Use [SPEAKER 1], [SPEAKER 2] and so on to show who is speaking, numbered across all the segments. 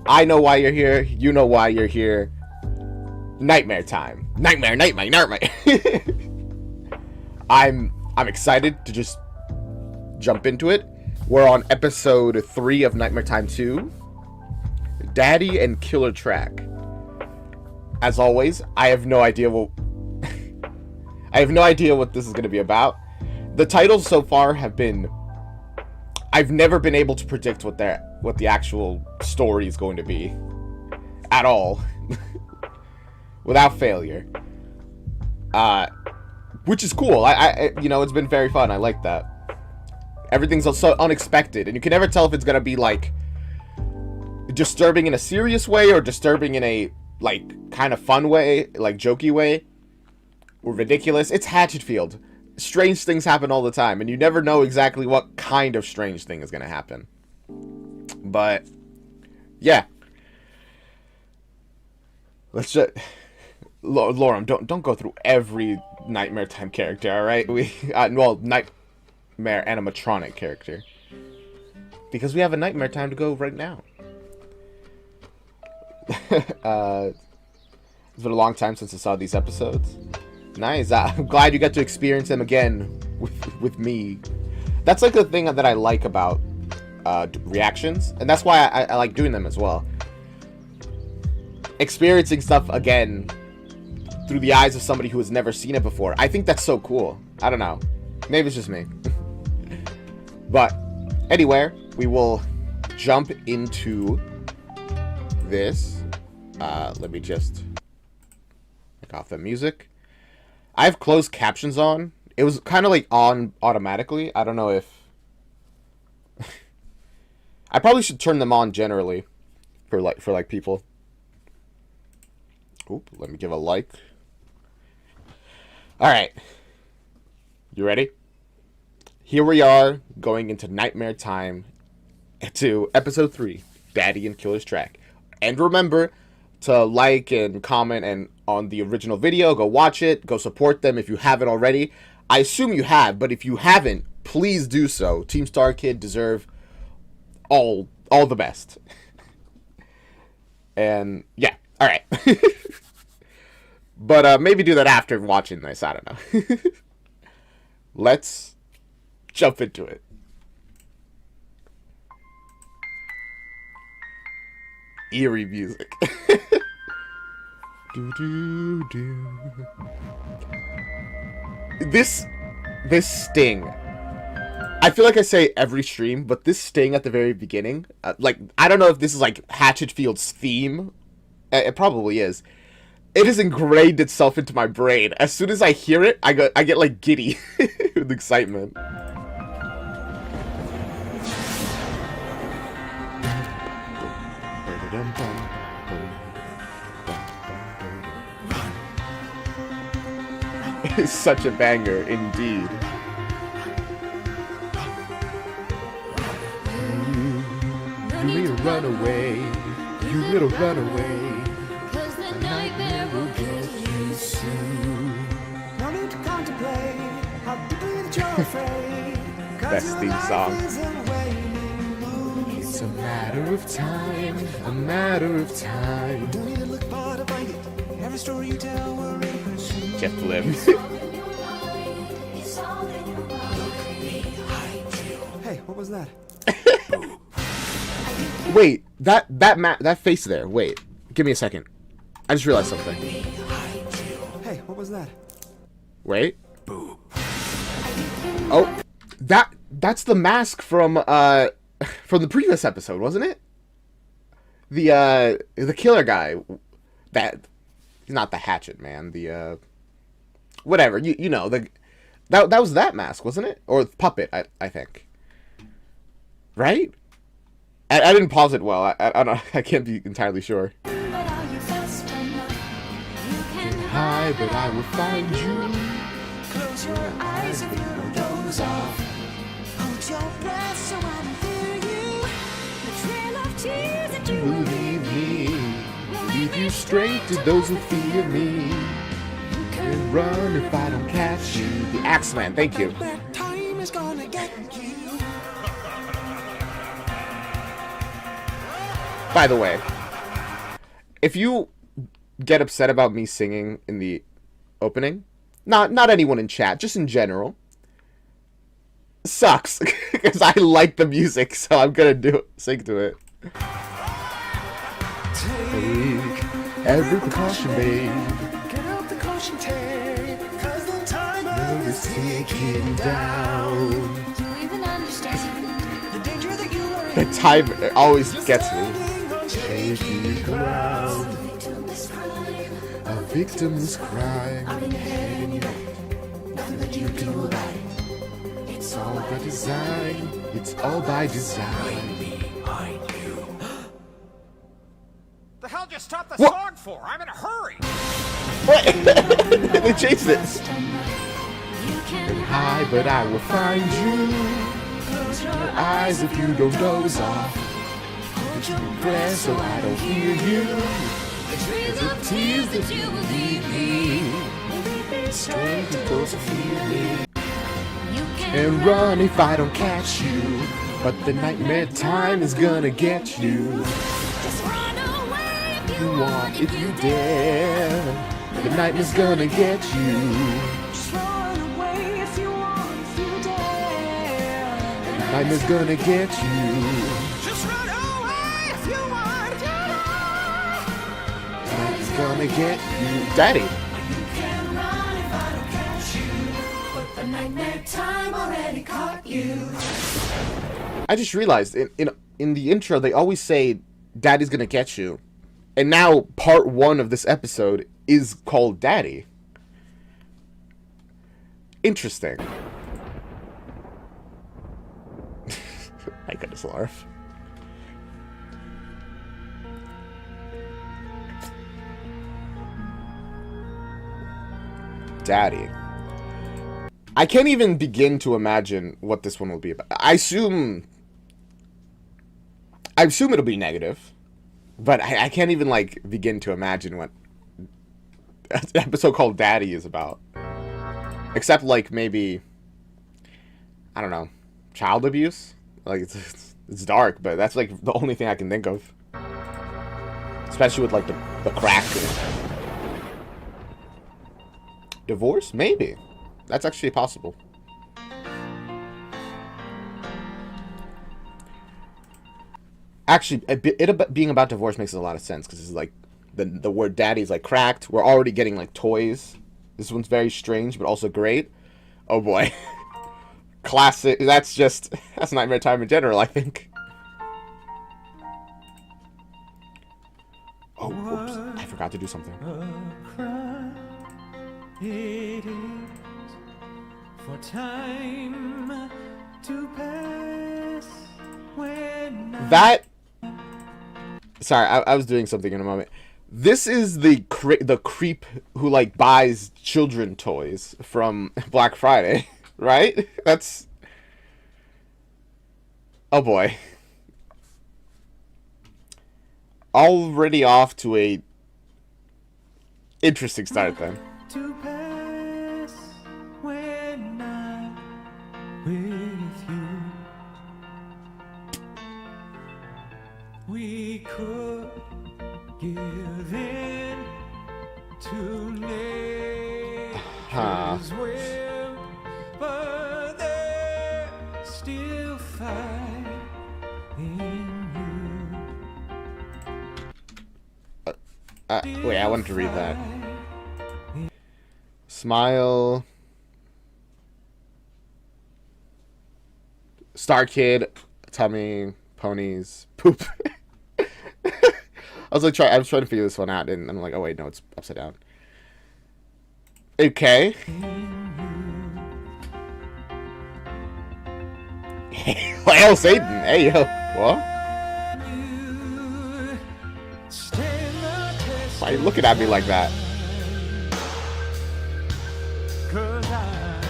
[SPEAKER 1] I know why you're here. You know why you're here. Nightmare time. Nightmare. I'm excited to just jump into it. We're on episode 3 of Nightmare Time 2. Daddy and Killer Track. As always, I have no idea what this is going to be about. The titles so far have been, I've never been able to predict what the actual story is going to be at all. Without failure. Which is cool. I you know, it's been very fun. I like that. Everything's so unexpected, and you can never tell if it's gonna be like disturbing in a serious way or disturbing in a like kind of fun way, like jokey way, or ridiculous. It's Hatchetfield. Strange things happen all the time, and you never know exactly what kind of strange thing is gonna happen. But yeah, let's just. Lauren, don't go through every Nightmare Time character, all right? Well, Nightmare animatronic character, because we have a Nightmare Time to go right now. It's been a long time since I saw these episodes. Nice. I'm glad you got to experience them again with me. That's like the thing that I like about reactions, and that's why I like doing them as well. Experiencing stuff again through the eyes of somebody who has never seen it before. I think that's so cool. I don't know. Maybe it's just me. But anywhere, we will jump into this. Let me just take off the music. I have closed captions on. It was kind of like on automatically. I don't know if I probably should turn them on generally for people. Oop, let me give a like. Alright. You ready? Here we are, going into Nightmare Time to episode 3, Daddy and Killer's Track. And remember to like and comment and on the original video. Go watch it. Go support them if you haven't already. I assume you have, but if you haven't, please do so. Team StarKid deserve all the best. And yeah, alright. But maybe do that after watching this. I don't know. Let's jump into it. Eerie music. This sting. I feel like I say every stream, but this sting at the very beginning, like, I don't know if this is like Hatchetfield's theme. It probably is. It has ingrained itself into my brain. As soon as I hear it, I get like giddy with excitement. It's such a banger, indeed. You little runaway, you little runaway. Best theme song. It's a matter of time, a matter of time. Jeff Lim.
[SPEAKER 2] Hey, what was that?
[SPEAKER 1] Wait, that face there. Wait, give me a second. I just realized something.
[SPEAKER 2] Hey, what was that?
[SPEAKER 1] Wait. Oh, that's the mask from the previous episode, wasn't it? The killer guy. He's not the Hatchet Man. The whatever, you know, that was that mask, wasn't it? Or puppet, I think. Right? I didn't pause it well. I don't. I can't be entirely sure. High, but I will find you. Close your eyes if you doze off. Hold your breath so I don't hear you. The trail of tears that you will leave me. Leave you straight to those who fear me. You can run if I don't catch you. The Axeman, thank you. Time is gonna get you. By the way, if you get upset about me singing in the opening, not anyone in chat, just in general, sucks because I like the music, so I'm gonna sing to it. Take every precaution, babe.
[SPEAKER 2] Get out the caution tape, 'cause the timer is
[SPEAKER 1] Ticking down.
[SPEAKER 3] Do you even understand?
[SPEAKER 2] the danger that you are
[SPEAKER 1] The
[SPEAKER 2] in.
[SPEAKER 1] time always gets me.
[SPEAKER 2] Shaky ground.
[SPEAKER 1] A victim's crime.
[SPEAKER 3] Nothing that you do about it. It's all
[SPEAKER 1] By design. It's all by design.
[SPEAKER 4] The hell just stop the
[SPEAKER 1] What?
[SPEAKER 4] song for? I'm in a hurry.
[SPEAKER 1] What? They chased it.
[SPEAKER 3] You can
[SPEAKER 1] Hi, but I will find you. Close your eyes if you don't doze off. Hold your breath so I don't hear you.
[SPEAKER 3] the trails of tears that you will leave me.
[SPEAKER 1] Straight to those who fear me.
[SPEAKER 3] You can
[SPEAKER 1] And run if I don't catch you. But the nightmare time is gonna get you.
[SPEAKER 3] just run away if
[SPEAKER 1] You want if you dare. The nightmare's gonna get you.
[SPEAKER 2] Just run away if you want, if you dare.
[SPEAKER 1] The nightmare's gonna get you.
[SPEAKER 4] Just run away if you want.
[SPEAKER 1] The nightmare's gonna get you. Daddy.
[SPEAKER 3] You can run if I don't catch you. But the nightmare time already caught you.
[SPEAKER 1] I just realized in the intro they always say Daddy's gonna get you. And now part 1 of this episode is called Daddy. Interesting. I could just laugh. Daddy. I can't even begin to imagine what this one will be about. I assume it'll be negative, but I can't even like begin to imagine what an episode called Daddy is about. Except like maybe, I don't know, child abuse. Like it's dark, but that's like the only thing I can think of. Especially with like the crack in it. Divorce? Maybe. That's actually possible. Actually, being about divorce makes a lot of sense because it's like the word daddy is like cracked. We're already getting like toys. This one's very strange, but also great. Oh boy. Classic. That's Nightmare Time in general, I think. Oh, whoops. I forgot to do something.
[SPEAKER 2] It is for time to pass when
[SPEAKER 1] That. Sorry, I was doing something in a moment. This is the creep who like buys children toys from Black Friday, right? That's. Oh boy. Already off to a interesting start then.
[SPEAKER 2] to pass when I'm with you. We could give in to nature's will, but there's still fire in you.
[SPEAKER 1] Wait, I wanted to read that. Smile. StarKid, tummy, ponies, poop. I was trying to figure this one out, and I'm like, oh wait, no, it's upside down. Okay. Hail Satan! Hey yo, what? Why are you looking at me like that?
[SPEAKER 2] Cause I'm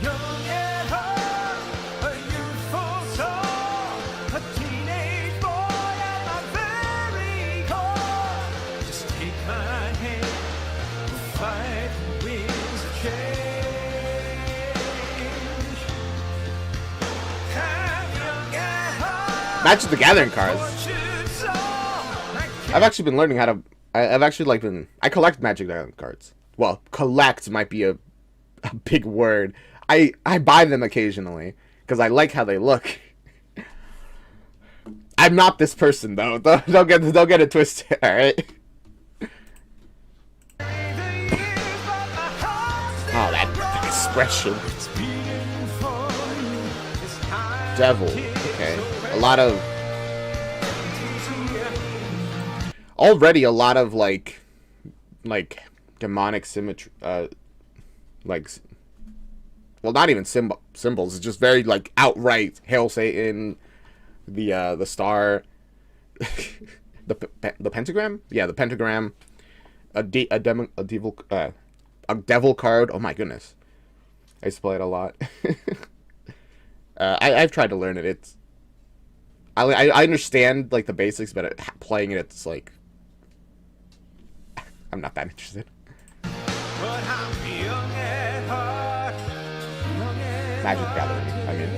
[SPEAKER 2] young at heart, a youthful soul, a teenage boy at my very core. Just take my hand, we'll fight the winds of change. I'm young at heart,
[SPEAKER 1] Magic the Gathering cards.
[SPEAKER 2] what you saw, I
[SPEAKER 1] I've actually been learning how to I've actually like been. I collect Magic the Gathering cards. Well, collect might be a big word. I buy them occasionally because I like how they look. I'm not this person though. Don't get it twisted. All right. Oh, that expression. Devil. Okay. A lot of like demonic symmetry. Like, well, not even symbols. It's just very like outright Hail Satan. The star. the pentagram. Yeah, the pentagram. A devil card. Oh my goodness. I used to play it a lot. I've tried to learn it. It's I understand like the basics, but playing it's like I'm not that interested. Magic Gathering. I mean.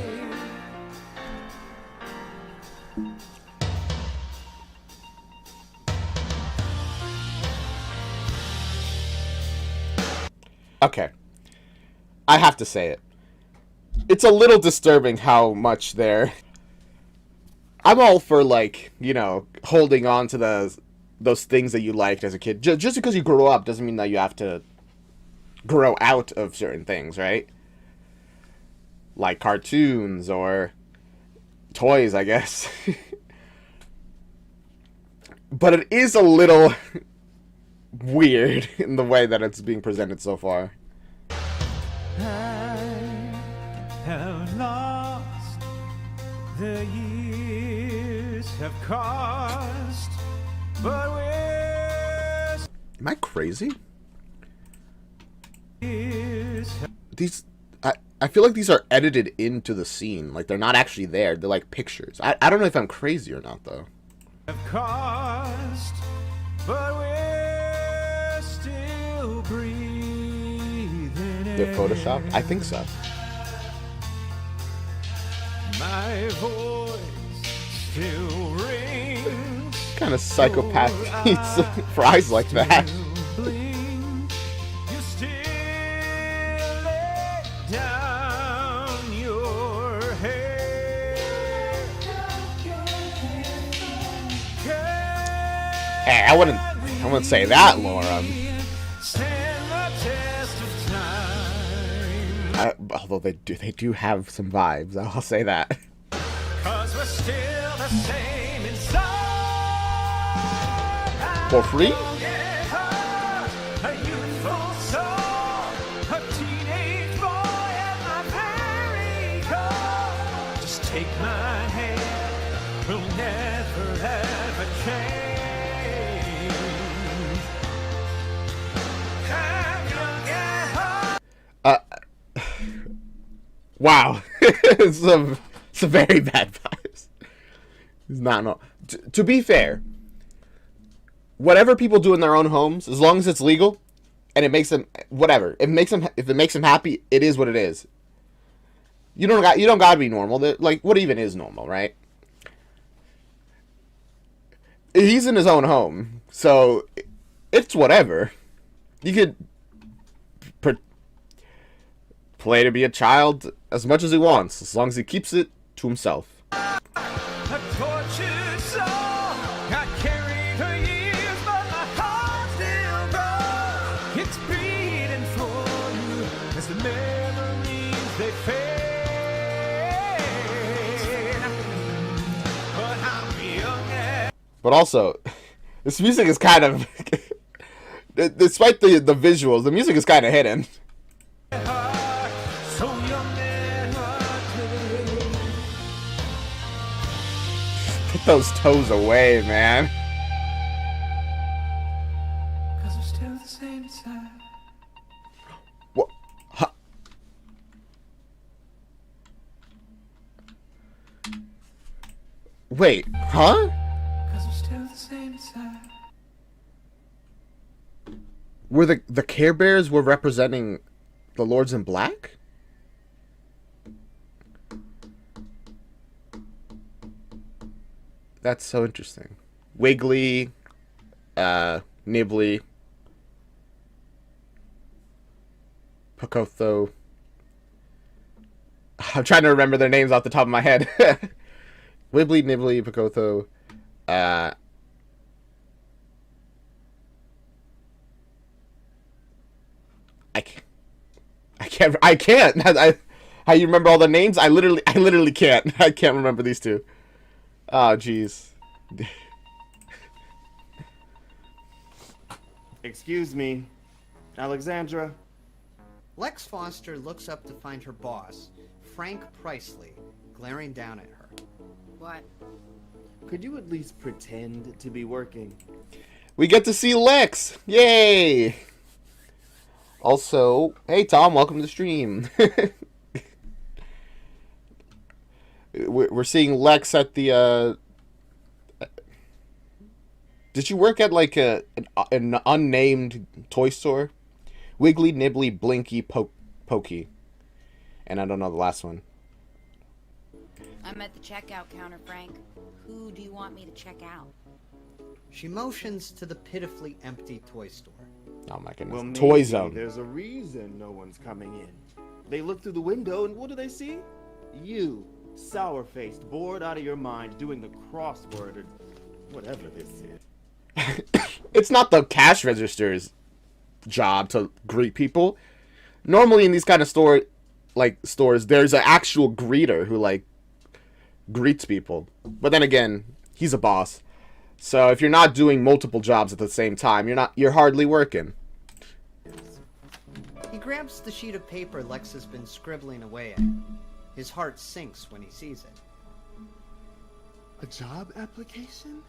[SPEAKER 1] Okay. I have to say it. It's a little disturbing how much they're... I'm all for, like, you know, holding on to those things that you liked as a kid. Just because you grew up doesn't mean that you have to grow out of certain things, right? Like cartoons or toys, I guess. But it is a little weird in the way that it's being presented so far.
[SPEAKER 2] I have lost, the years have cost, but we're
[SPEAKER 1] Am I crazy?
[SPEAKER 2] years
[SPEAKER 1] These... I feel like these are edited into the scene. Like, they're not actually there. They're like pictures. I don't know if I'm crazy or not, though.
[SPEAKER 2] have cost, but we're still breathing.
[SPEAKER 1] They're photoshopped? I think so.
[SPEAKER 2] My voice still rings.
[SPEAKER 1] Kind of psychopath eats fries like that.
[SPEAKER 2] Blink. You still lay down your head.
[SPEAKER 1] Hey, I wouldn't say that, Laura.
[SPEAKER 2] Stand the test of time.
[SPEAKER 1] Although they do have some vibes. I'll say that.
[SPEAKER 2] 'Cause we're still the same inside.
[SPEAKER 1] For free?
[SPEAKER 2] A youthful soul, a teenage boy at my very core. Just take my hand, we'll never ever change. I'm young at heart.
[SPEAKER 1] Wow. It's a very bad vibes. It's not no. To be fair, whatever people do in their own homes, as long as it's legal, and it makes them whatever, if it makes them happy, it is what it is. You don't gotta be normal. Like, what even is normal, right? He's in his own home, so it's whatever. You could play to be a child as much as he wants, as long as he keeps it to himself.
[SPEAKER 2] A tortured soul, I carried her years, but my heart still goes. It's beating for you as the memories they fade. But I'm young and
[SPEAKER 1] But also, this music is kind of, despite the visuals, the music is kind of hidden.
[SPEAKER 2] so young and hearted.
[SPEAKER 1] Put those toes away, man.
[SPEAKER 2] 'Cause we're still the same inside.
[SPEAKER 1] What? Huh? Wait, huh?
[SPEAKER 2] 'Cause we're still the same inside.
[SPEAKER 1] Were the Care Bears were representing the Lords in Black? That's so interesting. Wiggly, Nibbly, Pocotho. I'm trying to remember their names off the top of my head. Wibbly, Nibbly, Pocotho. I can't. How you remember all the names? I literally can't. I can't remember these two. Oh, jeez.
[SPEAKER 5] Excuse me, Alexandra.
[SPEAKER 6] Lex Foster looks up to find her boss, Frank Priceley, glaring down at her.
[SPEAKER 7] What?
[SPEAKER 5] Could you at least pretend to be working?
[SPEAKER 1] We get to see Lex. Yay! Also, hey Tom, welcome to the stream. We're seeing Lex at the. Did you work at like an unnamed toy store? Wiggly, Nibbly, Blinky, Pokey, and I don't know the last one.
[SPEAKER 7] I'm at the checkout counter, Frank. Who do you want me to check out?
[SPEAKER 6] She motions to the pitifully empty toy store.
[SPEAKER 1] Oh my goodness!
[SPEAKER 5] Well,
[SPEAKER 1] Toy
[SPEAKER 5] maybe
[SPEAKER 1] Zone.
[SPEAKER 5] There's a reason no one's coming in. They look through the window and what do they see? You, sour-faced, bored out of your mind, doing the crossword or whatever this is.
[SPEAKER 1] It's not the cash register's job to greet people. Normally in these kind of stores, there's an actual greeter who like greets people. But then again, he's a boss. So if you're not doing multiple jobs at the same time, you're hardly working.
[SPEAKER 6] He grabs the sheet of paper Lex has been scribbling away at. His heart sinks when he sees it.
[SPEAKER 5] A job application?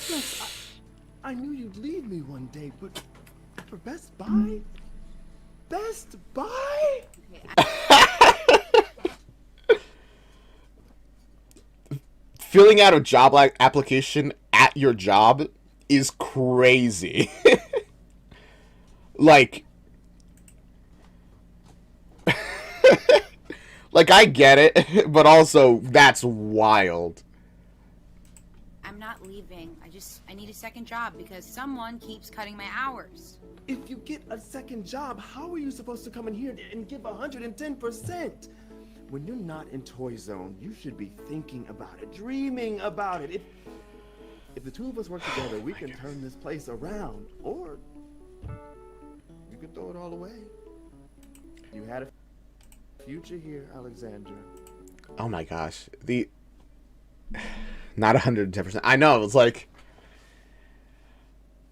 [SPEAKER 5] Yes, I knew you'd leave me one day, but for Best Buy? Best Buy?
[SPEAKER 1] Filling out a job application at your job is crazy. Like I get it, but also that's wild.
[SPEAKER 7] I'm not leaving. I need a second job because someone keeps cutting my hours.
[SPEAKER 5] If you get a second job, how are you supposed to come in here and give 110%? When you're not in Toy Zone, you should be thinking about it, dreaming about it. If the two of us work together, we can turn this place around. Or you can throw it all away. You had a future here, Alexandra.
[SPEAKER 1] Oh my gosh. Not 110%. I know, it's like...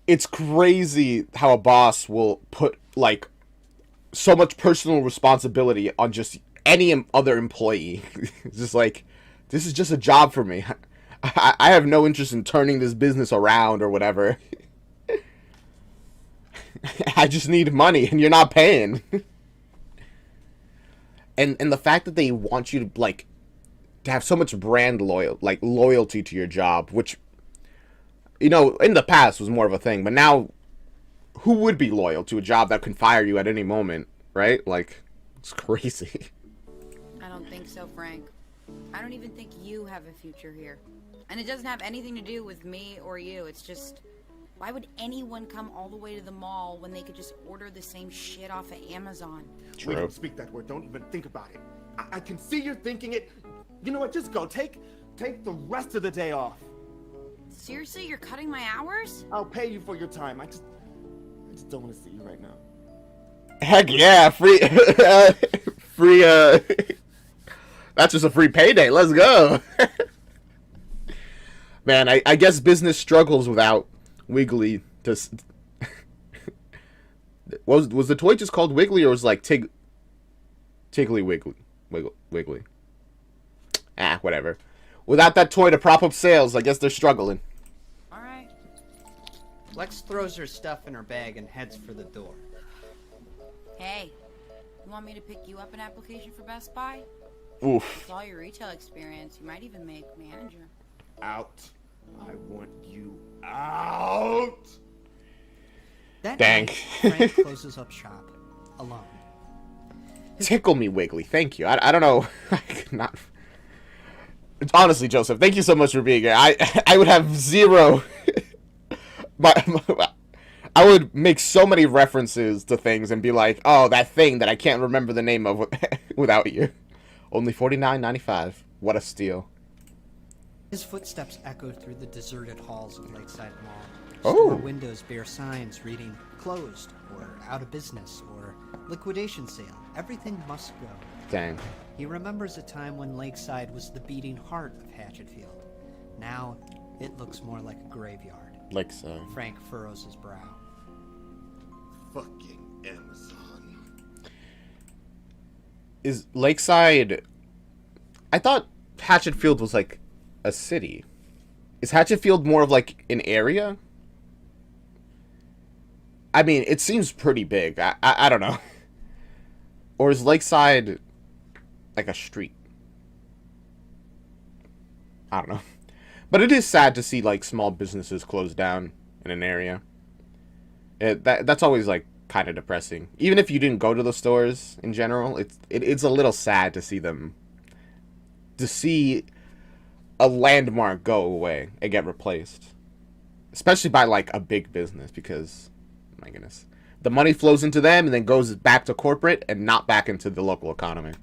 [SPEAKER 1] It's crazy how a boss will put, like, so much personal responsibility on just any other employee. It's just like, this is just a job for me. I have no interest in turning this business around or whatever. I just need money, and you're not paying. And the fact that they want you to, like, to have so much brand loyalty to your job, which, you know, in the past was more of a thing, but now, who would be loyal to a job that can fire you at any moment, right? Like, it's crazy.
[SPEAKER 7] I don't think so, Frank. I don't even think you have a future here. And it doesn't have anything to do with me or you. It's just, why would anyone come all the way to the mall when they could just order the same shit off of Amazon?
[SPEAKER 1] True.
[SPEAKER 5] We don't speak that word. Don't even think about it. I can see you're thinking it. You know what? Just go. Take the rest of the day off.
[SPEAKER 7] Seriously, you're cutting my hours?
[SPEAKER 5] I'll pay you for your time. I just don't want to see you right now.
[SPEAKER 1] Heck yeah, free, that's just a free payday. Let's go. Man, I guess business struggles without Wiggly. Was the toy just called Wiggly, or was it like Tiggly Wiggly? Ah, whatever. Without that toy to prop up sales, I guess they're struggling.
[SPEAKER 7] Alright.
[SPEAKER 6] Lex throws her stuff in her bag and heads for the door.
[SPEAKER 7] Hey, you want me to pick you up an application for Best Buy?
[SPEAKER 1] Oof.
[SPEAKER 7] With all your retail experience, you might even make manager.
[SPEAKER 5] Out. I want you out.
[SPEAKER 6] That
[SPEAKER 1] Dang.
[SPEAKER 6] night, Frank closes up shop, alone.
[SPEAKER 1] Tickle me, Wiggly. Thank you. I don't know. Not. Honestly, Joseph, thank you so much for being here. I would have zero But I would make so many references to things and be like, oh, that thing that I can't remember the name of without you. Only $49.95. What a steal.
[SPEAKER 6] His footsteps echo through the deserted halls of Lakeside Mall.
[SPEAKER 1] Oh.
[SPEAKER 6] Store windows bear signs reading closed or out of business or liquidation sale. Everything must go.
[SPEAKER 1] Dang.
[SPEAKER 6] He remembers a time when Lakeside was the beating heart of Hatchetfield. Now, it looks more like a graveyard.
[SPEAKER 1] Lakeside.
[SPEAKER 6] Frank furrows his brow.
[SPEAKER 5] Fucking Amazon.
[SPEAKER 1] Is Lakeside... I thought Hatchetfield was like a city. Is Hatchetfield more of like an area? I mean, it seems pretty big. I don't know. Or is Lakeside like a street? I don't know. But it is sad to see like small businesses close down in an area. That's always like kind of depressing. Even if you didn't go to the stores in general, it's a little sad to see them, to see a landmark go away and get replaced, especially by like a big business, because my goodness, the money flows into them and then goes back to corporate and not back into the local economy.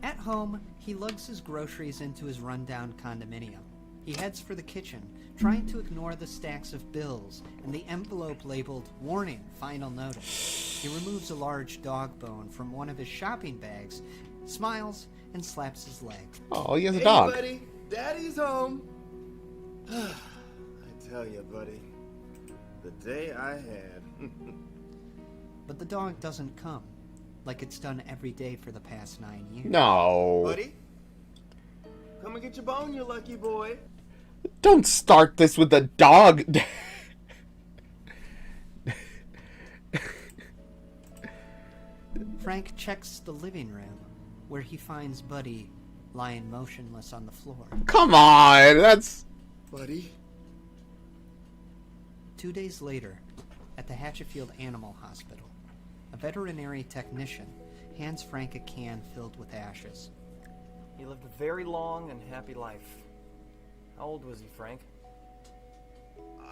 [SPEAKER 6] At home, he lugs his groceries into his rundown condominium. He heads for the kitchen, trying to ignore the stacks of bills and the envelope labeled "Warning, Final Notice." He removes a large dog bone from one of his shopping bags, smiles, and slaps his leg.
[SPEAKER 1] Oh, he has a
[SPEAKER 5] Hey,
[SPEAKER 1] dog.
[SPEAKER 5] buddy, Daddy's home. I tell you, buddy, the day I had.
[SPEAKER 6] But the dog doesn't come, like it's done every day for the past 9 years.
[SPEAKER 1] No.
[SPEAKER 5] Buddy, come and get your bone, you lucky boy.
[SPEAKER 1] Don't start this with the dog.
[SPEAKER 6] Frank checks the living room, where he finds Buddy lying motionless on the floor.
[SPEAKER 1] Come on, that's...
[SPEAKER 5] Buddy,
[SPEAKER 6] 2 days later, at the Hatchetfield Animal Hospital, a veterinary technician hands Frank a can filled with ashes.
[SPEAKER 8] He lived a very long and happy life. How old was he, Frank?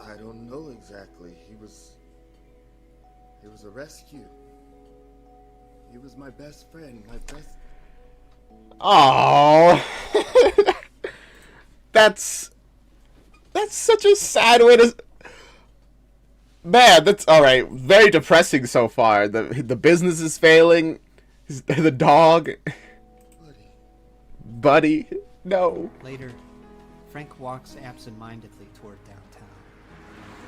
[SPEAKER 5] I don't know exactly. He was a rescue. He was my best friend, my best...
[SPEAKER 1] Oh, that's such a sad way to. Man, that's all right. Very depressing so far. The business is failing. The dog, buddy, no.
[SPEAKER 6] Later, Frank walks absent-mindedly toward downtown,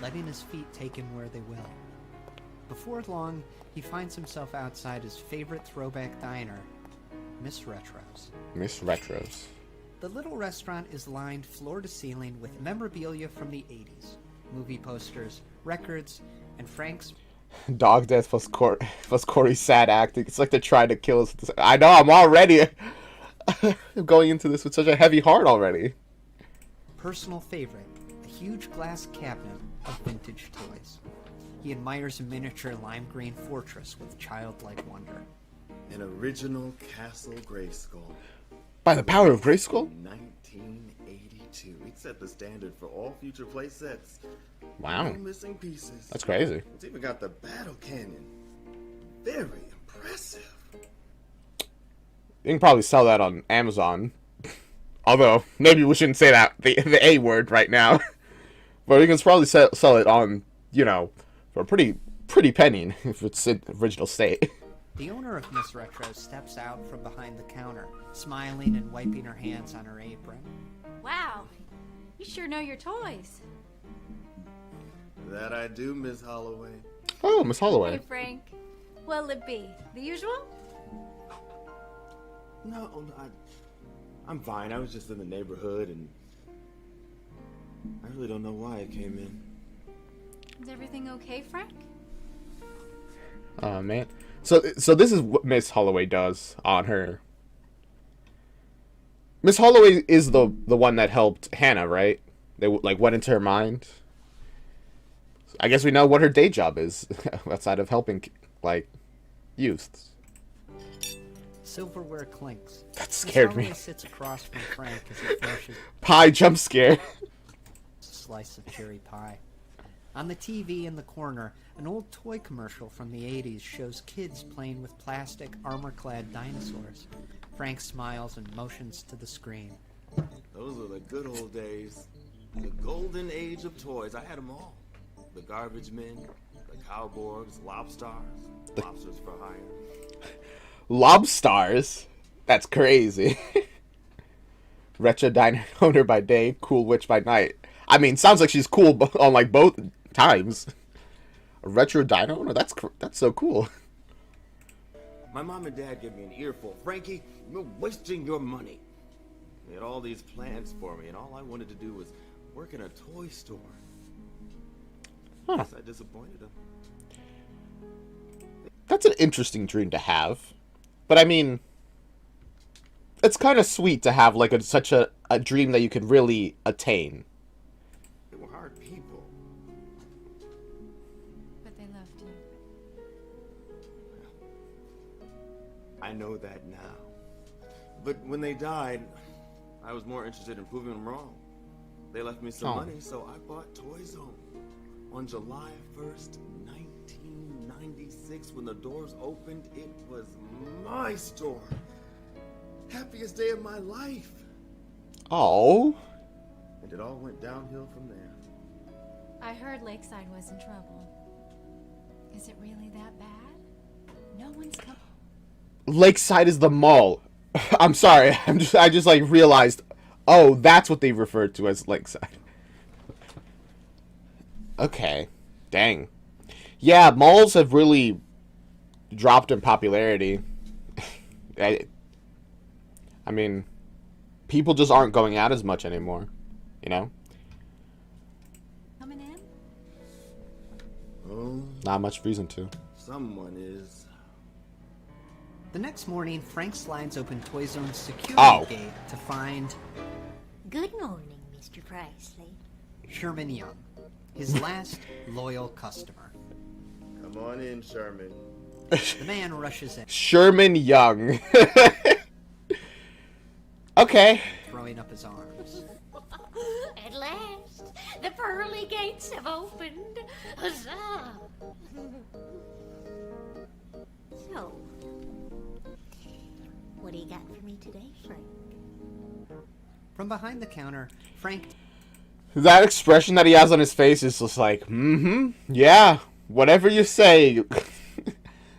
[SPEAKER 6] letting his feet take him where they will. Before long, he finds himself outside his favorite throwback diner, Miss Retro's.
[SPEAKER 1] Miss Retros.
[SPEAKER 6] The little restaurant is lined floor to ceiling with memorabilia from the 80s, movie posters, records, and Frank's...
[SPEAKER 1] Dog death plus Corey's sad acting. It's like they're trying to kill us. I know, I'm already going into this with such a heavy heart already.
[SPEAKER 6] personal favorite, a huge glass cabinet of vintage toys. He admires a miniature lime green fortress with childlike wonder.
[SPEAKER 5] An original Castle Grayskull.
[SPEAKER 1] By the power of Grayskull?
[SPEAKER 5] 1982. It set the standard for all future play sets.
[SPEAKER 1] Wow.
[SPEAKER 5] No missing pieces.
[SPEAKER 1] That's crazy.
[SPEAKER 5] It's even got the battle cannon. Very impressive.
[SPEAKER 1] You can probably sell that on Amazon. Although, maybe we shouldn't say that, the A word right now. But you can probably sell it on, you know, for a pretty penny if it's in original state.
[SPEAKER 6] The owner of Miss Retro steps out from behind the counter, smiling and wiping her hands on her apron.
[SPEAKER 9] Wow, you sure know your toys.
[SPEAKER 5] That I do, Miss Holloway.
[SPEAKER 1] Oh, Miss Holloway.
[SPEAKER 9] Hey, Frank. What'll it be? The usual?
[SPEAKER 5] No, I'm fine. I was just in the neighborhood, and I really don't know why I came in.
[SPEAKER 9] Is everything okay, Frank?
[SPEAKER 1] Oh, man. So this is what Miss Holloway does on her. Miss Holloway is the one that helped Hannah, right? They like went into her mind. I guess we know what her day job is outside of helping like youths.
[SPEAKER 6] Silverware clinks.
[SPEAKER 1] That
[SPEAKER 6] Miss
[SPEAKER 1] scared me.
[SPEAKER 6] Holloway sits across from Frank as he finishes
[SPEAKER 1] Pie jump scare.
[SPEAKER 6] slice of cherry pie. On the TV in the corner, an old toy commercial from the 80s shows kids playing with plastic, armor-clad dinosaurs. Frank smiles and motions to the screen.
[SPEAKER 5] Those were the good old days. The golden age of toys. I had them all. The garbage men, the cowboys, lobsters for hire.
[SPEAKER 1] Lobstars? That's crazy. Retro diner owner by day, cool witch by night. I mean, sounds like she's cool on like both times. A retro dino owner? That's so cool.
[SPEAKER 5] My mom and dad gave me an earful. Frankie, you're wasting your money. They had all these plans for me, and all I wanted to do was work in a toy store.
[SPEAKER 1] Huh.
[SPEAKER 5] Guess I disappointed them.
[SPEAKER 1] That's an interesting dream to have. But I mean, it's kind of sweet to have like such a dream that you can really attain.
[SPEAKER 5] They were hard people.
[SPEAKER 9] But they loved you.
[SPEAKER 5] I know that now. But when they died, I was more interested in proving them wrong. They left me some money, so I bought Toy Zone. On July 1st, 1996, when the doors opened, it was my store. Happiest day of my life.
[SPEAKER 1] Oh.
[SPEAKER 5] And it all went downhill from there.
[SPEAKER 9] I heard Lakeside was in trouble. Is it really that bad? No one's come.
[SPEAKER 1] Lakeside is the mall. I'm sorry. I just like realized. Oh, that's what they referred to as Lakeside. Okay. Dang. Yeah, malls have really dropped in popularity. I mean, people just aren't going out as much anymore, you know?
[SPEAKER 9] Coming in?
[SPEAKER 5] Oh,
[SPEAKER 1] Not much reason to.
[SPEAKER 5] someone is.
[SPEAKER 6] The next morning, Frank slides open Toy Zone's security
[SPEAKER 1] Oh.
[SPEAKER 6] gate to find
[SPEAKER 10] Good morning, Mr. Priceley.
[SPEAKER 6] Sherman Young, his last loyal customer.
[SPEAKER 5] Come on in, Sherman.
[SPEAKER 6] The man rushes in,
[SPEAKER 1] Sherman Young. Okay.
[SPEAKER 6] throwing up his arms.
[SPEAKER 10] At last, the pearly gates have opened. Huzzah! So, what do you got for me today, Frank?
[SPEAKER 6] From behind the counter, Frank
[SPEAKER 1] That expression that he has on his face is just like, yeah, whatever you say.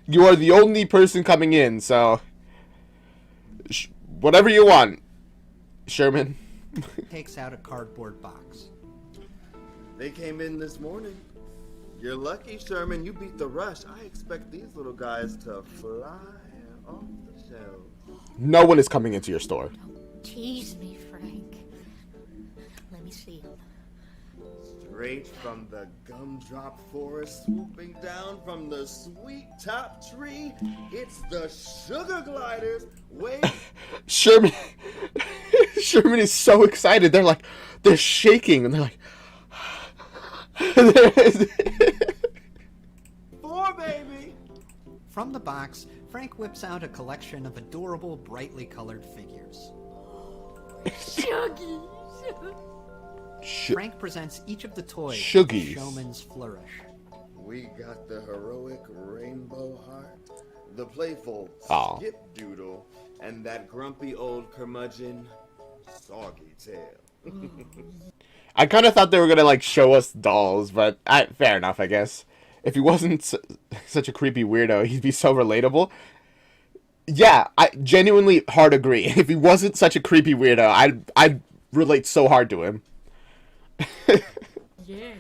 [SPEAKER 1] You are the only person coming in, so whatever you want, Sherman.
[SPEAKER 6] takes out a cardboard box.
[SPEAKER 5] They came in this morning. You're lucky, Sherman. You beat the rush. I expect these little guys to fly off the shelves.
[SPEAKER 1] No one is coming into your store.
[SPEAKER 10] Tease me, Frank. Let me see 'em.
[SPEAKER 5] Straight from the gumdrop forest, swooping down from the sweet top tree, it's the sugar gliders. Wait,
[SPEAKER 1] Sherman Sherman is so excited. They're shaking and they're like
[SPEAKER 5] four, baby.
[SPEAKER 6] From the box, Frank whips out a collection of adorable, brightly colored figures.
[SPEAKER 10] Shuggies!
[SPEAKER 6] Frank presents each of the toys
[SPEAKER 1] Shuggies.
[SPEAKER 6] with Showman's flourish.
[SPEAKER 5] We got the heroic rainbow heart, the playful
[SPEAKER 1] Aw.
[SPEAKER 5] skip doodle, and that grumpy old curmudgeon, soggy tail.
[SPEAKER 1] I kind of thought they were gonna like show us dolls, but fair enough, I guess. If he wasn't such a creepy weirdo, he'd be so relatable. Yeah, I genuinely hard agree. If he wasn't such a creepy weirdo, I'd relate so hard to him.
[SPEAKER 10] Yeah.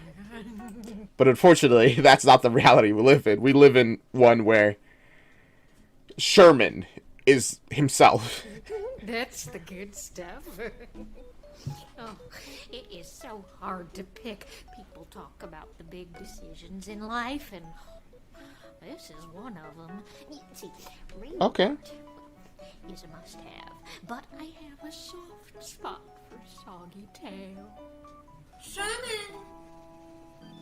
[SPEAKER 1] But unfortunately, that's not the reality we live in. We live in one where Sherman is himself.
[SPEAKER 10] That's the good stuff. Oh, it is so hard to pick. People talk about the big decisions in life, and this is one of them. See, rainbow
[SPEAKER 1] Okay.
[SPEAKER 10] is a must-have, but I have a soft spot for soggy tail. Sherman!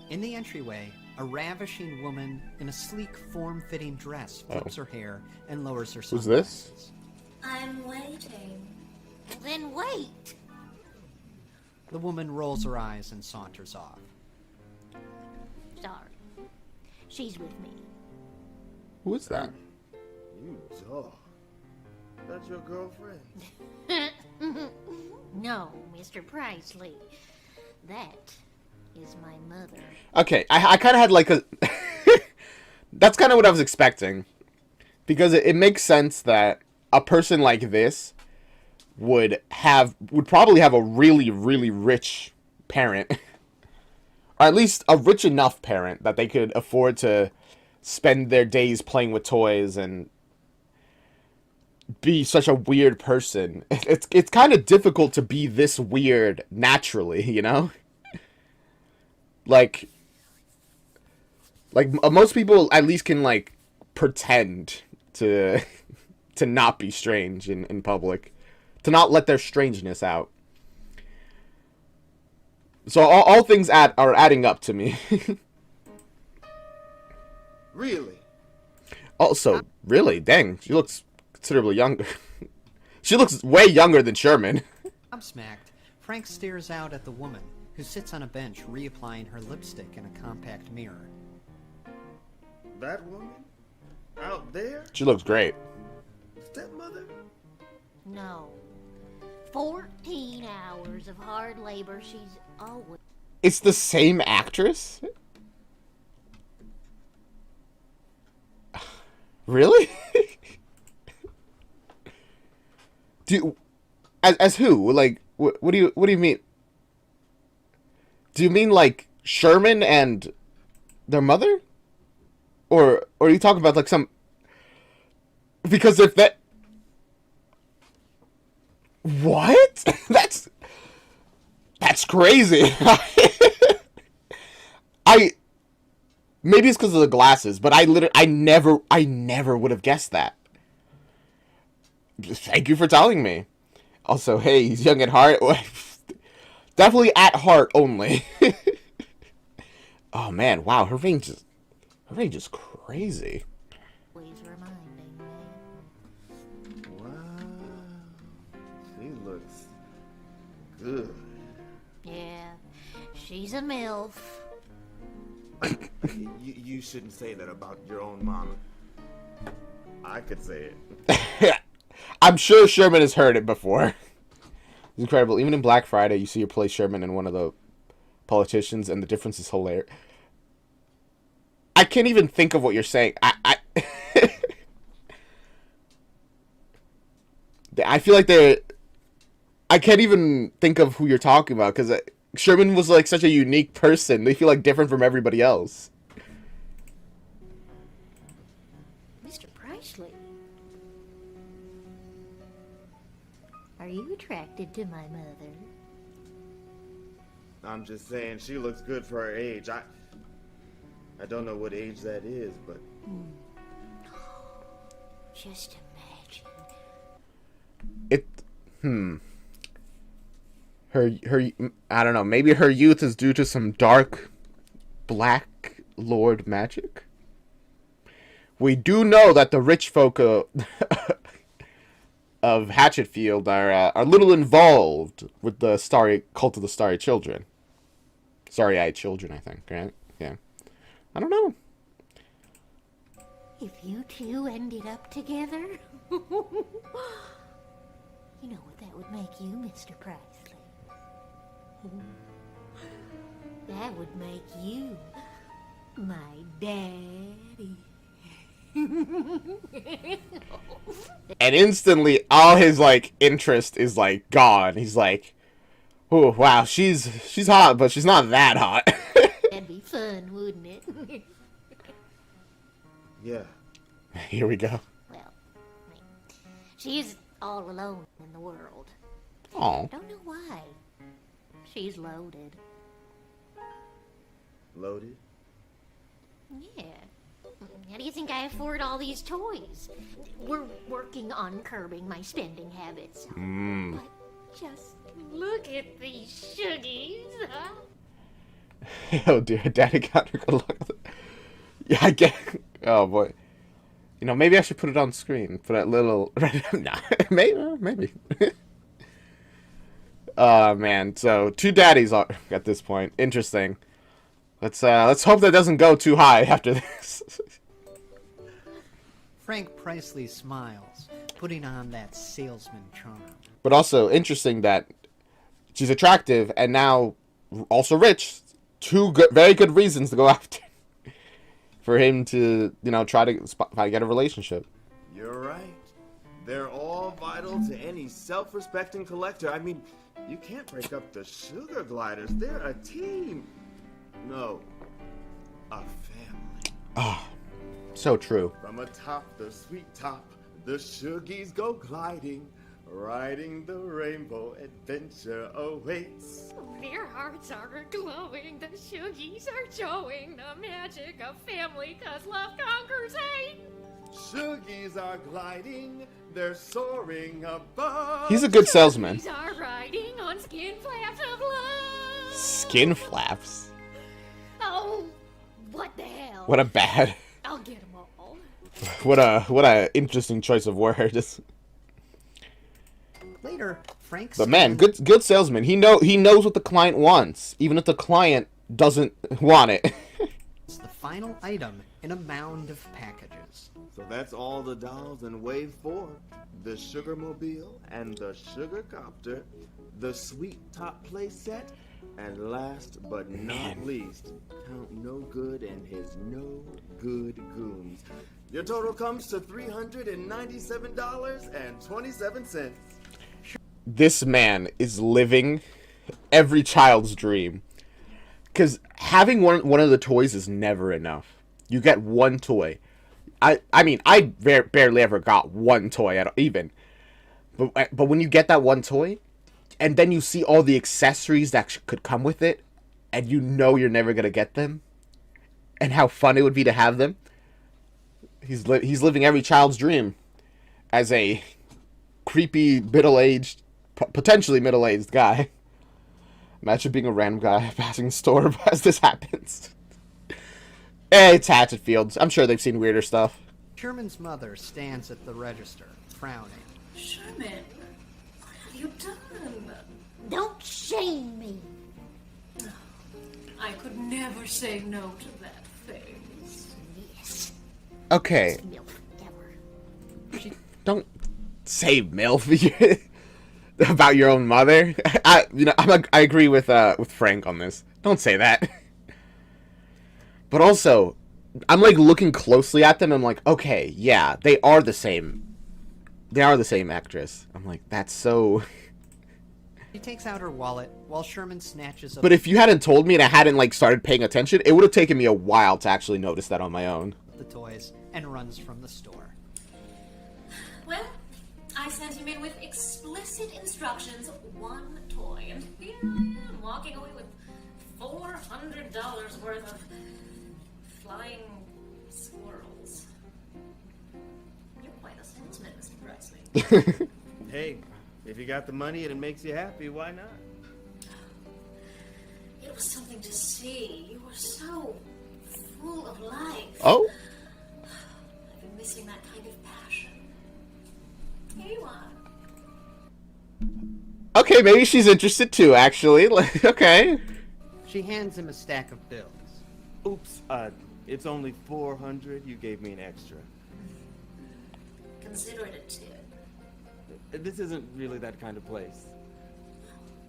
[SPEAKER 6] In the entryway, a ravishing woman in a sleek, form-fitting dress flips her hair and lowers her
[SPEAKER 1] Who's
[SPEAKER 6] sunglasses.
[SPEAKER 1] this?
[SPEAKER 10] Oh. I'm waiting. Then wait.
[SPEAKER 6] The woman rolls her eyes and saunters off.
[SPEAKER 10] Sorry. She's with me.
[SPEAKER 1] Who is that?
[SPEAKER 5] You dog. That's your girlfriend.
[SPEAKER 10] No, Mr. Priceley. That is my mother.
[SPEAKER 1] Okay, I kind of had like a... That's kind of what I was expecting. Because it makes sense that a person like this would probably have a really, really rich parent. Or at least a rich enough parent that they could afford to spend their days playing with toys and be such a weird person. It's kind of difficult to be this weird naturally, you know? Like most people at least can like pretend to not be strange in public, to not let their strangeness out. So all things are adding up to me.
[SPEAKER 5] Really?
[SPEAKER 1] Also, really, dang, she looks considerably younger. She looks way younger than Sherman.
[SPEAKER 6] I'm smacked. Frank stares out at the woman, who sits on a bench reapplying her lipstick in a compact mirror.
[SPEAKER 5] That woman? Out there?
[SPEAKER 1] She looks great.
[SPEAKER 5] Stepmother?
[SPEAKER 10] No. 14 hours of hard labor. She's always...
[SPEAKER 1] It's the same actress? Really? As who? Like, what do you mean? Do you mean like Sherman and their mother? Or are you talking about like some... Because if that... What? That's crazy. Maybe it's because of the glasses, but I never would have guessed that. Thank you for telling me. Also, hey, he's young at heart. Definitely at heart only. Oh man, wow, her range is crazy.
[SPEAKER 10] always reminding me.
[SPEAKER 5] Wow. She looks good.
[SPEAKER 10] Yeah, she's a MILF.
[SPEAKER 5] You shouldn't say that about your own mama. I could say it.
[SPEAKER 1] I'm sure Sherman has heard it before. It's incredible. Even in Black Friday, you see her play Sherman and one of the politicians, and the difference is hilarious. I can't even think of what you're saying. I feel like I can't even think of who you're talking about, because Sherman was like such a unique person. They feel like different from everybody else.
[SPEAKER 10] Mr. Priceley. Are you attracted to my mother?
[SPEAKER 5] I'm just saying she looks good for her age. I don't know what age that is, but...
[SPEAKER 10] Just imagine.
[SPEAKER 1] Her I don't know, maybe her youth is due to some dark black lord magic. We do know that the rich folk of Hatchetfield are a little involved with the cult of the Starry Children. Starry-eyed children, I think, right? Yeah. I don't know.
[SPEAKER 10] If you two ended up together, you know what that would make you, Mr. Priceley. That would make you my daddy.
[SPEAKER 1] And instantly, all his like interest is like gone. He's like, "Oh wow, she's hot, but she's not that hot."
[SPEAKER 10] That'd be fun, wouldn't it?
[SPEAKER 5] Yeah.
[SPEAKER 1] Here we go.
[SPEAKER 10] Well, she's all alone in the world.
[SPEAKER 1] Oh.
[SPEAKER 10] Don't know why. She's loaded.
[SPEAKER 5] Loaded?
[SPEAKER 10] Yeah. How do you think I afford all these toys? We're working on curbing my spending habits. But just look at these shuggies, huh?
[SPEAKER 1] Oh dear, Daddy got her. Good luck. Yeah, I get. Oh boy. You know, maybe I should put it on screen for that little. Nah, maybe. Oh man, so 2 daddies are at this point. Interesting. Let's hope that doesn't go too high after this.
[SPEAKER 6] Frank Priceley smiles, putting on that salesman charm.
[SPEAKER 1] But also interesting that she's attractive and now also rich. 2 very good reasons to go after for him to, you know, try to get a relationship.
[SPEAKER 5] You're right. They're all vital to any self-respecting collector. I mean, you can't break up the Sugar Gliders. They're a team. No, a family.
[SPEAKER 1] Ah, so true.
[SPEAKER 5] From atop the sweet top, the Sugies go gliding, riding the rainbow. Adventure awaits.
[SPEAKER 10] Their hearts are glowing, the Sugies are showing the magic of family, 'cause love conquers hate.
[SPEAKER 5] Sugies are gliding, they're soaring above.
[SPEAKER 1] He's a good salesman.
[SPEAKER 10] Sugies are riding on skin flaps of love.
[SPEAKER 1] Skin flaps?
[SPEAKER 10] Oh, what the hell?
[SPEAKER 1] What a bad.
[SPEAKER 10] I'll get them all.
[SPEAKER 1] What a interesting choice of words.
[SPEAKER 6] Later, Frank.
[SPEAKER 1] But man, good salesman. He knows what the client wants, even if the client doesn't want it.
[SPEAKER 6] It's the final item in a mound of packages.
[SPEAKER 5] So that's all the dolls in Wave 4. The Sugarmobile and the Sugar Copter, the Sweet Top play set, and last but not least, Count No Good and his No Good Goons. Your total comes to $397.27.
[SPEAKER 1] This man is living every child's dream. Because having one of the toys is never enough. You get one toy. I mean, I barely ever got one toy at even. But when you get that one toy, and then you see all the accessories that could come with it, and you know you're never going to get them, and how fun it would be to have them, he's living every child's dream as a creepy, middle-aged, potentially middle-aged guy. Imagine being a random guy passing the store as this happens. It's Hatchetfields. I'm sure they've seen weirder stuff.
[SPEAKER 6] Sherman's mother stands at the register, frowning.
[SPEAKER 3] Sherman, what have you done?
[SPEAKER 10] Don't shame me.
[SPEAKER 3] I could never say no to that face.
[SPEAKER 10] Yes.
[SPEAKER 1] Okay.
[SPEAKER 10] Milf ever.
[SPEAKER 1] Don't say MILF about your own mother. I agree with Frank on this. Don't say that. But also, I'm like looking closely at them. And I'm like, okay, yeah, they are the same. They are the same actress. I'm like, that's so.
[SPEAKER 6] She takes out her wallet while Sherman snatches up.
[SPEAKER 1] But if you hadn't told me and I hadn't like started paying attention, it would have taken me a while to actually notice that on my own.
[SPEAKER 6] The toys and runs from the store.
[SPEAKER 3] Well, I sent him in with explicit instructions, one toy, and here I am walking away with $400 worth of flying squirrels. You're quite a salesman, Mr. Presley.
[SPEAKER 5] Hey, if you got the money and it makes you happy, why not?
[SPEAKER 3] It was something to see. You were so full of life.
[SPEAKER 1] Oh?
[SPEAKER 3] I've been missing that kind of passion. Here you are.
[SPEAKER 1] Okay, maybe she's interested too, actually. Okay.
[SPEAKER 6] She hands him a stack of bills.
[SPEAKER 5] Oops, it's only $400. You gave me an extra.
[SPEAKER 3] Consider it a tip.
[SPEAKER 5] This isn't really that kind of place.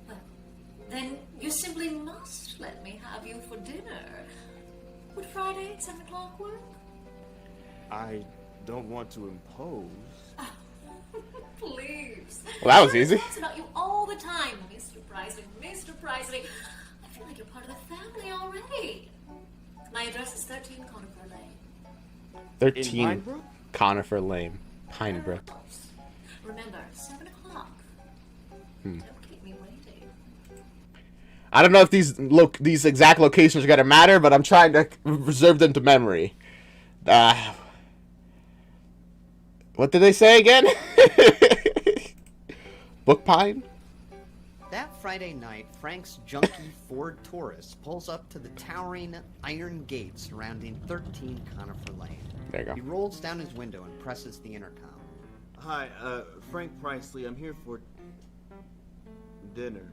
[SPEAKER 3] Well, then you simply must let me have you for dinner. Would Friday at 7 o'clock work?
[SPEAKER 5] I don't want to impose.
[SPEAKER 3] Please.
[SPEAKER 1] Well, that was easy.
[SPEAKER 3] Talks about you all the time, Mr. Priceley, Mr. Priceley. I feel like you're part of the family already. My address is 13 Conifer Lane.
[SPEAKER 1] 13
[SPEAKER 5] In Pinebrook?
[SPEAKER 1] Conifer Lane. Pinebrook.
[SPEAKER 3] Remember, 7 o'clock. Don't keep me waiting.
[SPEAKER 1] I don't know if these exact locations are gonna matter, but I'm trying to reserve them to memory. What did they say again? Bookpine?
[SPEAKER 6] That Friday night, Frank's junky Ford Taurus pulls up to the towering iron gate surrounding 13 Conifer Lane.
[SPEAKER 1] There you go.
[SPEAKER 6] He rolls down his window and presses the intercom.
[SPEAKER 5] Hi, Frank Priceley. I'm here for dinner.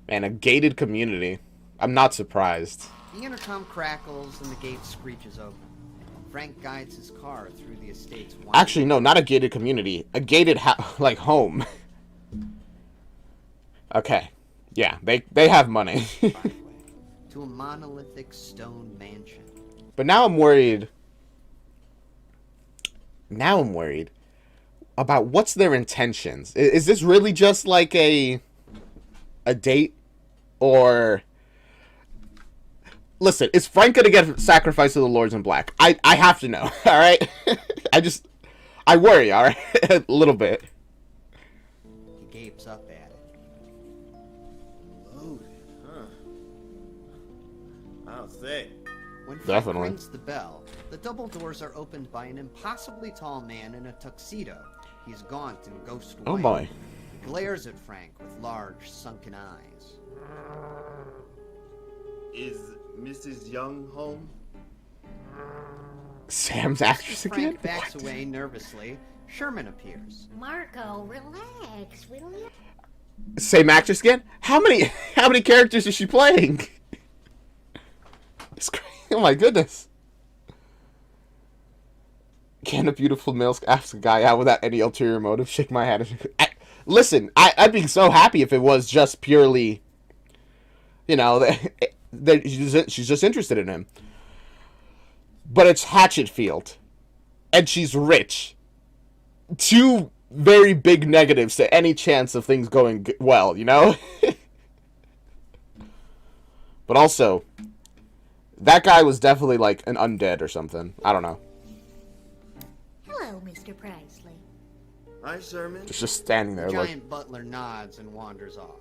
[SPEAKER 1] Man, a gated community. I'm not surprised.
[SPEAKER 6] The intercom crackles and the gate screeches open. Frank guides his car through the estate's winding
[SPEAKER 1] Actually, no, not a gated community. A gated, like, home. Okay. Yeah, they have money.
[SPEAKER 6] driveway to a monolithic stone mansion.
[SPEAKER 1] But now I'm worried. Now I'm worried about what's their intentions. Is this really just like a date? Or... Listen, is Frank gonna get sacrificed to the Lords in Black? I have to know, alright? I worry, alright? A little bit.
[SPEAKER 6] He gapes up at it.
[SPEAKER 5] Loaded, huh? I'll say.
[SPEAKER 6] When Frank
[SPEAKER 1] Definitely.
[SPEAKER 6] rings the bell, the double doors are opened by an impossibly tall man in a tuxedo. He's gaunt and ghost white.
[SPEAKER 1] Oh boy.
[SPEAKER 6] He glares at Frank with large, sunken eyes.
[SPEAKER 5] Is Mrs. Young home?
[SPEAKER 1] Sam's actress
[SPEAKER 6] As
[SPEAKER 1] again?
[SPEAKER 6] Frank backs away nervously, Sherman appears.
[SPEAKER 10] Marco, relax. Relax.
[SPEAKER 1] Same actress again? How many characters is she playing? It's crazy. Oh my goodness. Can a beautiful male ask a guy out without any ulterior motive? Shake my head. Listen, I'd be so happy if it was just purely, you know, that she's just interested in him. But it's Hatchetfield. And she's rich. Two very big negatives to any chance of things going well, you know? But also, that guy was definitely like an undead or something. I don't know.
[SPEAKER 10] Hello, Mr. Prisley.
[SPEAKER 5] Hi, Sherman.
[SPEAKER 1] Just standing there
[SPEAKER 6] The
[SPEAKER 1] like...
[SPEAKER 6] giant butler nods and wanders off.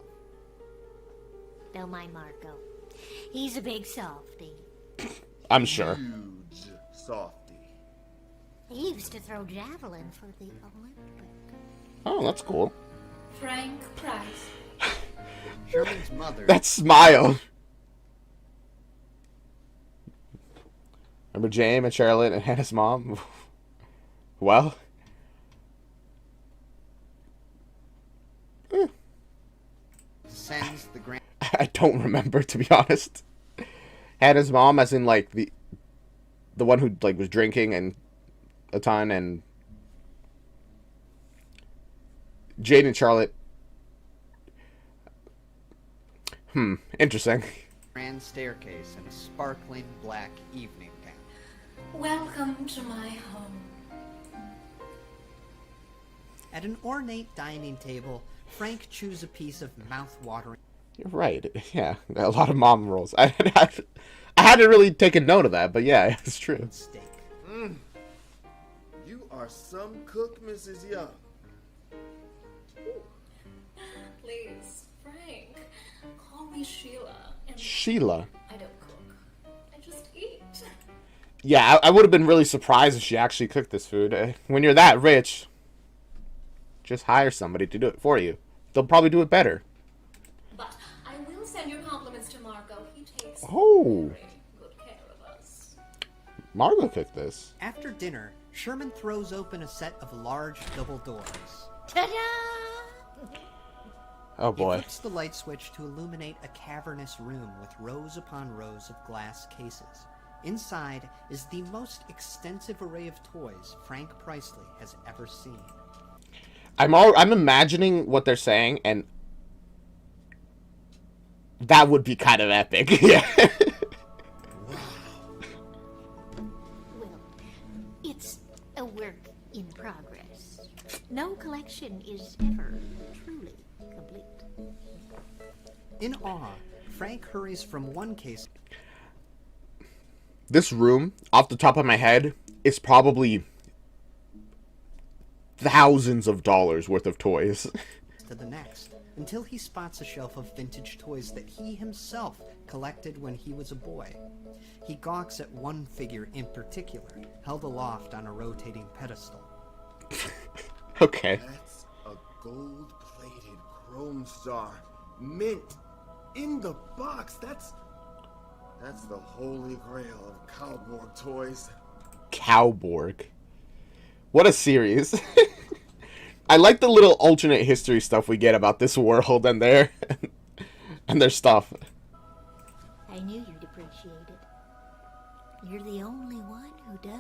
[SPEAKER 10] Don't mind Marco. He's a big softy.
[SPEAKER 1] I'm sure.
[SPEAKER 5] Huge softy.
[SPEAKER 10] He used to throw javelin for the Olympics.
[SPEAKER 1] Oh, that's cool.
[SPEAKER 3] Frank Price.
[SPEAKER 6] Sherman's mother.
[SPEAKER 1] That smile. Remember James and Charlotte and Hannah's mom? Well.
[SPEAKER 6] Sends the grand.
[SPEAKER 1] I don't remember, to be honest. Hannah's mom, as in like the one who like was drinking and a ton, and Jade and Charlotte. Interesting.
[SPEAKER 6] Grand staircase in a sparkling black evening gown.
[SPEAKER 3] Welcome to my home.
[SPEAKER 6] At an ornate dining table, Frank chews a piece of mouth-watering
[SPEAKER 1] You're right. Yeah, a lot of mom rolls. I hadn't really taken note of that, but yeah, it's true.
[SPEAKER 6] steak.
[SPEAKER 5] You are some cook, Mrs. Young.
[SPEAKER 3] Please, Frank, call me Sheila. And
[SPEAKER 1] Sheila.
[SPEAKER 3] I don't cook. I just eat.
[SPEAKER 1] Yeah, I would have been really surprised if she actually cooked this food. When you're that rich, just hire somebody to do it for you. They'll probably do it better.
[SPEAKER 3] But I will send your compliments to Marco. He takes
[SPEAKER 1] Oh.
[SPEAKER 3] very good care of us.
[SPEAKER 1] Margo cooked this.
[SPEAKER 6] After dinner, Sherman throws open a set of large double doors.
[SPEAKER 10] Ta-da!
[SPEAKER 1] Oh
[SPEAKER 6] He
[SPEAKER 1] boy.
[SPEAKER 6] flips the light switch to illuminate a cavernous room with rows upon rows of glass cases. Inside is the most extensive array of toys Frank Prisley has ever seen.
[SPEAKER 1] I'm imagining what they're saying, and that would be kind of epic. Yeah.
[SPEAKER 10] Well, it's a work in progress. No collection is ever truly complete.
[SPEAKER 6] In awe, Frank hurries from one case
[SPEAKER 1] This room, off the top of my head, is probably thousands of dollars worth of toys.
[SPEAKER 6] to the next, until he spots a shelf of vintage toys that he himself collected when he was a boy. He gawks at one figure in particular, held aloft on a rotating pedestal.
[SPEAKER 1] Okay.
[SPEAKER 5] That's a gold-plated chrome star, mint in the box. That's the holy grail of Cowborg toys.
[SPEAKER 1] Cowborg. What a series. I like the little alternate history stuff we get about this world and their and their stuff.
[SPEAKER 10] I knew you'd appreciate it. You're the only one who does.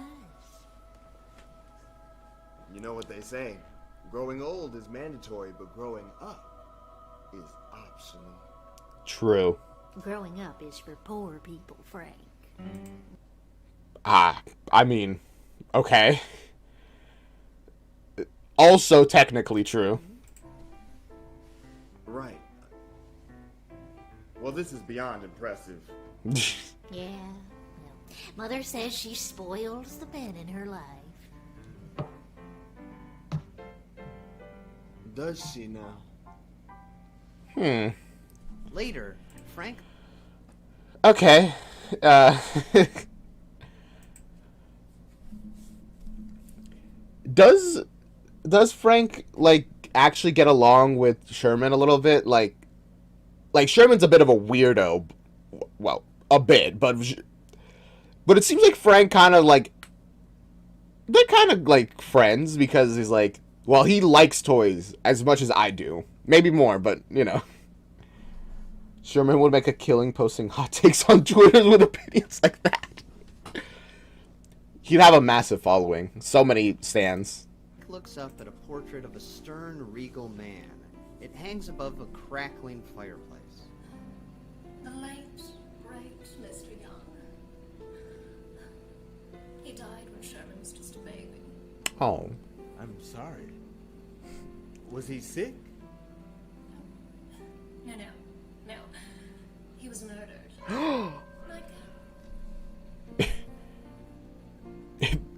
[SPEAKER 5] You know what they say. Growing old is mandatory, but growing up is optional.
[SPEAKER 1] True.
[SPEAKER 10] Growing up is for poor people, Frank.
[SPEAKER 1] I mean, okay. Also technically true.
[SPEAKER 5] Right. Well, this is beyond impressive.
[SPEAKER 10] Yeah, well, Mother says she spoils the men in her life.
[SPEAKER 5] Does she now?
[SPEAKER 6] Later, Frank.
[SPEAKER 1] Okay. Does Frank like actually get along with Sherman a little bit? Like Sherman's a bit of a weirdo. Well, a bit, but it seems like Frank kind of like they're kind of like friends because he's like, well, he likes toys as much as I do. Maybe more, but you know. Sherman would make a killing posting hot takes on Twitter with opinions like that. He'd have a massive following. So many stans.
[SPEAKER 6] Looks up at a portrait of a stern, regal man. It hangs above a crackling fireplace.
[SPEAKER 3] The late, great Mr. Young. He died when Sherman was just a baby.
[SPEAKER 1] Oh.
[SPEAKER 5] I'm sorry. Was he sick?
[SPEAKER 3] No. He was murdered. Like,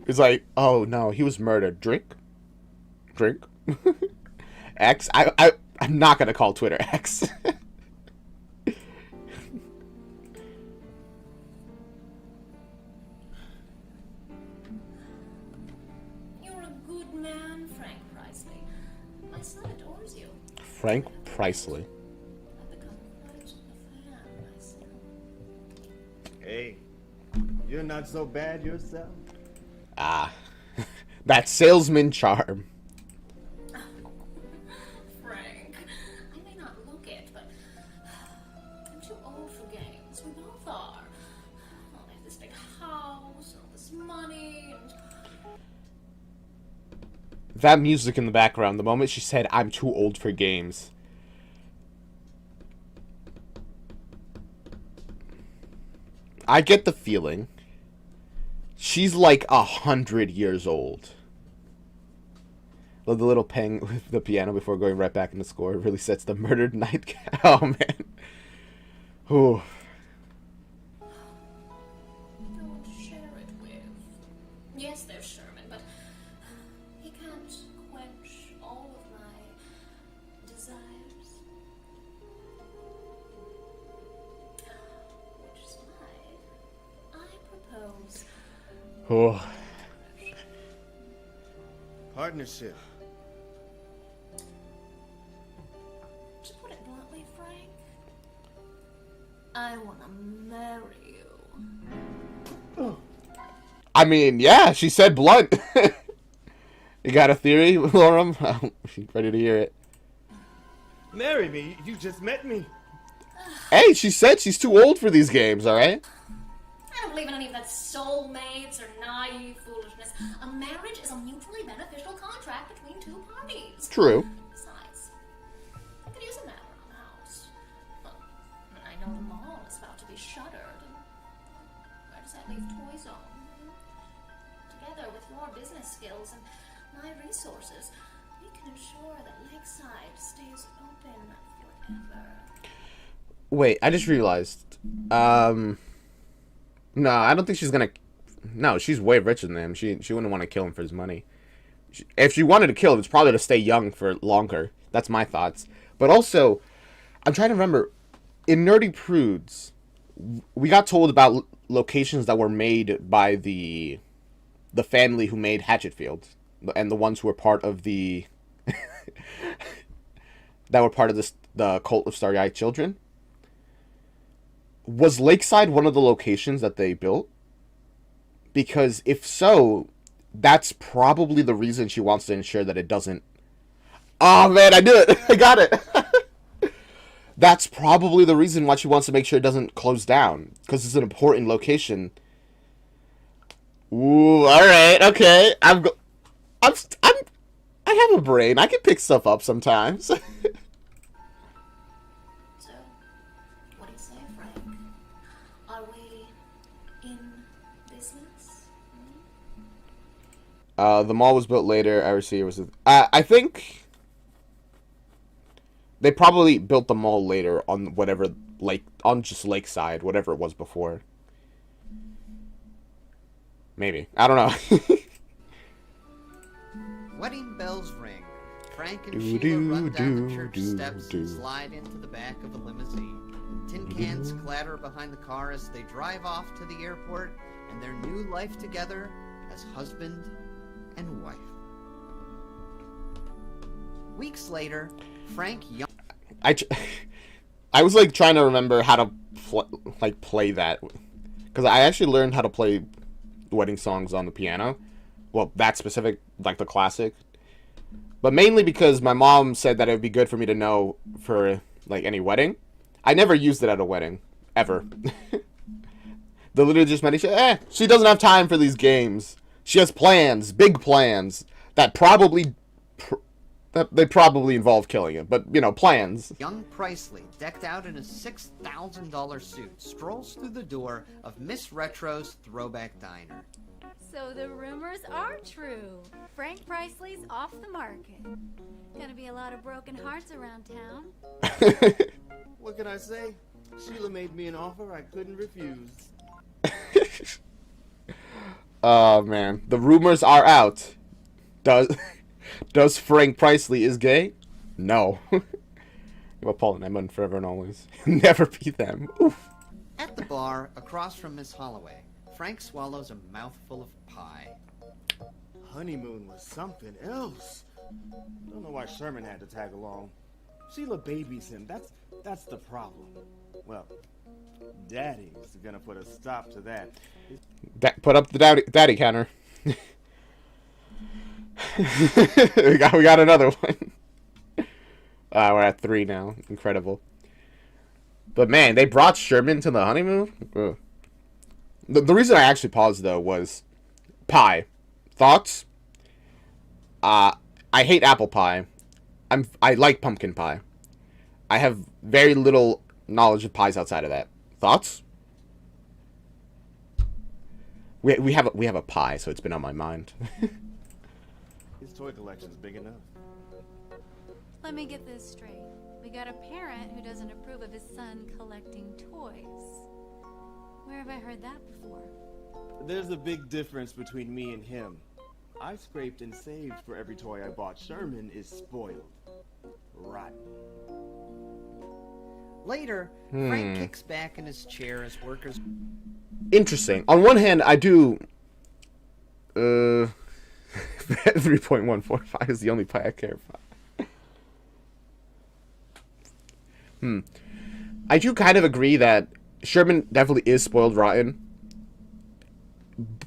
[SPEAKER 1] It's like, oh no, he was murdered. Drink. X. I'm not gonna call Twitter X.
[SPEAKER 3] you're a good man, Frank Priceley. My son adores you.
[SPEAKER 1] Frank Priceley.
[SPEAKER 3] I've become quite a fan myself.
[SPEAKER 5] Hey, you're not so bad yourself.
[SPEAKER 1] That salesman charm.
[SPEAKER 3] Frank, I may not look it, but I'm too old for games. We both are. Oh, I have this big house and all this money and...
[SPEAKER 1] That music in the background, the moment she said, I'm too old for games. I get the feeling she's like 100 years old. The little ping with the piano before going right back into score really sets the murdered nightcap. Oh man. Ooh.
[SPEAKER 3] No one to share it with. Yes, there's Sherman, but he can't quench all of my desires. Which is why I propose
[SPEAKER 1] Oh.
[SPEAKER 5] Partnership.
[SPEAKER 3] to put it bluntly, Frank, I want to marry you.
[SPEAKER 1] I mean, yeah, she said blunt. You got a theory, Lorem? I'm ready to hear it.
[SPEAKER 5] Marry me? You just met me.
[SPEAKER 1] Hey, she said she's too old for these games, alright?
[SPEAKER 3] I don't believe in any of that soulmates or naive foolishness. A marriage is a mutually beneficial contract between two parties.
[SPEAKER 1] True.
[SPEAKER 3] Besides, I could use a man around the house. Well, I know the mall is about to be shuttered. And where does that leave Toy Zone? Together with your business skills and my resources, we can ensure that Lakeside stays open forever.
[SPEAKER 1] Wait, I just realized. No, I don't think she's gonna... No, she's way richer than him. She wouldn't want to kill him for his money. If she wanted to kill him, it's probably to stay young for longer. That's my thoughts. But also, I'm trying to remember, in Nerdy Prudes, we got told about locations that were made by the family who made Hatchetfield, and the ones who were part of the that were part of the cult of Starry-Eyed Children. Was Lakeside one of the locations that they built? Because if so, that's probably the reason she wants to ensure that it doesn't Oh man, I knew it. I got it. That's probably the reason why she wants to make sure it doesn't close down, because it's an important location. Ooh, all right, okay. I have a brain. I can pick stuff up sometimes.
[SPEAKER 3] So, what do you say, Frank? Are we in business?
[SPEAKER 1] The mall was built later. I see it was. I think they probably built the mall later on whatever on just Lakeside, whatever it was before. Maybe, I don't know.
[SPEAKER 6] Wedding bells ring. Frank and Sheila run down the church steps and slide into the back of a limousine. Tin cans clatter behind the car as they drive off to the airport and their new life together as husband and wife. Weeks later, Frank young.
[SPEAKER 1] I was like trying to remember how to play that, because I actually learned how to play wedding songs on the piano. Well, that specific, like the classic. But mainly because my mom said that it would be good for me to know for like any wedding. I never used it at a wedding ever. The liturgist said, she doesn't have time for these games. She has plans, big plans that probably involve killing him, but you know, plans.
[SPEAKER 6] Young Presley, decked out in a $6,000 suit, strolls through the door of Miss Retro's Throwback Diner.
[SPEAKER 9] So the rumors are true. Frank Presley's off the market. Gonna be a lot of broken hearts around town.
[SPEAKER 5] What can I say? Sheila made me an offer I couldn't refuse.
[SPEAKER 1] Oh man, the rumors are out. Does Frank Presley is gay? No. Well, Paul and Emma forever and always. Never be them. Oof.
[SPEAKER 6] At the bar, across from Miss Holloway, Frank swallows a mouthful of pie.
[SPEAKER 5] Honeymoon was something else. Don't know why Sherman had to tag along. Sheila babies him. That's the problem. Well, Daddy's gonna put a stop to that.
[SPEAKER 1] Put up the daddy counter. we got another one. We're at 3 now. Incredible. But man, they brought Sherman to the honeymoon. Ugh. The reason I actually paused though was pie. Thoughts? I hate apple pie. I like pumpkin pie. I have very little knowledge of pies outside of that. Thoughts? We have a pie, so it's been on my mind.
[SPEAKER 5] His toy collection's big enough.
[SPEAKER 9] Let me get this straight. We got a parent who doesn't approve of his son collecting toys. Where have I heard that before?
[SPEAKER 5] There's a big difference between me and him. I scraped and saved for every toy I bought. Sherman is spoiled. Rotten.
[SPEAKER 6] Later, Frank kicks back in his chair as workers...
[SPEAKER 1] Interesting. On one hand, I do... 3.145 is the only pie I care about. I do kind of agree that Sherman definitely is spoiled rotten.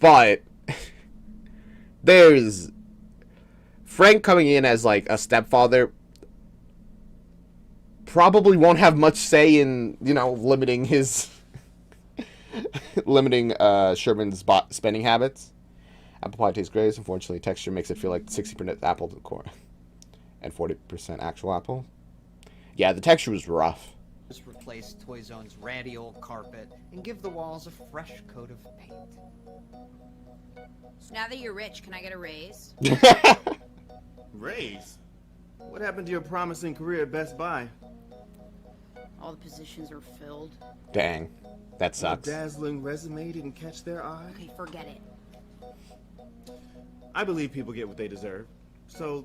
[SPEAKER 1] But... there's... Frank coming in as, like, a stepfather... probably won't have much say in, you know, limiting his... limiting Sherman's spending habits. Apple pie tastes great. Unfortunately, texture makes it feel like 60% apple core and 40% actual apple. Yeah, the texture was rough.
[SPEAKER 6] Replace Toy Zone's ratty old carpet and give the walls a fresh coat of paint.
[SPEAKER 7] So now that you're rich, can I get a raise?
[SPEAKER 5] Raise? What happened to your promising career at Best Buy?
[SPEAKER 7] All the positions are filled.
[SPEAKER 1] Dang. That
[SPEAKER 5] Your
[SPEAKER 1] sucks.
[SPEAKER 5] dazzling resume didn't catch their eye?
[SPEAKER 7] Okay, forget it.
[SPEAKER 5] I believe people get what they deserve. So,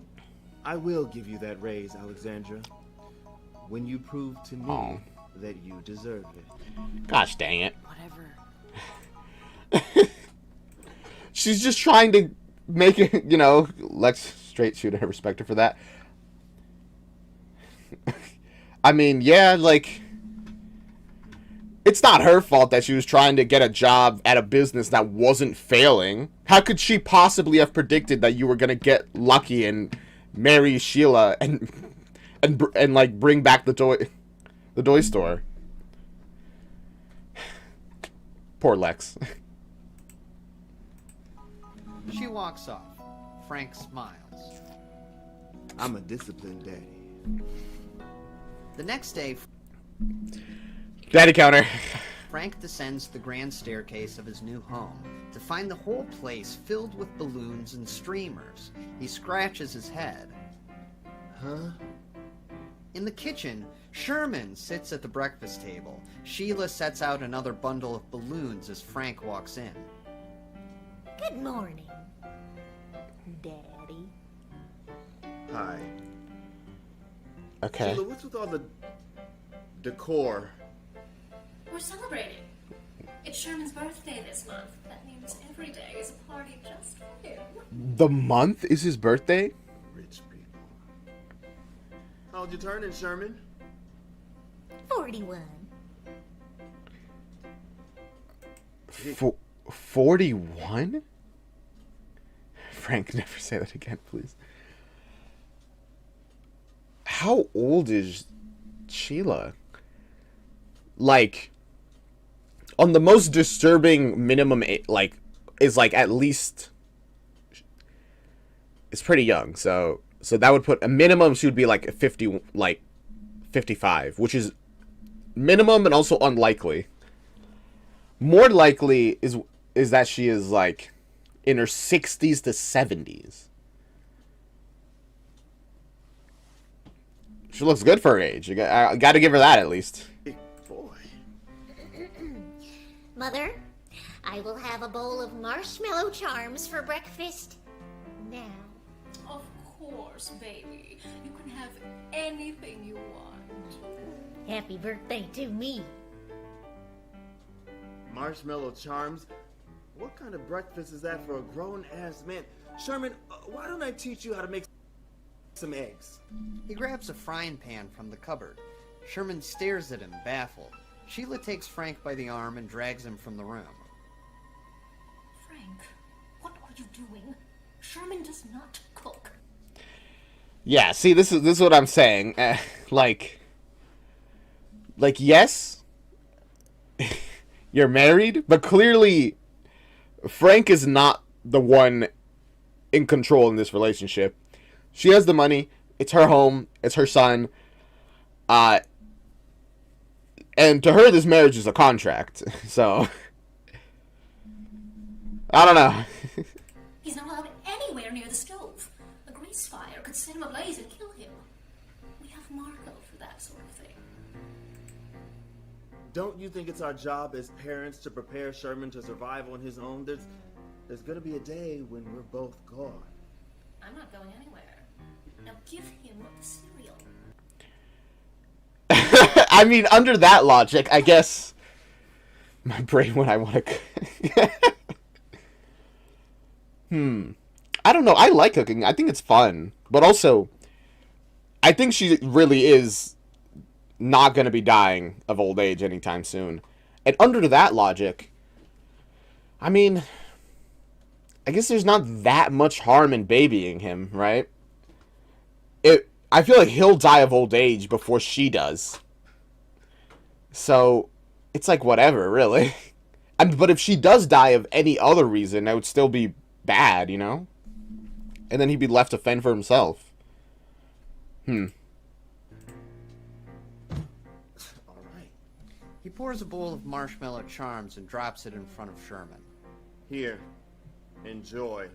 [SPEAKER 5] I will give you that raise, Alexandra. When you prove to me that you deserve it.
[SPEAKER 1] Gosh dang it.
[SPEAKER 7] Whatever.
[SPEAKER 1] She's just trying to make it, you know, Lex straight shooter her respect her for that. I mean, yeah, like... it's not her fault that she was trying to get a job at a business that wasn't failing. How could she possibly have predicted that you were going to get lucky and marry Sheila and like bring back the toy store. Poor Lex.
[SPEAKER 6] She walks off. Frank smiles.
[SPEAKER 5] I'm a disciplined daddy.
[SPEAKER 6] The next day,
[SPEAKER 1] Daddy counter.
[SPEAKER 6] Frank descends the grand staircase of his new home to find the whole place filled with balloons and streamers. He scratches his head.
[SPEAKER 5] Huh?
[SPEAKER 6] In the kitchen, Sherman sits at the breakfast table. Sheila sets out another bundle of balloons as Frank walks in.
[SPEAKER 10] Good morning, Daddy.
[SPEAKER 5] Hi.
[SPEAKER 1] Okay.
[SPEAKER 5] Sheila, what's with all the decor?
[SPEAKER 3] We're celebrating. It's Sherman's birthday this month. That means every day is a party just for him.
[SPEAKER 1] The month is his birthday?
[SPEAKER 5] Rich people. How'd you turn in, Sherman?
[SPEAKER 10] 41.
[SPEAKER 1] 41? Frank, never say that again, please. How old is Sheila? Like, on the most disturbing minimum, like, is like at least, it's pretty young. So that would put a minimum. She would be like 50, like 55, which is minimum and also unlikely. More likely is that she is like in her 60s to 70s. She looks good for her age. I got to give her that at least.
[SPEAKER 5] Big boy.
[SPEAKER 10] Mother, I will have a bowl of marshmallow charms for breakfast now.
[SPEAKER 3] Of course, baby. You can have anything you want.
[SPEAKER 10] Happy birthday to me.
[SPEAKER 5] Marshmallow charms? What kind of breakfast is that for a grown-ass man? Sherman, why don't I teach you how to make some eggs?
[SPEAKER 6] He grabs a frying pan from the cupboard. Sherman stares at him, baffled. Sheila takes Frank by the arm and drags him from the room.
[SPEAKER 3] Frank, what are you doing? Sherman does not cook.
[SPEAKER 1] Yeah, see, this is what I'm saying. Like, yes, you're married, but clearly Frank is not the one in control in this relationship. She has the money. It's her home. It's her son. And to her, this marriage is a contract. So, I don't know.
[SPEAKER 3] He's not allowed anywhere near the stove. A grease fire could set him ablaze and kill him. We have Marco for that sort of thing.
[SPEAKER 5] Don't you think it's our job as parents to prepare Sherman to survive on his own? There's gonna be a day when we're both gone.
[SPEAKER 3] I'm not going anywhere. Now give him the cereal.
[SPEAKER 1] I mean, under that logic, I guess my brain when I want to. I don't know. I like cooking. I think it's fun, but also, I think she really is not going to be dying of old age anytime soon. And under that logic, I mean, I guess there's not that much harm in babying him, right? I feel like he'll die of old age before she does. So, it's like whatever, really. But if she does die of any other reason, that would still be bad, you know? And then he'd be left to fend for himself.
[SPEAKER 5] All right.
[SPEAKER 6] He pours a bowl of marshmallow charms and drops it in front of Sherman.
[SPEAKER 5] Here. Enjoy.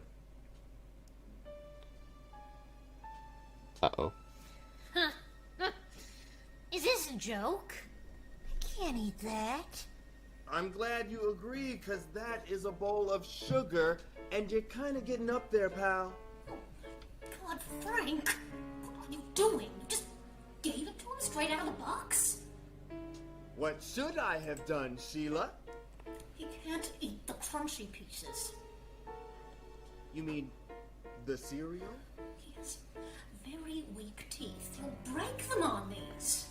[SPEAKER 1] Uh-oh.
[SPEAKER 10] Is this a joke? I can't eat that.
[SPEAKER 5] I'm glad you agree, because that is a bowl of sugar, and you're kind of getting up there, pal.
[SPEAKER 3] God, Frank, what are you doing? You just gave it to him straight out of the box?
[SPEAKER 5] What should I have done, Sheila?
[SPEAKER 3] He can't eat the crunchy pieces.
[SPEAKER 5] You mean the cereal?
[SPEAKER 3] He has very weak teeth. He'll break them on these.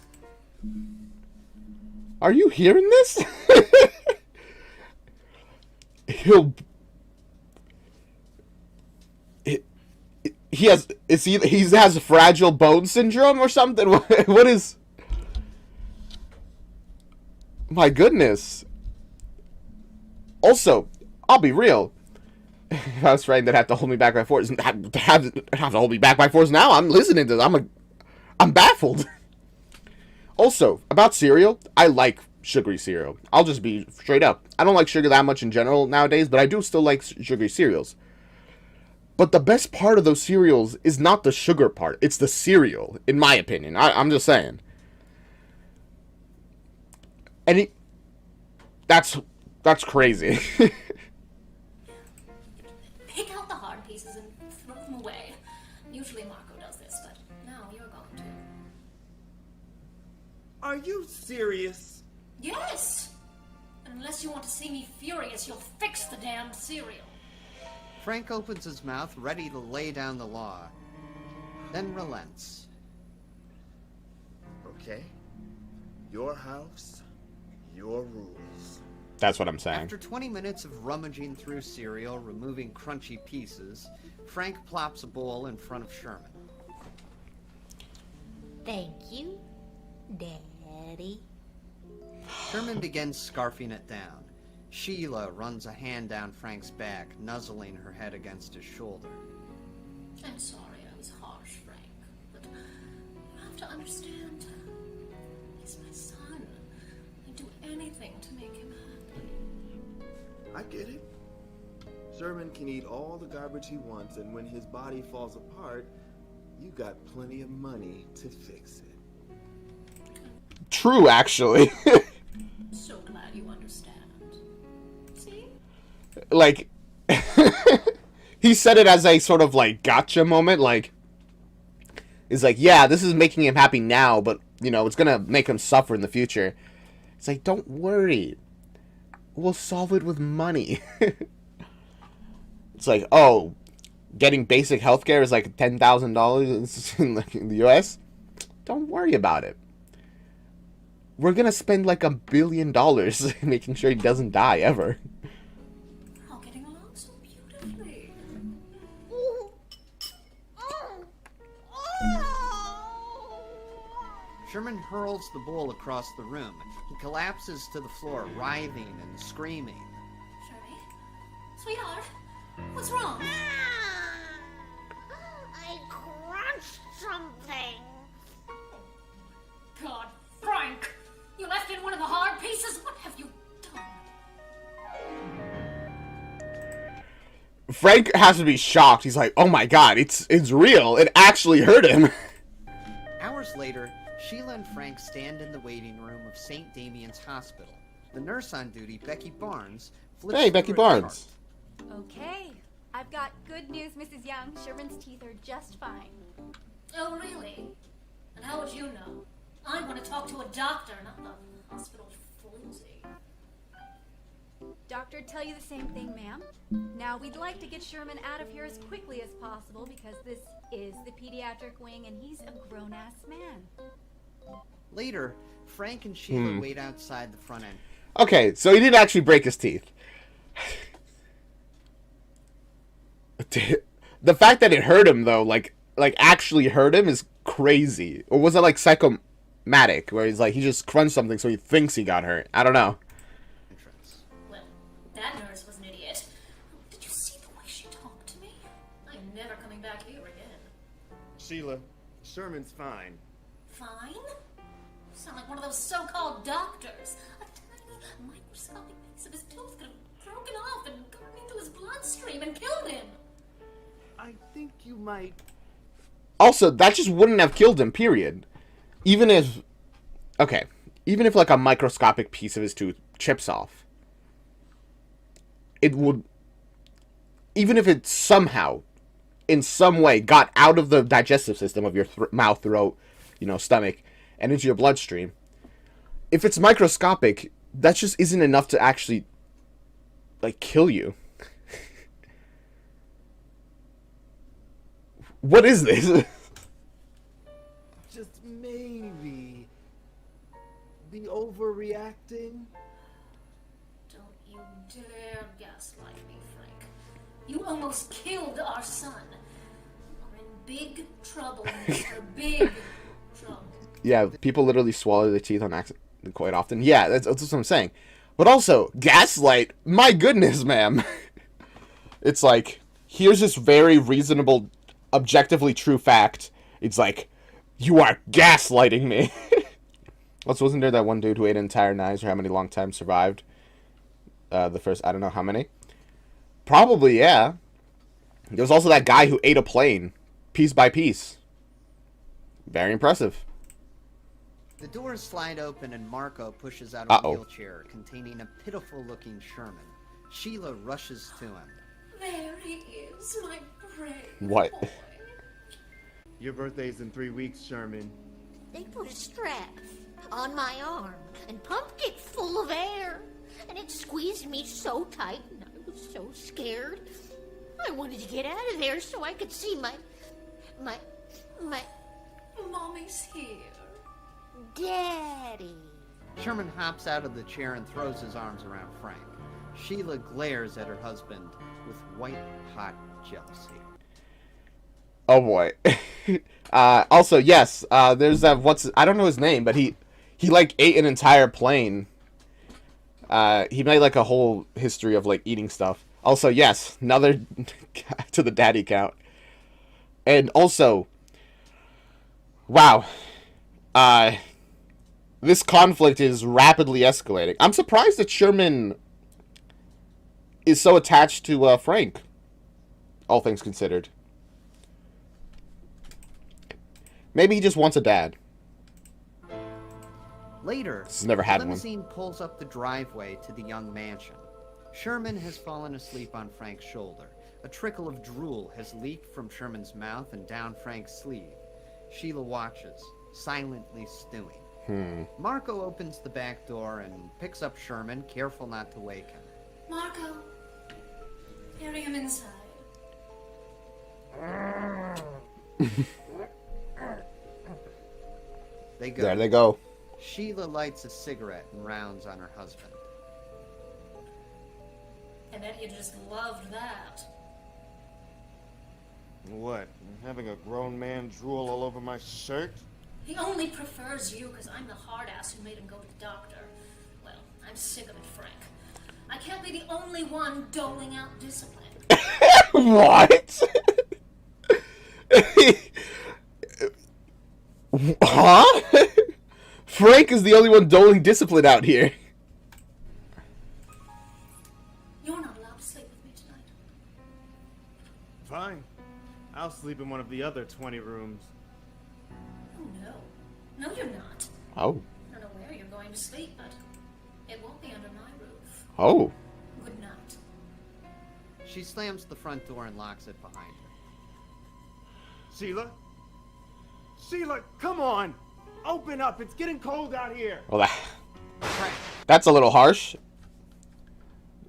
[SPEAKER 1] Are you hearing this? he has fragile bone syndrome or something? What is? My goodness. Also, I'll be real. If I was Frank, they'd have to hold me back by force. Have to hold me back by force now. I'm listening to this. I'm baffled. Also, about cereal, I like sugary cereal. I'll just be straight up. I don't like sugar that much in general nowadays, but I do still like sugary cereals. But the best part of those cereals is not the sugar part. It's the cereal, in my opinion. I'm just saying. And that's crazy.
[SPEAKER 3] Pick out the hard pieces and throw them away. Usually Marco does this, but now you're going to.
[SPEAKER 5] Are you serious?
[SPEAKER 3] Yes! And unless you want to see me furious, you'll fix the damn cereal.
[SPEAKER 6] Frank opens his mouth, ready to lay down the law, then relents.
[SPEAKER 5] Okay. Your house, your rules.
[SPEAKER 1] That's what I'm saying.
[SPEAKER 6] After 20 minutes of rummaging through cereal, removing crunchy pieces, Frank plops a bowl in front of Sherman.
[SPEAKER 10] Thank you, Daddy.
[SPEAKER 6] Sherman begins scarfing it down. Sheila runs a hand down Frank's back, nuzzling her head against his shoulder.
[SPEAKER 3] I'm sorry I was harsh, Frank, but you have to understand. He's my son. I'd do anything to make him happy.
[SPEAKER 5] I get it. Sherman can eat all the garbage he wants, and when his body falls apart, you got plenty of money to fix it.
[SPEAKER 1] True, actually.
[SPEAKER 3] So glad you understand. See?
[SPEAKER 1] Like, he said it as a sort of, like, gotcha moment, like, it's like, yeah, this is making him happy now, but, you know, it's gonna make him suffer in the future. It's like, don't worry. We'll solve it with money. It's like, oh, getting basic healthcare is like $10,000 in the US? Don't worry about it. We're gonna spend like $1 billion making sure he doesn't die ever.
[SPEAKER 3] We're all getting along so beautifully.
[SPEAKER 6] Sherman hurls the bowl across the room. He collapses to the floor, writhing and screaming.
[SPEAKER 3] Shirley? Sweetheart? What's wrong?
[SPEAKER 10] I crunched something.
[SPEAKER 3] God, Frank! You left in one of the hard pieces? What have you done?
[SPEAKER 1] Frank has to be shocked. He's like, oh my god, it's real. It actually hurt him.
[SPEAKER 6] Hours later, Sheila and Frank stand in the waiting room of St. Damian's Hospital. The nurse on duty, Becky Barnes, flips
[SPEAKER 1] Hey, Becky
[SPEAKER 6] through a
[SPEAKER 1] Barnes.
[SPEAKER 6] chart.
[SPEAKER 9] Okay, I've got good news, Mrs. Young. Sherman's teeth are just fine.
[SPEAKER 3] Oh, really? And how would you know? I want to talk to a doctor, not the hospital floozy.
[SPEAKER 9] Doctor, tell you the same thing, ma'am. Now, we'd like to get Sherman out of here as quickly as possible because this is the pediatric wing and he's a grown-ass man.
[SPEAKER 6] Later, Frank and Sheila wait outside the front end.
[SPEAKER 1] Okay, so he didn't actually break his teeth. The fact that it hurt him, though, like actually hurt him is crazy. Or was it like psychomatic, where he's like, he just crunched something so he thinks he got hurt? I don't know.
[SPEAKER 3] Well, that nurse was an idiot. Did you see the way she talked to me? I'm never coming back here again.
[SPEAKER 5] Sheila, Sherman's fine.
[SPEAKER 3] Fine? You sound like one of those so-called doctors. A tiny, microscopic piece of his tooth could have broken off and gotten into his bloodstream and killed him.
[SPEAKER 5] I think you might...
[SPEAKER 1] Also, that just wouldn't have killed him, period. Even if... Okay. Even if, like, a microscopic piece of his tooth chips off. It would... Even if it somehow, in some way, got out of the digestive system of your mouth, throat, stomach, and into your bloodstream. If it's microscopic, that just isn't enough to actually, like, kill you. What is this?
[SPEAKER 5] Just maybe... the overreacting?
[SPEAKER 3] Don't you dare gaslight me, Frank. You almost killed our son. Or in big trouble, Mr. Big trouble.
[SPEAKER 1] Yeah, people literally swallow their teeth on accident quite often. Yeah, that's what I'm saying. But also, gaslight, my goodness, ma'am. It's like, here's this very reasonable, objectively true fact. It's like, you are gaslighting me. Also, wasn't there that one dude who ate entire knives or how many long times survived? The first, I don't know how many. Probably, yeah. There was also that guy who ate a plane, piece by piece. Very impressive.
[SPEAKER 6] The doors slide open and Marco pushes out a wheelchair containing a pitiful-looking Sherman. Sheila rushes to him.
[SPEAKER 3] There he is, my brave
[SPEAKER 1] What?
[SPEAKER 3] boy.
[SPEAKER 5] Your birthday's in 3 weeks, Sherman.
[SPEAKER 10] They put a strap on my arm and pumped it full of air. And it squeezed me so tight and I was so scared. I wanted to get out of there so I could see my
[SPEAKER 3] Mommy's here.
[SPEAKER 10] daddy.
[SPEAKER 6] Sherman hops out of the chair and throws his arms around Frank. Sheila glares at her husband with white-hot jealousy.
[SPEAKER 1] Oh boy. Also, yes, there's that, I don't know his name, but he like ate an entire plane. He made like a whole history of like eating stuff. Also, yes, another to the daddy count. And also, wow. This conflict is rapidly escalating. I'm surprised that Sherman is so attached to Frank, all things considered. Maybe he just wants a dad.
[SPEAKER 6] Later,
[SPEAKER 1] He's never had
[SPEAKER 6] the
[SPEAKER 1] one.
[SPEAKER 6] limousine pulls up the driveway to the young mansion. Sherman has fallen asleep on Frank's shoulder. A trickle of drool has leaked from Sherman's mouth and down Frank's sleeve. Sheila watches, silently stewing. Marco opens the back door and picks up Sherman, careful not to wake him.
[SPEAKER 3] Marco, carry him inside.
[SPEAKER 6] They go.
[SPEAKER 1] There they go.
[SPEAKER 6] Sheila lights a cigarette and rounds on her husband.
[SPEAKER 3] I bet you just loved that.
[SPEAKER 5] What? Having a grown man drool all over my shirt?
[SPEAKER 3] He only prefers you because I'm the hard ass who made him go to the doctor. Well, I'm sick of it, Frank. I can't be the only one doling out discipline.
[SPEAKER 1] What? Huh? Frank is the only one doling discipline out here.
[SPEAKER 3] You're not allowed to sleep with me tonight.
[SPEAKER 5] Fine. I'll sleep in one of the other 20 rooms.
[SPEAKER 3] Oh, no. No, you're not.
[SPEAKER 1] Oh.
[SPEAKER 3] I don't know where you're going to sleep, but it won't be under my roof.
[SPEAKER 1] Oh.
[SPEAKER 3] Good night.
[SPEAKER 6] She slams the front door and locks it behind her.
[SPEAKER 5] Sheila? Sheila, come on! Open up! It's getting cold out here!
[SPEAKER 1] Well, that's a little harsh.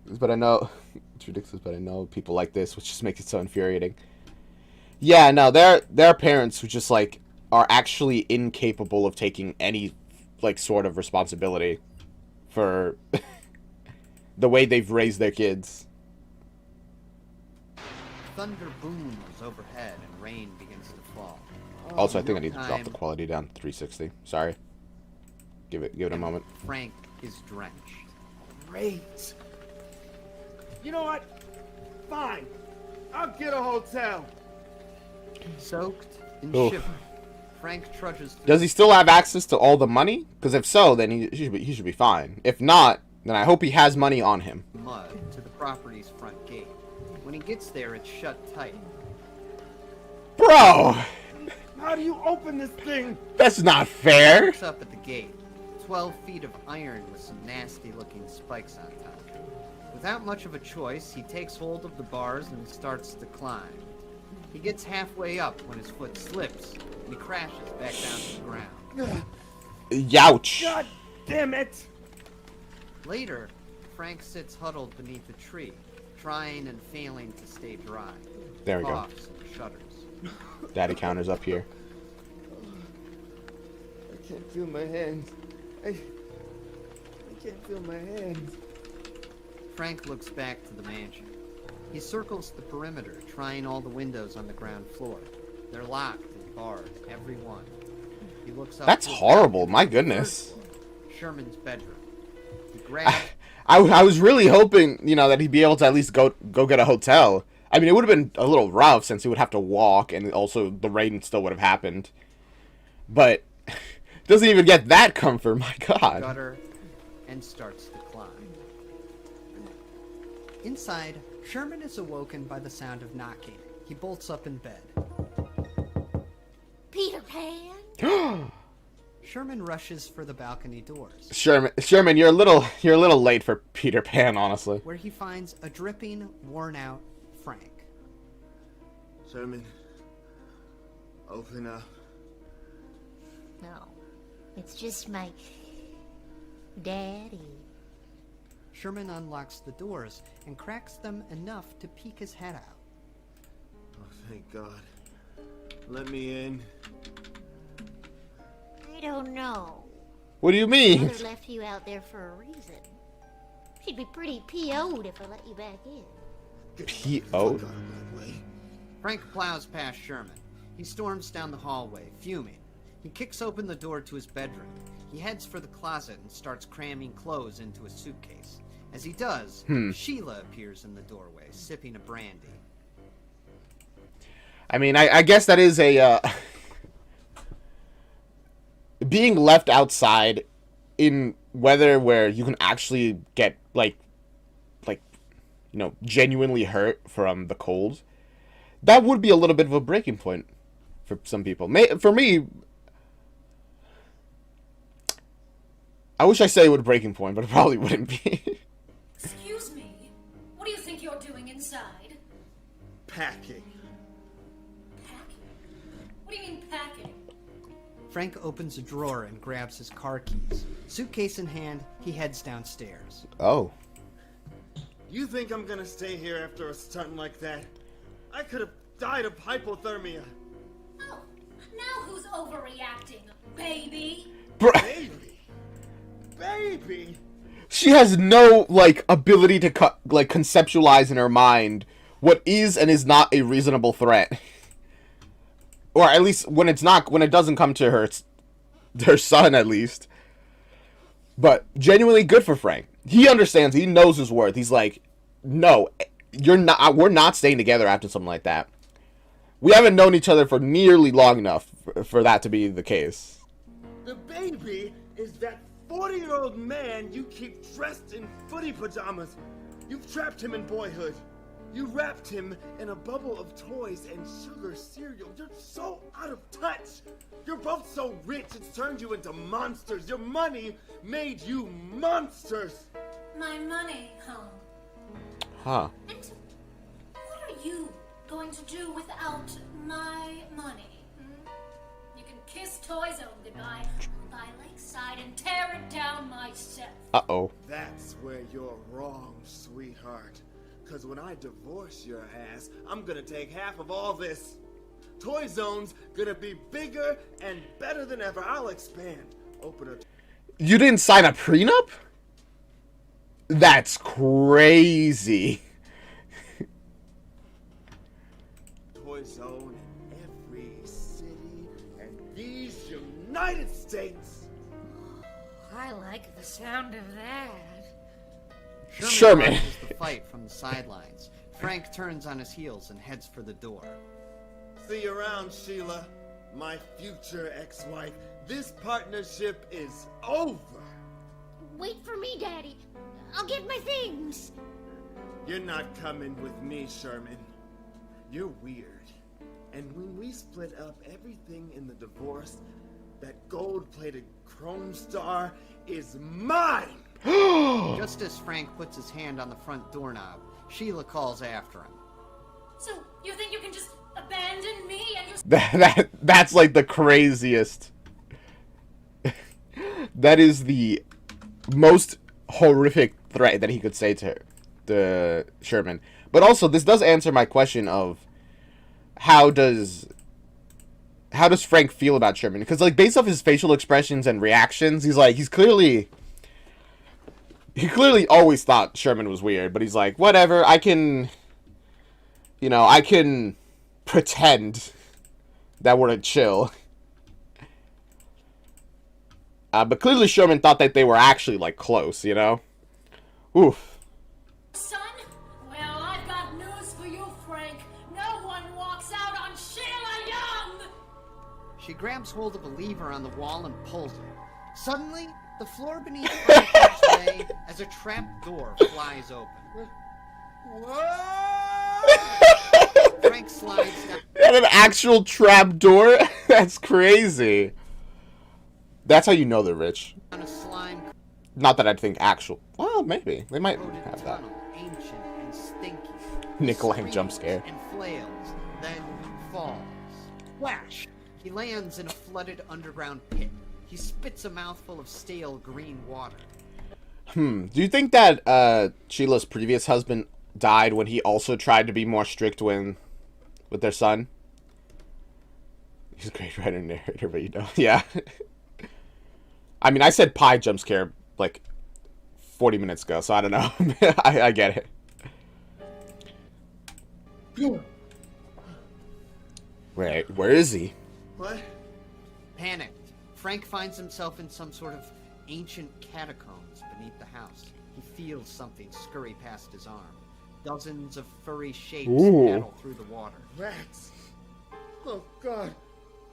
[SPEAKER 1] But I know it's ridiculous. But I know people like this, which just makes it so infuriating. Yeah, no, there are parents who just like are actually incapable of taking any like sort of responsibility for the way they've raised their kids.
[SPEAKER 6] Thunder booms overhead and rain begins to fall.
[SPEAKER 1] Also, I think I need to drop the quality down to 360. Sorry. Give it a moment.
[SPEAKER 6] Frank is drenched.
[SPEAKER 5] Great! You know what? Fine. I'll get a hotel.
[SPEAKER 6] Soaked and
[SPEAKER 1] Oof.
[SPEAKER 6] shivering, Frank trudges through.
[SPEAKER 1] Does he still have access to all the money? Because if so, then he should be fine. If not, then I hope he has money on him.
[SPEAKER 6] Mud to the property's front gate. When he gets there, it's shut tight.
[SPEAKER 1] Bro!
[SPEAKER 5] How do you open this thing?
[SPEAKER 1] That's not
[SPEAKER 6] He
[SPEAKER 1] fair!
[SPEAKER 6] looks up at the gate. 12 feet of iron with some nasty-looking spikes on top. Without much of a choice, he takes hold of the bars and starts to climb. He gets halfway up when his foot slips, and he crashes back down to the ground.
[SPEAKER 1] Youch!
[SPEAKER 5] God damn it!
[SPEAKER 6] Later, Frank sits huddled beneath a tree, trying and failing to stay dry.
[SPEAKER 1] There we go.
[SPEAKER 6] Coughs and shudders.
[SPEAKER 1] Daddy counter's up here.
[SPEAKER 5] I can't feel my hands. I can't feel my hands.
[SPEAKER 6] Frank looks back to the mansion. He circles the perimeter, trying all the windows on the ground floor. They're locked and barred, every one. He looks up.
[SPEAKER 1] That's horrible. My goodness.
[SPEAKER 6] Sherman's bedroom. He grabs.
[SPEAKER 1] I was really hoping, you know, that he'd be able to at least go get a hotel. I mean, it would have been a little rough since he would have to walk, and also the rain still would have happened. But doesn't even get that comfort. My God.
[SPEAKER 6] Gutter and starts to climb. Inside, Sherman is awoken by the sound of knocking. He bolts up in bed.
[SPEAKER 10] Peter Pan?
[SPEAKER 6] Sherman rushes for the balcony doors,
[SPEAKER 1] Sherman, you're a little late for Peter Pan, honestly.
[SPEAKER 6] where he finds a dripping, worn-out Frank.
[SPEAKER 5] Sherman, open up.
[SPEAKER 10] No. It's just my daddy.
[SPEAKER 6] Sherman unlocks the doors and cracks them enough to peek his head out.
[SPEAKER 5] Oh, thank God. Let me in.
[SPEAKER 10] I don't know.
[SPEAKER 1] What do you mean?
[SPEAKER 10] Mother left you out there for a reason. She'd be pretty PO'd if I let you back in.
[SPEAKER 1] P.O.'d?
[SPEAKER 6] Frank plows past Sherman. He storms down the hallway, fuming. He kicks open the door to his bedroom. He heads for the closet and starts cramming clothes into a suitcase. As he does, Sheila appears in the doorway, sipping a brandy.
[SPEAKER 1] I mean, I guess that is a being left outside in weather where you can actually get like you know, genuinely hurt from the cold. That would be a little bit of a breaking point for some people. For me, I wish I said it would breaking point, but it probably wouldn't be.
[SPEAKER 3] Excuse me. What do you think you're doing inside?
[SPEAKER 5] Packing.
[SPEAKER 3] Packing? What do you mean packing?
[SPEAKER 6] Frank opens a drawer and grabs his car keys. Suitcase in hand, he heads downstairs.
[SPEAKER 1] Oh.
[SPEAKER 5] You think I'm gonna stay here after a stunt like that? I could have died of hypothermia.
[SPEAKER 3] Oh, now who's overreacting, baby?
[SPEAKER 5] Baby? Baby?
[SPEAKER 1] She has no, like, ability to conceptualize in her mind what is and is not a reasonable threat. Or at least when it doesn't come to her son, at least. But genuinely good for Frank. He understands, he knows his worth. He's like, no, we're not staying together after something like that. We haven't known each other for nearly long enough for that to be the case.
[SPEAKER 5] The baby is that 40-year-old man you keep dressed in footy pajamas. You've trapped him in boyhood. You wrapped him in a bubble of toys and sugar cereal. You're so out of touch. You're both so rich, it's turned you into monsters. Your money made you monsters.
[SPEAKER 3] My money, huh?
[SPEAKER 1] Huh.
[SPEAKER 3] And what are you going to do without my money? You can kiss Toy Zone goodbye, buy Lakeside, and tear it down myself.
[SPEAKER 1] Uh-oh.
[SPEAKER 5] That's where you're wrong, sweetheart. Because when I divorce your ass, I'm gonna take half of all this. Toy Zone's gonna be bigger and better than ever. I'll expand. Open a...
[SPEAKER 1] You didn't sign a prenup? That's crazy.
[SPEAKER 5] Toy Zone in every city and these United States.
[SPEAKER 10] I like the sound of that.
[SPEAKER 1] Sherman.
[SPEAKER 6] watches the fight from the sidelines. Frank turns on his heels and heads for the door.
[SPEAKER 5] See you around, Sheila. My future ex-wife. This partnership is over.
[SPEAKER 10] Wait for me, Daddy. I'll get my things.
[SPEAKER 5] You're not coming with me, Sherman. You're weird. And when we split up, everything in the divorce, that gold-plated chrome star, is mine!
[SPEAKER 6] Just as Frank puts his hand on the front doorknob, Sheila calls after him.
[SPEAKER 3] So, you think you can just abandon me and just...
[SPEAKER 1] That's like the craziest. That is the most horrific threat that he could say to Sherman. But also, this does answer my question of how does Frank feel about Sherman? Because, like, based off his facial expressions and reactions, he clearly always thought Sherman was weird, but he's like, whatever, I can pretend that were chill. But clearly Sherman thought that they were actually, like, close, you know? Oof.
[SPEAKER 3] Son? Well, I've got news for you, Frank. No one walks out on Sheila Young!
[SPEAKER 6] She grabs hold of a lever on the wall and pulls it. Suddenly, the floor beneath Frank gives way as a trap door flies open. Frank slides down.
[SPEAKER 1] And an actual trap door? That's crazy. That's how you know they're rich.
[SPEAKER 6] On a slime
[SPEAKER 1] Not that I'd think actual. Well, maybe. They might
[SPEAKER 6] coated
[SPEAKER 1] have that.
[SPEAKER 6] tunnel, ancient and stinky.
[SPEAKER 1] Nick-Lang jump
[SPEAKER 6] Screams
[SPEAKER 1] scare.
[SPEAKER 6] And flails, then falls. Flash! He lands in a flooded underground pit. He spits a mouthful of stale green water.
[SPEAKER 1] Do you think that Sheila's previous husband died when he also tried to be more strict with their son? He's a great writer and narrator, but you know. Yeah. I mean, I said pie jump scare like 40 minutes ago, so I don't know. I get it. Wait, where is he?
[SPEAKER 5] What?
[SPEAKER 6] Panicked, Frank finds himself in some sort of ancient catacombs beneath the house. He feels something scurry past his arm. Dozens of furry shapes
[SPEAKER 1] Ooh.
[SPEAKER 6] paddle through the water.
[SPEAKER 5] Rats. Oh, God.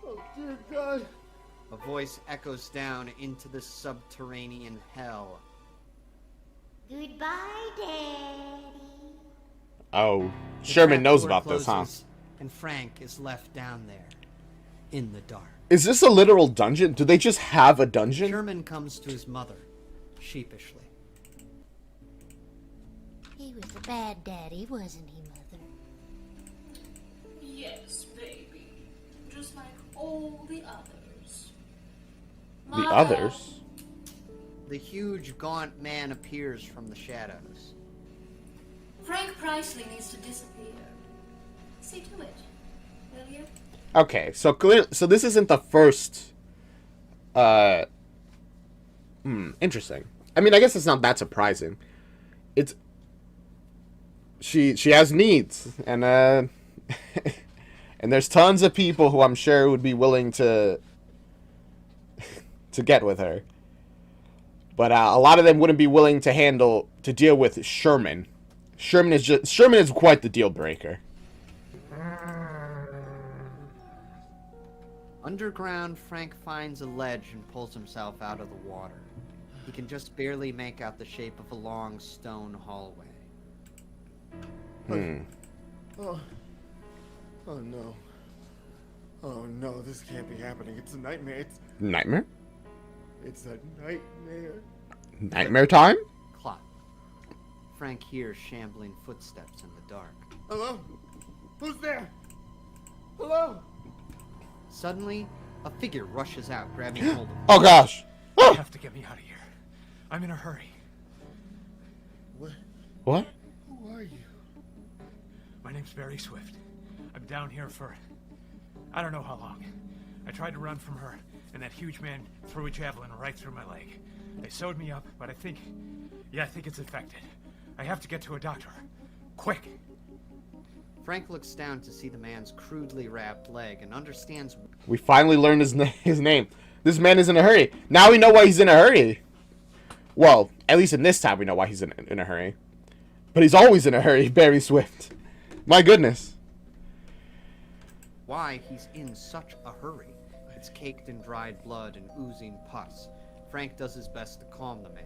[SPEAKER 5] Oh, dear God.
[SPEAKER 6] A voice echoes down into the subterranean hell.
[SPEAKER 10] Goodbye, Daddy.
[SPEAKER 1] Oh,
[SPEAKER 6] The
[SPEAKER 1] Sherman knows
[SPEAKER 6] trapdoor
[SPEAKER 1] about this, huh?
[SPEAKER 6] closes, and Frank is left down there, in the dark.
[SPEAKER 1] Is this a literal dungeon? Do they just have a dungeon?
[SPEAKER 6] Sherman comes to his mother, sheepishly.
[SPEAKER 10] He was a bad daddy, wasn't he, Mother?
[SPEAKER 3] Yes, baby. Just like all the others.
[SPEAKER 1] The others?
[SPEAKER 6] The huge, gaunt man appears from the shadows.
[SPEAKER 3] Frank Priceley needs to disappear. See to it, will you?
[SPEAKER 1] Okay, so so this isn't the first. Interesting. I mean, I guess it's not that surprising. It's she has needs, and and there's tons of people who I'm sure would be willing to get with her, but a lot of them wouldn't be willing to deal with Sherman. Sherman is quite the deal breaker.
[SPEAKER 6] Underground, Frank finds a ledge and pulls himself out of the water. He can just barely make out the shape of a long stone hallway.
[SPEAKER 5] Oh. Oh, no. Oh, no, this can't be happening. It's a nightmare.
[SPEAKER 1] Nightmare?
[SPEAKER 5] It's a nightmare.
[SPEAKER 1] Nightmare time?
[SPEAKER 6] Clop. Frank hears shambling footsteps in the dark.
[SPEAKER 5] Hello? Who's there? Hello?
[SPEAKER 6] Suddenly, a figure rushes out, grabbing hold of him.
[SPEAKER 1] Oh gosh!
[SPEAKER 2] You have to get me out of here. I'm in a hurry.
[SPEAKER 1] What?
[SPEAKER 5] Who are you?
[SPEAKER 2] My name's Barry Swift. I'm down here for I don't know how long. I tried to run from her, and that huge man threw a javelin right through my leg. They sewed me up, but I think it's infected. I have to get to a doctor. Quick!
[SPEAKER 6] Frank looks down to see the man's crudely wrapped leg and understands.
[SPEAKER 1] We finally learned his name. This man is in a hurry. Now we know why he's in a hurry. Well, at least in this time we know why he's in a hurry. But he's always in a hurry, Barry Swift. My goodness.
[SPEAKER 6] Why he's in such a hurry. It's caked in dried blood and oozing pus. Frank does his best to calm the man.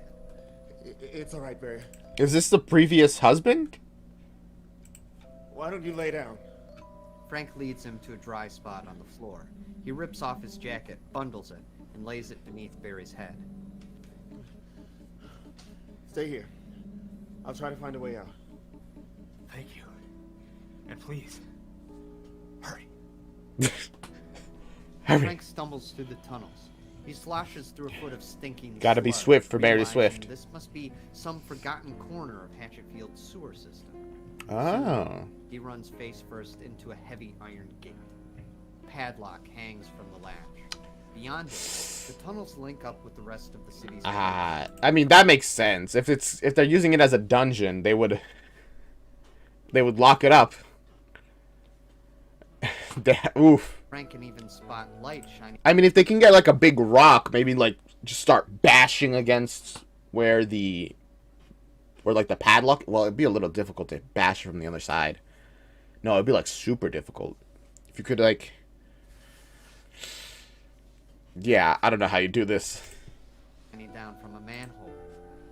[SPEAKER 5] It's all right, Barry.
[SPEAKER 1] Is this the previous husband?
[SPEAKER 5] Why don't you lay down?
[SPEAKER 6] Frank leads him to a dry spot on the floor. He rips off his jacket, bundles it, and lays it beneath Barry's head.
[SPEAKER 5] Stay here. I'll try to find a way out.
[SPEAKER 2] Thank you. And please, hurry.
[SPEAKER 1] Hurry.
[SPEAKER 6] Frank stumbles through the tunnels. He sloshes through a foot of stinking
[SPEAKER 1] Gotta be
[SPEAKER 6] sludge,
[SPEAKER 1] swift for Barry
[SPEAKER 6] realizing
[SPEAKER 1] Swift.
[SPEAKER 6] This must be some forgotten corner of Hatchetfield's sewer system.
[SPEAKER 1] Oh.
[SPEAKER 6] He runs face first into a heavy iron gate. Padlock hangs from the latch. Beyond it, the tunnels link up with the rest of the city's.
[SPEAKER 1] I mean that makes sense. If they're using it as a dungeon, they would lock it up. Oof.
[SPEAKER 6] Frank can even spot light shining.
[SPEAKER 1] I mean, if they can get like a big rock, maybe like just start bashing against where like the padlock. Well, it'd be a little difficult to bash from the other side. No, it'd be like super difficult. If you could like, yeah, I don't know how you do this.
[SPEAKER 6] Down from a manhole,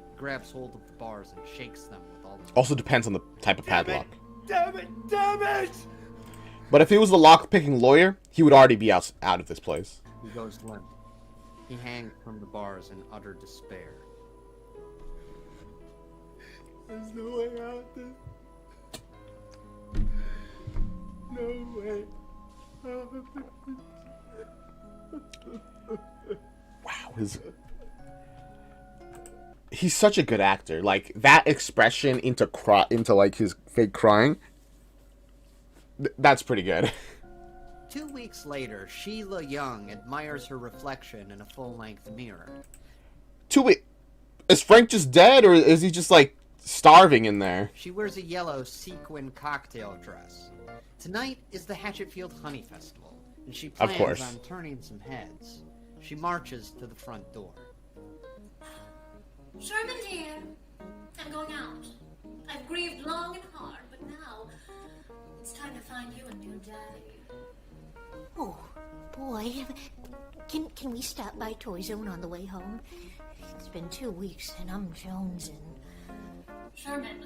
[SPEAKER 6] he grabs hold of the bars and shakes them with all the.
[SPEAKER 1] Also depends on the type of padlock.
[SPEAKER 5] Damn it! Damn it!
[SPEAKER 1] But if he was the lock-picking lawyer, he would already be out of this place.
[SPEAKER 6] He goes limp. He hangs from the bars in utter despair.
[SPEAKER 5] There's no way out there. No way.
[SPEAKER 1] Wow, he's such a good actor. Like that expression into like his fake crying. That's pretty good.
[SPEAKER 6] 2 weeks later, Sheila Young admires her reflection in a full-length mirror.
[SPEAKER 1] 2 weeks. Is Frank just dead, or is he just like starving in there?
[SPEAKER 6] She wears a yellow sequin cocktail dress. Tonight is the Hatchetfield Honey Festival, and she plans on turning some heads. She marches to the front door.
[SPEAKER 3] Sherman, dear, I'm going out. I've grieved long and hard, but now it's time to find you a new daddy.
[SPEAKER 10] Oh, boy. Can we stop by Toy Zone on the way home? It's been 2 weeks and I'm jonesing.
[SPEAKER 3] Sherman,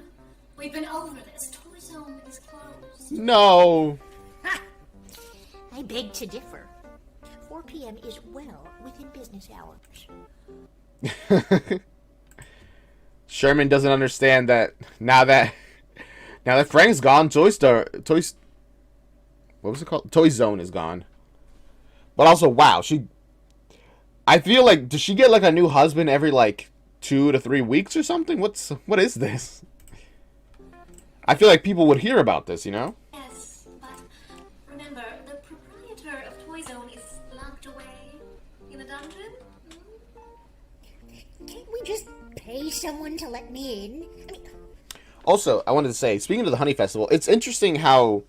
[SPEAKER 3] we've been over this. Toy Zone is closed.
[SPEAKER 1] No.
[SPEAKER 10] Ha! I beg to differ. 4 p.m. is well within business hours.
[SPEAKER 1] Sherman doesn't understand that now that Frank's gone, what was it called? Toy Zone is gone. But also, wow, I feel like, does she get like a new husband every like 2 to 3 weeks or something? What is this? I feel like people would hear about this, you know?
[SPEAKER 3] Yes, but remember, the proprietor of Toy Zone is locked away in a dungeon?
[SPEAKER 10] Can't we just pay someone to let me in? I mean...
[SPEAKER 1] Also, I wanted to say, speaking of the Honey Festival, it's interesting how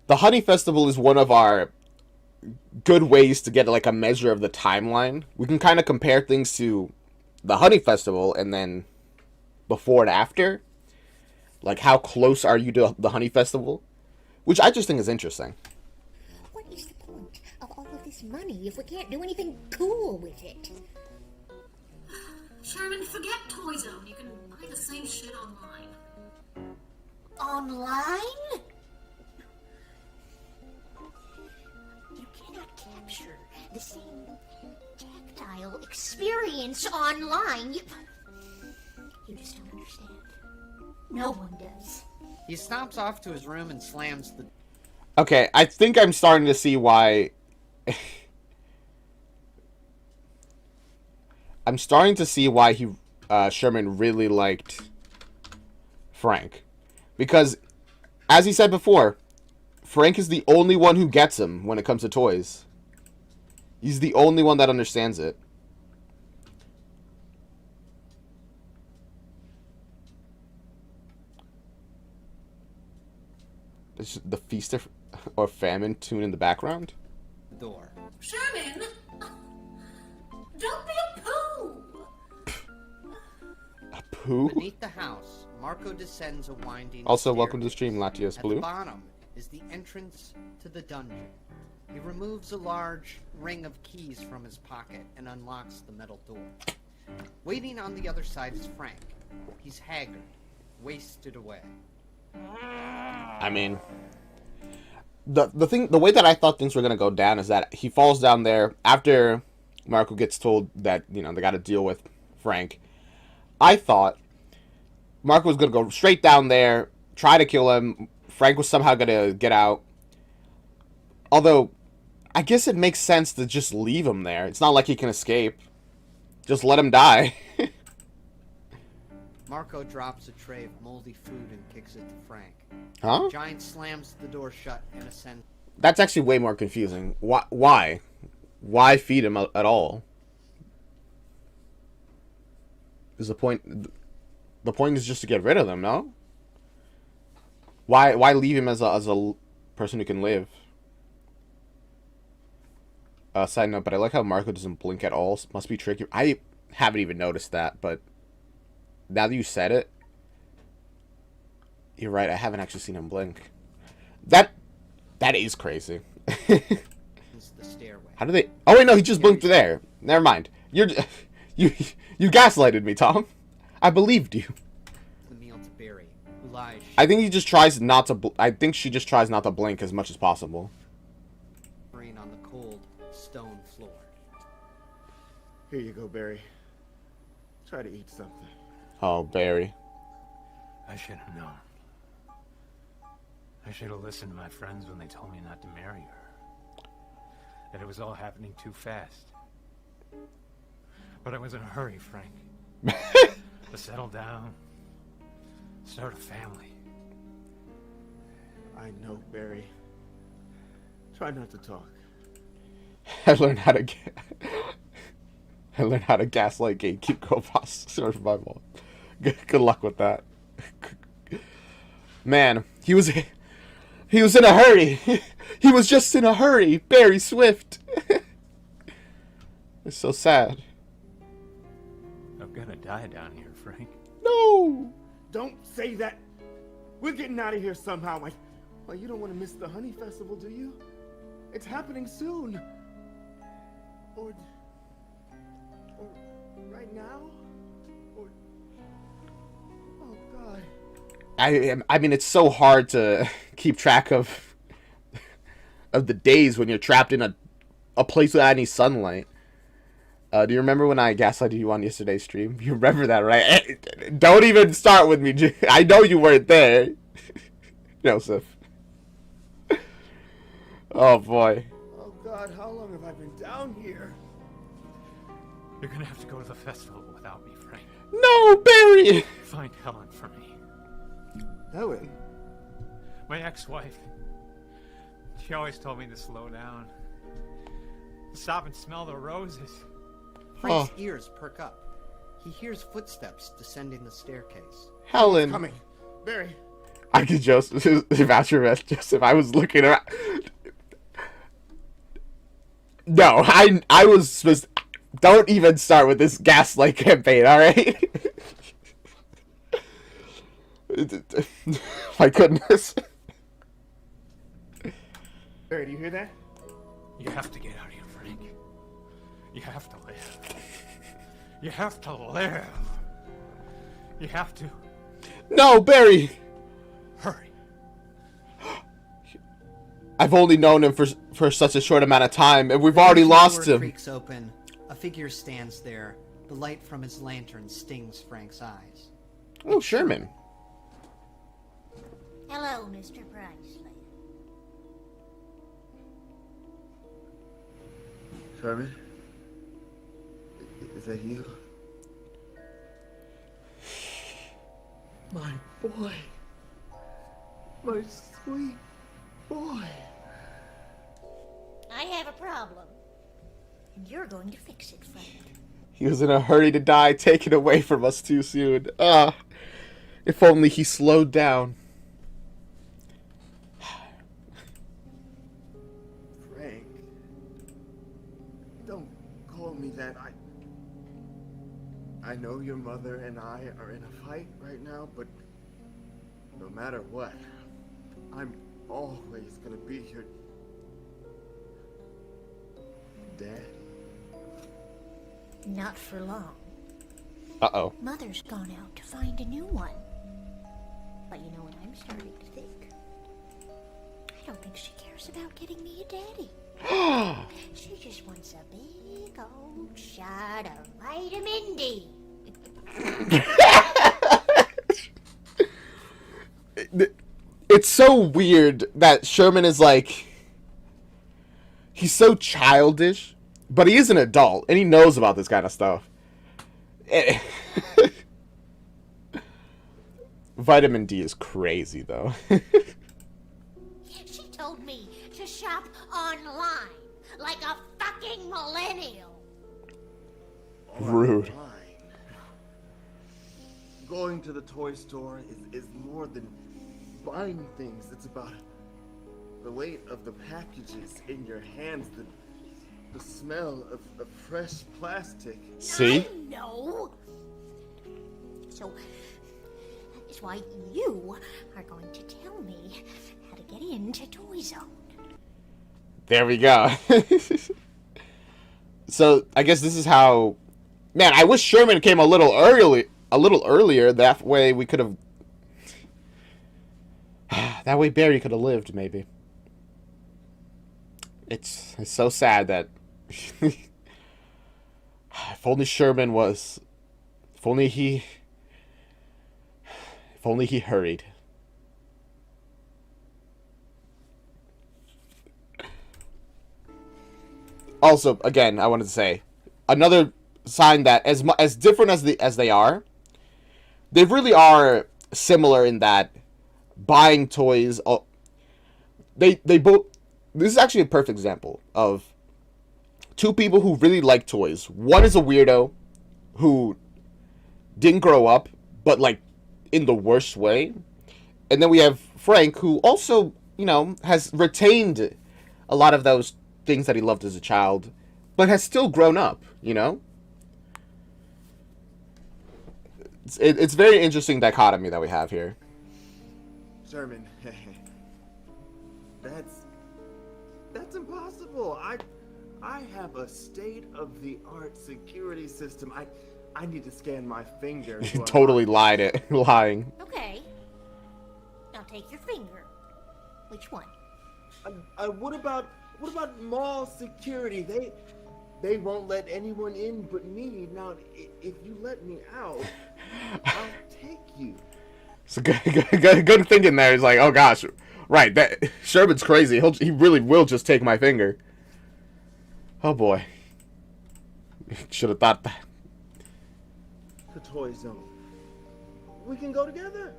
[SPEAKER 1] the Honey Festival is one of our good ways to get like a measure of the timeline. We can kind of compare things to the Honey Festival and then before and after. Like, how close are you to the Honey Festival? Which I just think is interesting.
[SPEAKER 10] What is the point of all of this money if we can't do anything cool with it?
[SPEAKER 3] Sherman, forget Toy Zone. You can buy the same shit online.
[SPEAKER 10] Online? You cannot capture the same tactile experience online. You just don't understand. No one does.
[SPEAKER 6] He stomps off to his room and slams the...
[SPEAKER 1] Okay, I think I'm starting to see why... I'm starting to see why Sherman really liked Frank. Because, as he said before, Frank is the only one who gets him when it comes to toys. He's the only one that understands it. It's the Feast or Famine tune in the background.
[SPEAKER 6] Door.
[SPEAKER 3] Sherman! Don't be a poo!
[SPEAKER 1] A poo?
[SPEAKER 6] Beneath the house, Marco descends a winding
[SPEAKER 1] Also, welcome to the
[SPEAKER 6] staircase.
[SPEAKER 1] stream, Latios
[SPEAKER 6] At
[SPEAKER 1] Blue.
[SPEAKER 6] the bottom is the entrance to the dungeon. He removes a large ring of keys from his pocket and unlocks the metal door. Waiting on the other side is Frank. He's haggard, wasted away.
[SPEAKER 1] I mean, the way that I thought things were gonna go down is that he falls down there after Marco gets told that, you know, they got to deal with Frank. I thought Marco was gonna go straight down there, try to kill him. Frank was somehow gonna get out. Although, I guess it makes sense to just leave him there. It's not like he can escape. Just let him die.
[SPEAKER 6] Marco drops a tray of moldy food and kicks it to Frank.
[SPEAKER 1] Huh?
[SPEAKER 6] The giant slams the door shut and ascends.
[SPEAKER 1] That's actually way more confusing. Why? Why feed him at all? Is the point? The point is just to get rid of them, no? Why leave him as a person who can live. Side note, but I like how Marco doesn't blink at all. Must be tricky. I haven't even noticed that, but now that you said it, you're right. I haven't actually seen him blink. That is crazy.
[SPEAKER 6] It's the stairway.
[SPEAKER 1] How do they? Oh wait, no, he just blinked there. Never mind. You gaslighted me, Tom. I believed you.
[SPEAKER 6] The meal to Barry, who lies.
[SPEAKER 1] I think he just tries not to. I think she just tries not to blink as much as possible.
[SPEAKER 6] Rain on the cold stone floor.
[SPEAKER 5] Here you go, Barry. Try to eat something.
[SPEAKER 1] Oh, Barry.
[SPEAKER 11] I should have known. I should have listened to my friends when they told me not to marry her. That it was all happening too fast. But I was in a hurry, Frank. To settle down. Start a family.
[SPEAKER 5] I know, Barry. Try not to talk.
[SPEAKER 1] I learned how to gaslight gatekeep girl boss. Sorry for my fault. Good luck with that. Man, he was in a hurry. He was just in a hurry. Barry Swift. It's so sad.
[SPEAKER 11] I'm gonna die down here, Frank.
[SPEAKER 1] No.
[SPEAKER 5] Don't say that. We're getting out of here somehow. Well, you don't want to miss the honey festival, do you? It's happening soon. Or right now? Or oh God.
[SPEAKER 1] I mean, it's so hard to keep track of the days when you're trapped in a place without any sunlight. Do you remember when I gaslighted you on yesterday's stream? You remember that, right? Don't even start with me. I know you weren't there. Joseph. Oh, boy.
[SPEAKER 5] Oh God, how long have I been down here?
[SPEAKER 11] You're gonna have to go to the festival without me, Frank.
[SPEAKER 1] No, Barry!
[SPEAKER 11] Find Helen for me.
[SPEAKER 5] Helen?
[SPEAKER 11] My ex-wife. She always told me to slow down. Stop and smell the roses.
[SPEAKER 6] Frank's ears perk up. He hears footsteps descending the staircase.
[SPEAKER 1] Helen.
[SPEAKER 5] Coming. Barry.
[SPEAKER 1] I could just vouch for rest, Joseph. I was looking around. No, I was supposed. Don't even start with this gaslight campaign, alright? My goodness.
[SPEAKER 5] Barry, do you hear that?
[SPEAKER 11] You have to get out of here, Frank. You have to live. You have to live. You have to.
[SPEAKER 1] No, Barry!
[SPEAKER 11] Hurry.
[SPEAKER 1] I've only known him for such a short amount of time, and we've already lost
[SPEAKER 6] The door
[SPEAKER 1] him.
[SPEAKER 6] creaks open. A figure stands there. The light from his lantern stings Frank's eyes.
[SPEAKER 1] Oh, Sherman.
[SPEAKER 10] Hello, Mr. Priceley.
[SPEAKER 5] Sherman? Is that you? My boy. My sweet boy.
[SPEAKER 10] I have a problem. And you're going to fix it, Frank.
[SPEAKER 1] He was in a hurry to die, taken away from us too soon. If only he slowed down.
[SPEAKER 5] Frank. Don't call me that. I know your mother and I are in a fight right now, but no matter what, I'm always gonna be your dad.
[SPEAKER 10] Not for long.
[SPEAKER 1] Uh-oh.
[SPEAKER 10] Mother's gone out to find a new one. But you know what I'm starting to think? I don't think she cares about getting me a daddy. She just wants a big old shot of vitamin D.
[SPEAKER 1] It's so weird that Sherman is like... He's so childish, but he is an adult, and he knows about this kind of stuff. Vitamin D is crazy, though.
[SPEAKER 10] She told me to shop online like a fucking millennial.
[SPEAKER 1] Rude.
[SPEAKER 5] Fine. Going to the toy store is more than buying things. It's about The weight of the packages in your hands, the smell of fresh plastic.
[SPEAKER 1] See?
[SPEAKER 10] No. So that is why you are going to tell me how to get into Toy Zone.
[SPEAKER 1] There we go. So I guess this is how. Man, I wish Sherman came a little earlier. That way we could have. That way Barry could have lived, maybe. It's so sad that. If only Sherman was. If only he hurried. Also, again, I wanted to say another sign that as different as they are, they really are similar in that buying toys. They both. This is actually a perfect example of two people who really like toys. One is a weirdo who didn't grow up, but like in the worst way, and then we have Frank, who also, you know, has retained a lot of those things that he loved as a child, but has still grown up, you know? It's very interesting dichotomy that we have here.
[SPEAKER 5] Sherman, that's impossible. I have a state-of-the-art security system. I need to scan my finger.
[SPEAKER 1] Totally lying.
[SPEAKER 10] Okay. Now take your finger. Which one?
[SPEAKER 5] What about mall security? They won't let anyone in but me. Now, if you let me out, I'll take you.
[SPEAKER 1] So good thinking there. It's like, oh gosh, right? That Sherman's crazy. He really will just take my finger. Oh boy, should have thought that.
[SPEAKER 5] The Toy Zone. We can go together.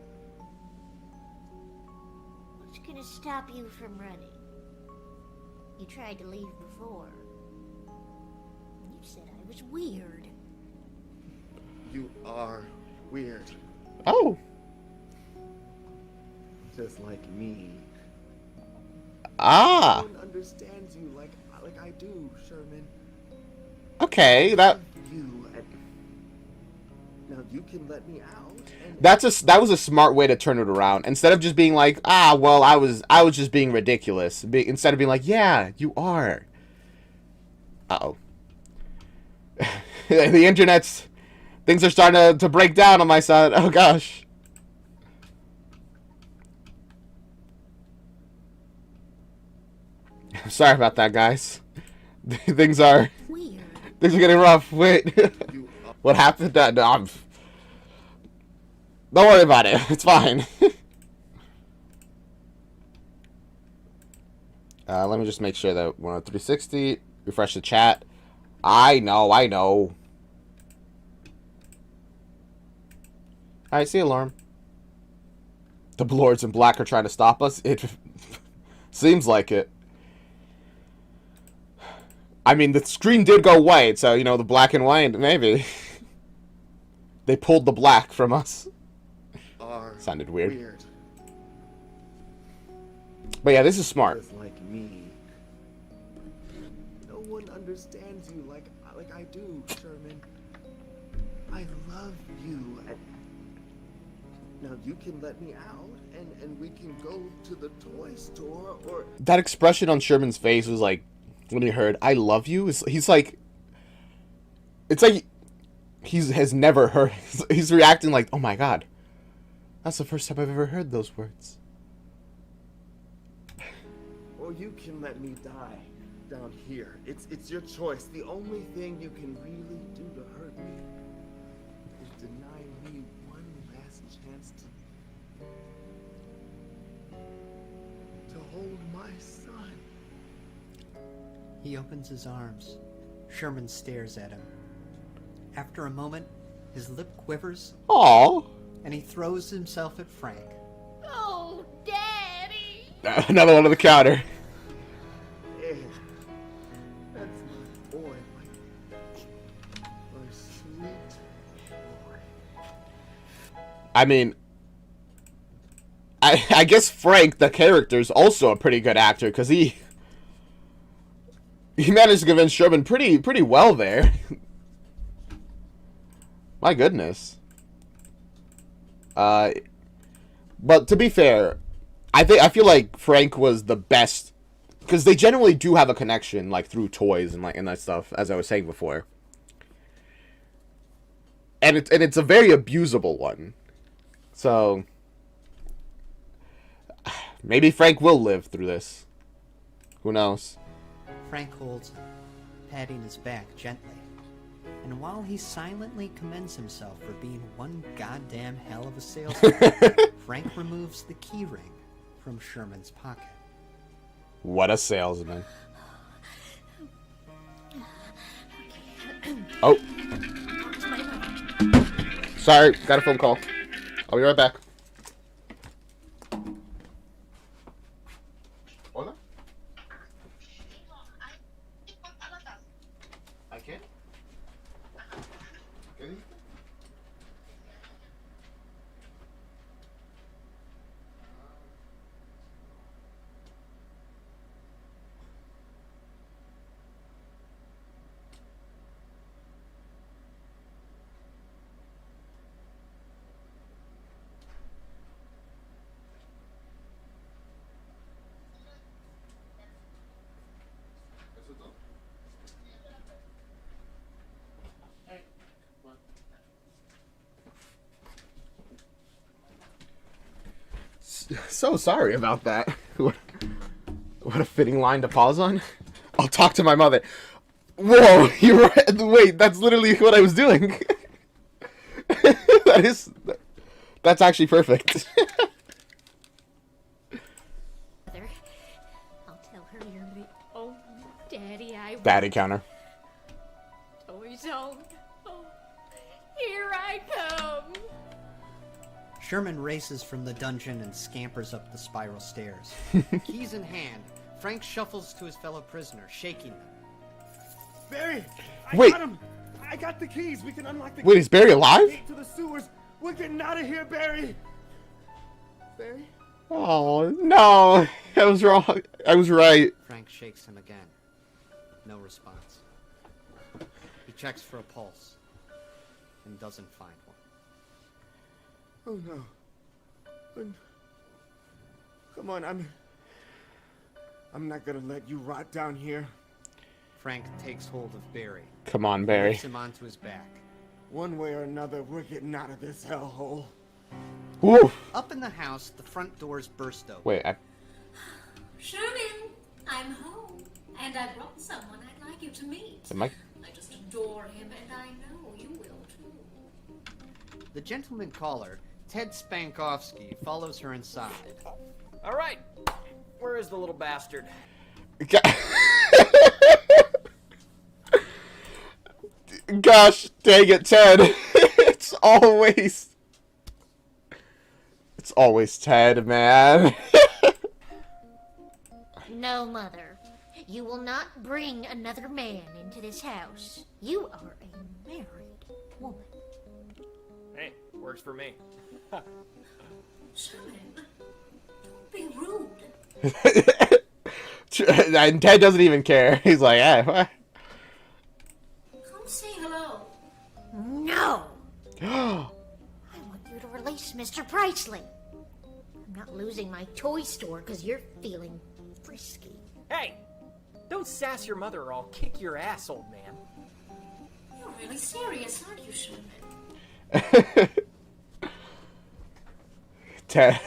[SPEAKER 10] What's gonna stop you from running? You tried to leave before. You said I was weird.
[SPEAKER 5] You are weird.
[SPEAKER 1] Oh.
[SPEAKER 5] Just like me.
[SPEAKER 1] Ah.
[SPEAKER 5] No one understands you like I do, Sherman.
[SPEAKER 1] Okay, that.
[SPEAKER 5] Now you can let me out.
[SPEAKER 1] That was a smart way to turn it around. Instead of just being like, well, I was just being ridiculous. Instead of being like, yeah, you are. Uh-oh. The internet's things are starting to break down on my side. Oh gosh. Sorry about that, guys. Things are getting rough. Wait. What happened? No, don't worry about it. It's fine. Let me just make sure that we're on 360. Refresh the chat. I know. Alright, see you, alarm. The Lords in Black are trying to stop us. It seems like it. I mean, the screen did go white, so, you know, the black and white, maybe. They pulled the black from us. Sounded weird. But yeah, this is smart.
[SPEAKER 5] Just like me. No one understands you like I do, Sherman. I love you. Now you can let me out, and we can go to the toy store, or...
[SPEAKER 1] That expression on Sherman's face was like, when he heard, I love you, he's like... It's like he has never heard... He's reacting like, oh my god. That's the first time I've ever heard those words.
[SPEAKER 5] Or you can let me die down here. It's your choice. The only thing you can really do to hurt me is deny me one last chance to hold my son.
[SPEAKER 6] He opens his arms. Sherman stares at him. After a moment, his lip quivers.
[SPEAKER 1] Aww.
[SPEAKER 6] And he throws himself at Frank.
[SPEAKER 10] Oh, Daddy!
[SPEAKER 1] Another one on the counter.
[SPEAKER 5] Yeah, that's my boy, my sweet boy.
[SPEAKER 1] I mean, I guess Frank, the character, is also a pretty good actor, because he managed to convince Sherman pretty well there. My goodness. But to be fair, I feel like Frank was the best, because they generally do have a connection, like, through toys and that stuff, as I was saying before. And it's a very abusable one. So maybe Frank will live through this. Who knows?
[SPEAKER 6] Frank holds him, patting his back gently. And while he silently commends himself for being one goddamn hell of a salesman, Frank removes the key ring from Sherman's pocket.
[SPEAKER 1] What a salesman. Oh. Sorry, got a phone call. I'll be right back. Hola? ¿A qué? ¿Qué dijiste? So sorry about that. What a fitting line to pause on. I'll talk to my mother. Whoa, you're right. Wait, that's literally what I was doing. That's actually perfect.
[SPEAKER 10] Mother, I'll tell her you're the only daddy I
[SPEAKER 1] Daddy counter.
[SPEAKER 10] Toy Zone. Oh, here I come.
[SPEAKER 6] Sherman races from the dungeon and scampers up the spiral stairs. Keys in hand, Frank shuffles to his fellow prisoners, shaking them.
[SPEAKER 5] Barry!
[SPEAKER 1] Wait.
[SPEAKER 5] Got him! I got the keys! We can unlock the
[SPEAKER 1] Wait, is Barry alive?
[SPEAKER 5] gate to the sewers! We're getting out of here, Barry! Barry?
[SPEAKER 1] Oh, no. I was wrong. I was right.
[SPEAKER 6] Frank shakes him again. No response. He checks for a pulse and doesn't find one.
[SPEAKER 5] Oh no. Come on, I'm not gonna let you rot down here.
[SPEAKER 6] Frank takes hold of Barry.
[SPEAKER 1] Come on, Barry.
[SPEAKER 6] Lifts him onto his back.
[SPEAKER 5] One way or another, we're getting out of this hellhole.
[SPEAKER 1] Woo.
[SPEAKER 6] Up in the house, the front doors burst open.
[SPEAKER 1] Wait,
[SPEAKER 3] Sherman, I'm home, and I brought someone I'd like you to meet.
[SPEAKER 1] am I...
[SPEAKER 3] I just adore him, and I know you will too.
[SPEAKER 6] The gentleman caller, Ted Spankowski, follows her inside.
[SPEAKER 8] All right. Where is the little bastard?
[SPEAKER 1] Gosh dang it, Ted. It's always Ted, man.
[SPEAKER 10] No, Mother. You will not bring another man into this house. You are a married woman.
[SPEAKER 8] Hey, works for me.
[SPEAKER 3] Sherman, don't be rude.
[SPEAKER 1] And Ted doesn't even care. He's like,
[SPEAKER 3] Come say hello.
[SPEAKER 10] No! I want you to release Mr. Priceley. I'm not losing my toy store because you're feeling frisky.
[SPEAKER 8] Hey! Don't sass your mother or I'll kick your ass, old man.
[SPEAKER 3] You're really serious, aren't you, Sherman?
[SPEAKER 1] Ted,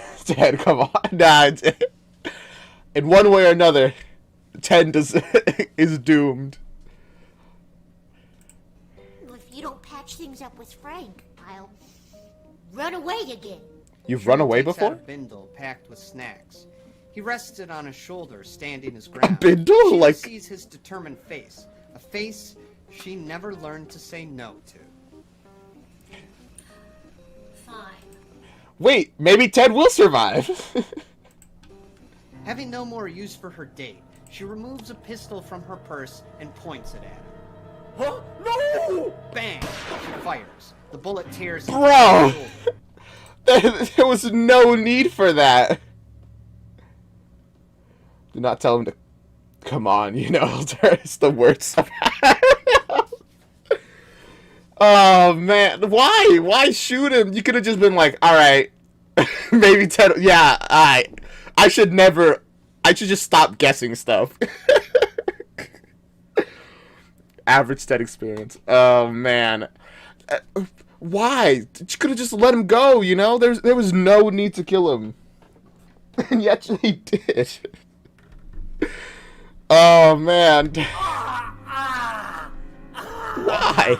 [SPEAKER 1] come on. Nah, in one way or another, Ted is doomed.
[SPEAKER 10] Well, if you don't patch things up with Frank, I'll run away again.
[SPEAKER 1] You've run away
[SPEAKER 6] Takes out
[SPEAKER 1] before?
[SPEAKER 6] a bindle packed with snacks. He rests it on his shoulder, standing his ground.
[SPEAKER 1] bindle?
[SPEAKER 6] She
[SPEAKER 1] Like-
[SPEAKER 6] sees his determined face, a face she never learned to say no to.
[SPEAKER 3] Fine.
[SPEAKER 1] Wait, maybe Ted will survive.
[SPEAKER 6] Having no more use for her date, she removes a pistol from her purse and points it at him.
[SPEAKER 8] Huh? No!
[SPEAKER 6] Bang! She fires. The bullet tears him
[SPEAKER 1] Bro! There was no need for that. Do not tell him to come on, you know. It's the worst. Oh man, why? Why shoot him? You could have just been like, all right, maybe Ted. Yeah, I should never. I should just stop guessing stuff. Average Ted experience. Oh man, why? You could have just let him go. You know, there was no need to kill him, and yet he did. Oh man, why?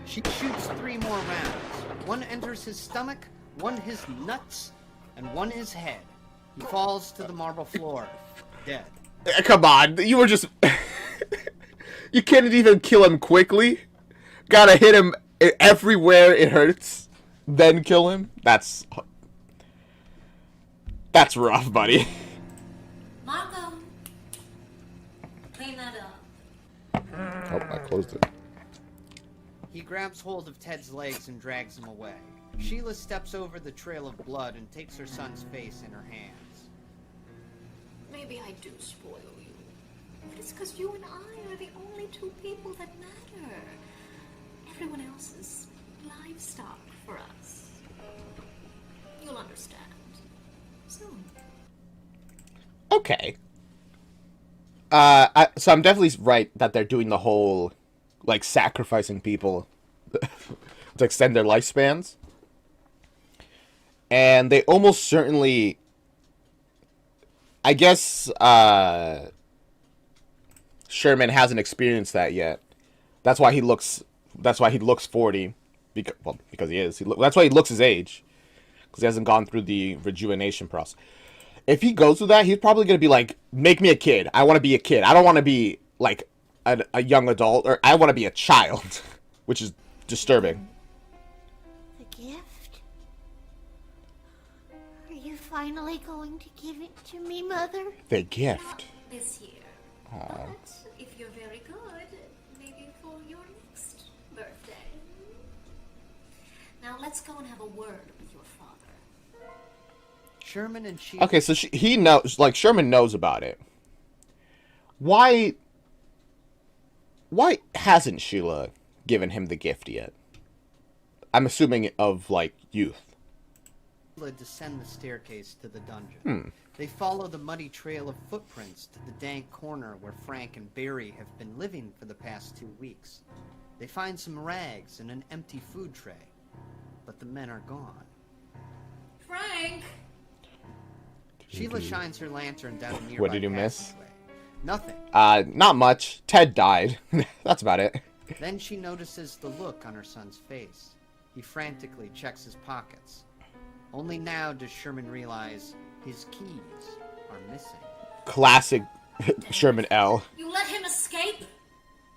[SPEAKER 6] She shoots 3 more rounds. One enters his stomach, one his nuts, and one his head. He falls to the marble floor, dead.
[SPEAKER 1] Come on, you were just... You can't even kill him quickly. Gotta hit him everywhere it hurts, then kill him. That's rough, buddy.
[SPEAKER 3] Marco, clean that up.
[SPEAKER 1] Oh, I closed it.
[SPEAKER 6] He grabs hold of Ted's legs and drags him away. Sheila steps over the trail of blood and takes her son's face in her hands.
[SPEAKER 3] Maybe I do spoil you. But it's because you and I are the only 2 people that matter. Everyone else is livestock for us. You'll understand. Soon.
[SPEAKER 1] Okay. So I'm definitely right that they're doing the whole, like, sacrificing people to extend their lifespans. And they almost certainly, I guess, Sherman hasn't experienced that yet. That's why he looks 40, because he is. That's why he looks his age, because he hasn't gone through the rejuvenation process. If he goes through that, he's probably going to be like, make me a kid. I want to be a kid. I don't want to be, like, a young adult, or I want to be a child, which is disturbing.
[SPEAKER 10] The gift? Are you finally going to give it to me, Mother?
[SPEAKER 1] The gift.
[SPEAKER 3] This year.
[SPEAKER 1] Aww.
[SPEAKER 3] But if you're very good, maybe for your next birthday. Now let's go and have a word with your father.
[SPEAKER 6] Sherman and she.
[SPEAKER 1] Okay, so he knows, like, Sherman knows about it. Why hasn't Sheila given him the gift yet? I'm assuming of, like, youth.
[SPEAKER 6] Descend the staircase to the dungeon. They follow the muddy trail of footprints to the dank corner where Frank and Barry have been living for the past 2 weeks. They find some rags and an empty food tray, but the men are gone.
[SPEAKER 3] Frank!
[SPEAKER 6] Sheila shines her lantern down a nearby
[SPEAKER 1] What did you miss?
[SPEAKER 6] passageway. Nothing.
[SPEAKER 1] Not much. Ted died. That's about it.
[SPEAKER 6] Then she notices the look on her son's face. He frantically checks his pockets. Only now does Sherman realize his keys are missing.
[SPEAKER 1] Classic Sherman L.
[SPEAKER 3] You let him escape?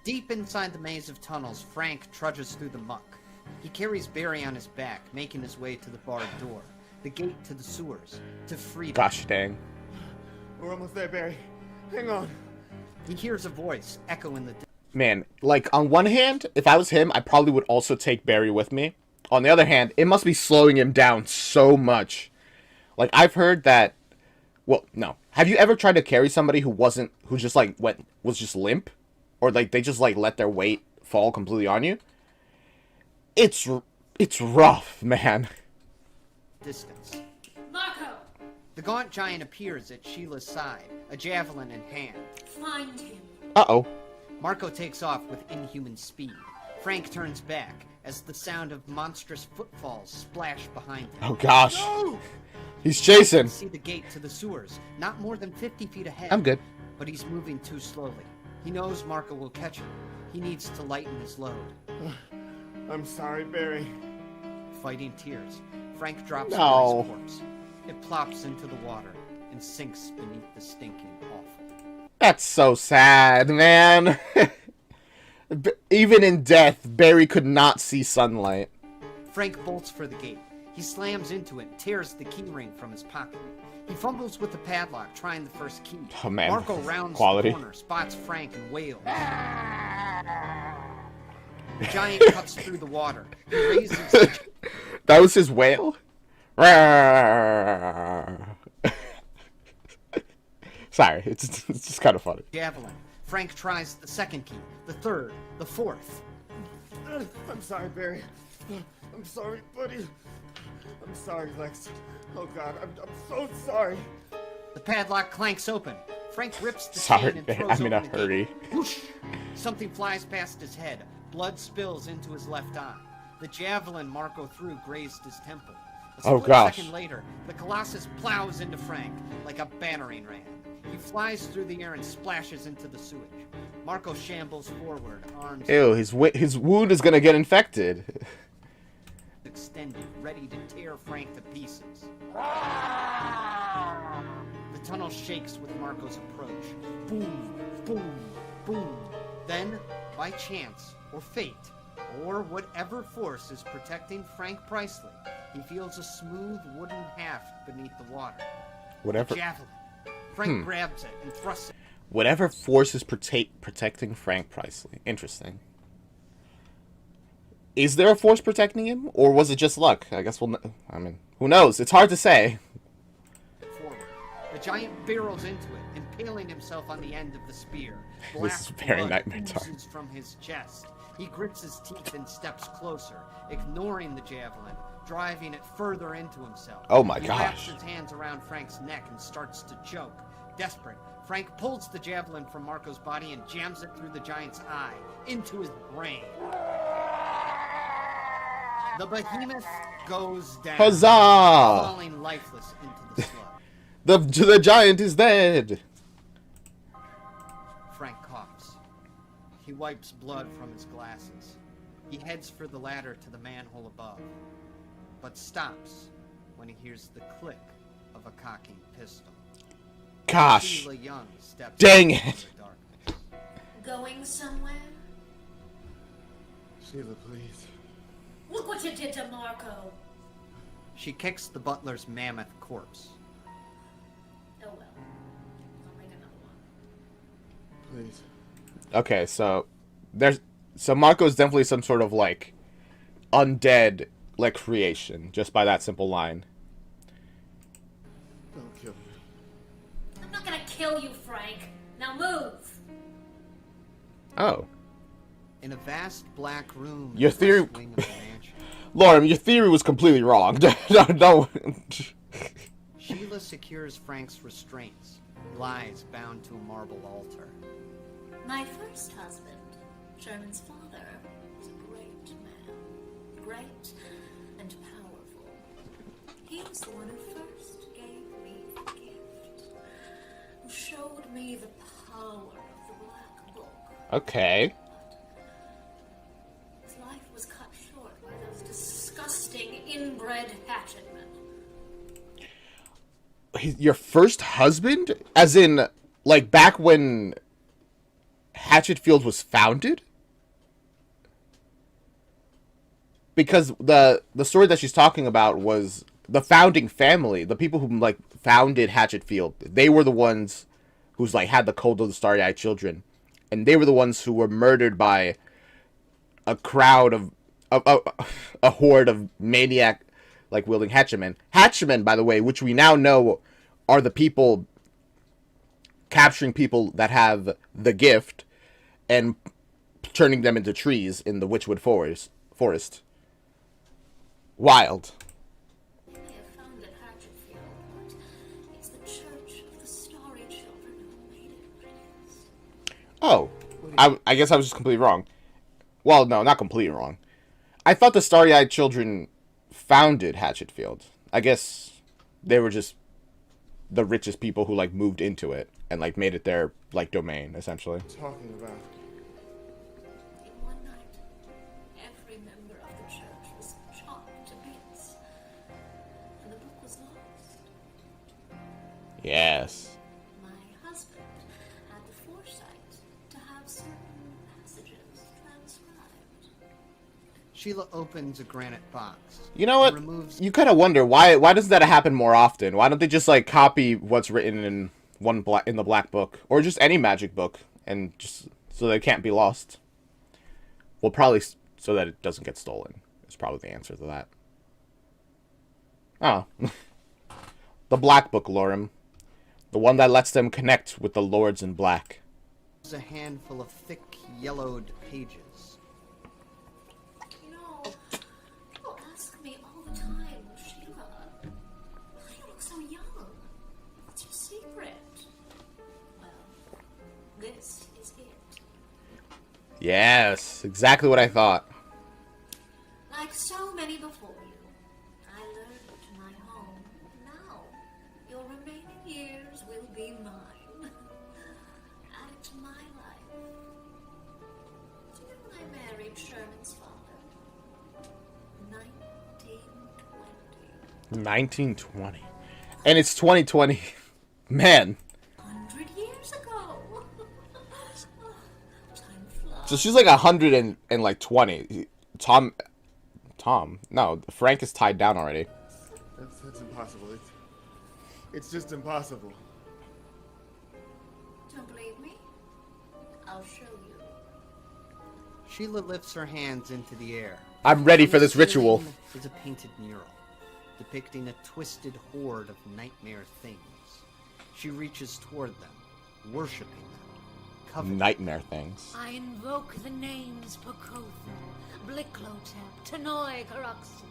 [SPEAKER 6] Deep inside the maze of tunnels, Frank trudges through the muck. He carries Barry on his back, making his way to the barred door, the gate to the sewers, to freedom.
[SPEAKER 1] Gosh dang.
[SPEAKER 5] We're almost there, Barry. Hang on.
[SPEAKER 6] He hears a voice echo in the distance.
[SPEAKER 1] Man, like, on one hand, if I was him, I probably would also take Barry with me. On the other hand, it must be slowing him down so much. Like, I've heard that... Well, no. Have you ever tried to carry somebody who was just, like, was just limp? Or, like, they just, like, let their weight fall completely on you? It's rough, man.
[SPEAKER 6] Distance.
[SPEAKER 3] Marco!
[SPEAKER 6] The gaunt giant appears at Sheila's side, a javelin in hand.
[SPEAKER 3] Find him.
[SPEAKER 1] Uh-oh.
[SPEAKER 6] Marco takes off with inhuman speed. Frank turns back as the sound of monstrous footfalls splash behind him.
[SPEAKER 1] Oh, gosh.
[SPEAKER 6] No!
[SPEAKER 1] He's chasing.
[SPEAKER 6] See the gate to the sewers, not more than 50 feet ahead.
[SPEAKER 1] I'm good.
[SPEAKER 6] But he's moving too slowly. He knows Marco will catch him. He needs to lighten his load.
[SPEAKER 5] I'm sorry, Barry.
[SPEAKER 6] Fighting tears, Frank drops
[SPEAKER 1] No.
[SPEAKER 6] Barry's corpse. It plops into the water and sinks beneath the stinking offal.
[SPEAKER 1] That's so sad, man. Even in death, Barry could not see sunlight.
[SPEAKER 6] Frank bolts for the gate. He slams into it, tears the keyring from his pocket. He fumbles with the padlock, trying the first key.
[SPEAKER 1] Oh, man.
[SPEAKER 6] Marco rounds
[SPEAKER 1] Quality.
[SPEAKER 6] the corner, spots Frank, and wails. The giant cuts through the water. He raises...
[SPEAKER 1] That was his wail? Sorry, it's just kind of funny.
[SPEAKER 6] Javelin. Frank tries the second key, the third, the fourth.
[SPEAKER 5] I'm sorry, Barry. I'm sorry, buddy. I'm sorry, Lex. Oh God, I'm so sorry.
[SPEAKER 6] The padlock clanks open. Frank rips the
[SPEAKER 1] Sorry,
[SPEAKER 6] chain and
[SPEAKER 1] Barry,
[SPEAKER 6] throws
[SPEAKER 1] I'm in a
[SPEAKER 6] open the
[SPEAKER 1] hurry.
[SPEAKER 6] gate. Whoosh! Something flies past his head. Blood spills into his left eye. The javelin Marco threw grazed his temple. A
[SPEAKER 1] Oh,
[SPEAKER 6] split
[SPEAKER 1] gosh.
[SPEAKER 6] second later, the Colossus plows into Frank like a battering ram. He flies through the air and splashes into the sewage. Marco shambles forward, arms
[SPEAKER 1] Ew, his wound is gonna get infected.
[SPEAKER 6] extended, ready to tear Frank to pieces. The tunnel shakes with Marco's approach. Boom, boom, boom. Then, by chance, or fate, or whatever force is protecting Frank Priceley, he feels a smooth wooden haft beneath the water.
[SPEAKER 1] Whatever.
[SPEAKER 6] A javelin. Frank grabs it and thrusts it.
[SPEAKER 1] Whatever force is protecting Frank Priceley. Interesting. Is there a force protecting him, or was it just luck? I guess I mean, who knows? It's hard to say.
[SPEAKER 6] Forward. The giant barrels into it, impaling himself on the end of the spear.
[SPEAKER 1] This is
[SPEAKER 6] Black
[SPEAKER 1] very
[SPEAKER 6] blood
[SPEAKER 1] Nightmare Time.
[SPEAKER 6] oozes from his chest. He grits his teeth and steps closer, ignoring the javelin, driving it further into himself.
[SPEAKER 1] Oh my
[SPEAKER 6] He
[SPEAKER 1] gosh.
[SPEAKER 6] wraps his hands around Frank's neck and starts to choke. Desperate, Frank pulls the javelin from Marco's body and jams it through the giant's eye, into his brain. The behemoth goes down,
[SPEAKER 1] Huzzah!
[SPEAKER 6] falling lifeless into the slug.
[SPEAKER 1] The giant is dead.
[SPEAKER 6] Frank coughs. He wipes blood from his glasses. He heads for the ladder to the manhole above, but stops when he hears the click of a cocking pistol.
[SPEAKER 1] Gosh.
[SPEAKER 6] Sheila Young steps
[SPEAKER 1] Dang
[SPEAKER 6] into
[SPEAKER 1] it.
[SPEAKER 6] the darkness.
[SPEAKER 3] Going somewhere?
[SPEAKER 5] Sheila, please.
[SPEAKER 3] Look what you did to Marco.
[SPEAKER 6] She kicks the butler's mammoth corpse.
[SPEAKER 3] Oh well. I'll make another one.
[SPEAKER 5] Please.
[SPEAKER 1] Okay, so Marco's definitely some sort of like undead like creation just by that simple line.
[SPEAKER 5] Don't kill me.
[SPEAKER 3] I'm not gonna kill you, Frank. Now move.
[SPEAKER 1] Oh.
[SPEAKER 6] In a vast black room in
[SPEAKER 1] Your
[SPEAKER 6] the
[SPEAKER 1] theory-
[SPEAKER 6] west wing of the mansion,
[SPEAKER 1] Lauren, your theory was completely wrong. No.
[SPEAKER 6] Sheila secures Frank's restraints, lies bound to a marble altar.
[SPEAKER 3] My first husband, Sherman's father, was a great man. Great and powerful. He was the one who first gave me the gift. Who showed me the power of the Black Book.
[SPEAKER 1] Okay.
[SPEAKER 3] His life was cut short by those disgusting inbred hatchetmen.
[SPEAKER 1] Your first husband? As in, like, back when Hatchetfield was founded? Because the story that she's talking about was the founding family, the people who, like, founded Hatchetfield. They were the ones who's, like, had the cult of the Starry-Eyed Children. And they were the ones who were murdered by a crowd of a horde of maniac, like, wielding hatchetmen. Hatchetmen, by the way, which we now know are the people capturing people that have the gift and turning them into trees in the Witchwood Forest. Wild.
[SPEAKER 3] They may have founded Hatchetfield, but it's the Church of the Starry Children who made it what it is.
[SPEAKER 1] Oh, I guess I was just completely wrong. Well, no, not completely wrong. I thought the Starry-Eyed Children founded Hatchetfield. I guess they were just the richest people who, like, moved into it and, like, made it their, like, domain, essentially.
[SPEAKER 5] Talking about.
[SPEAKER 3] In one night, every member of the church was chopped to bits, and the book was lost.
[SPEAKER 1] Yes.
[SPEAKER 3] My husband had the foresight to have certain passages transcribed.
[SPEAKER 6] Sheila opens a granite box.
[SPEAKER 1] You know what?
[SPEAKER 6] and removes
[SPEAKER 1] You kind of wonder why doesn't that happen more often? Why don't they just, like, copy what's written in in the Black Book or just any magic book and just so they can't be lost? Well, probably so that it doesn't get stolen. Is probably the answer to that. Oh. The Black Book, Lorem. The one that lets them connect with the Lords in Black.
[SPEAKER 6] A handful of thick, yellowed pages.
[SPEAKER 3] You know, people ask me all the time, Sheila, why do you look so young? What's your secret? Well, this is it.
[SPEAKER 1] Yes, exactly what I thought.
[SPEAKER 3] Like so many before you, I lured to my home. Now, your remaining years will be mine. Added to my life. Do you know when I married Sherman's father? 1920.
[SPEAKER 1] 1920. And it's 2020. Man.
[SPEAKER 3] 100 years ago. Time flies.
[SPEAKER 1] So she's like 120. Tom. No, Frank is tied down already.
[SPEAKER 5] That's impossible. It's just impossible.
[SPEAKER 3] Don't believe me? I'll show you.
[SPEAKER 6] Sheila lifts her hands into the air.
[SPEAKER 1] I'm ready
[SPEAKER 6] On
[SPEAKER 1] for
[SPEAKER 6] the
[SPEAKER 1] this ritual.
[SPEAKER 6] ceiling is a painted mural depicting a twisted horde of nightmare things. She reaches toward them, worshipping them, coveting
[SPEAKER 1] Nightmare things.
[SPEAKER 10] I invoke the names Pocotha, Blicklotep, Tanoi, Caraxus.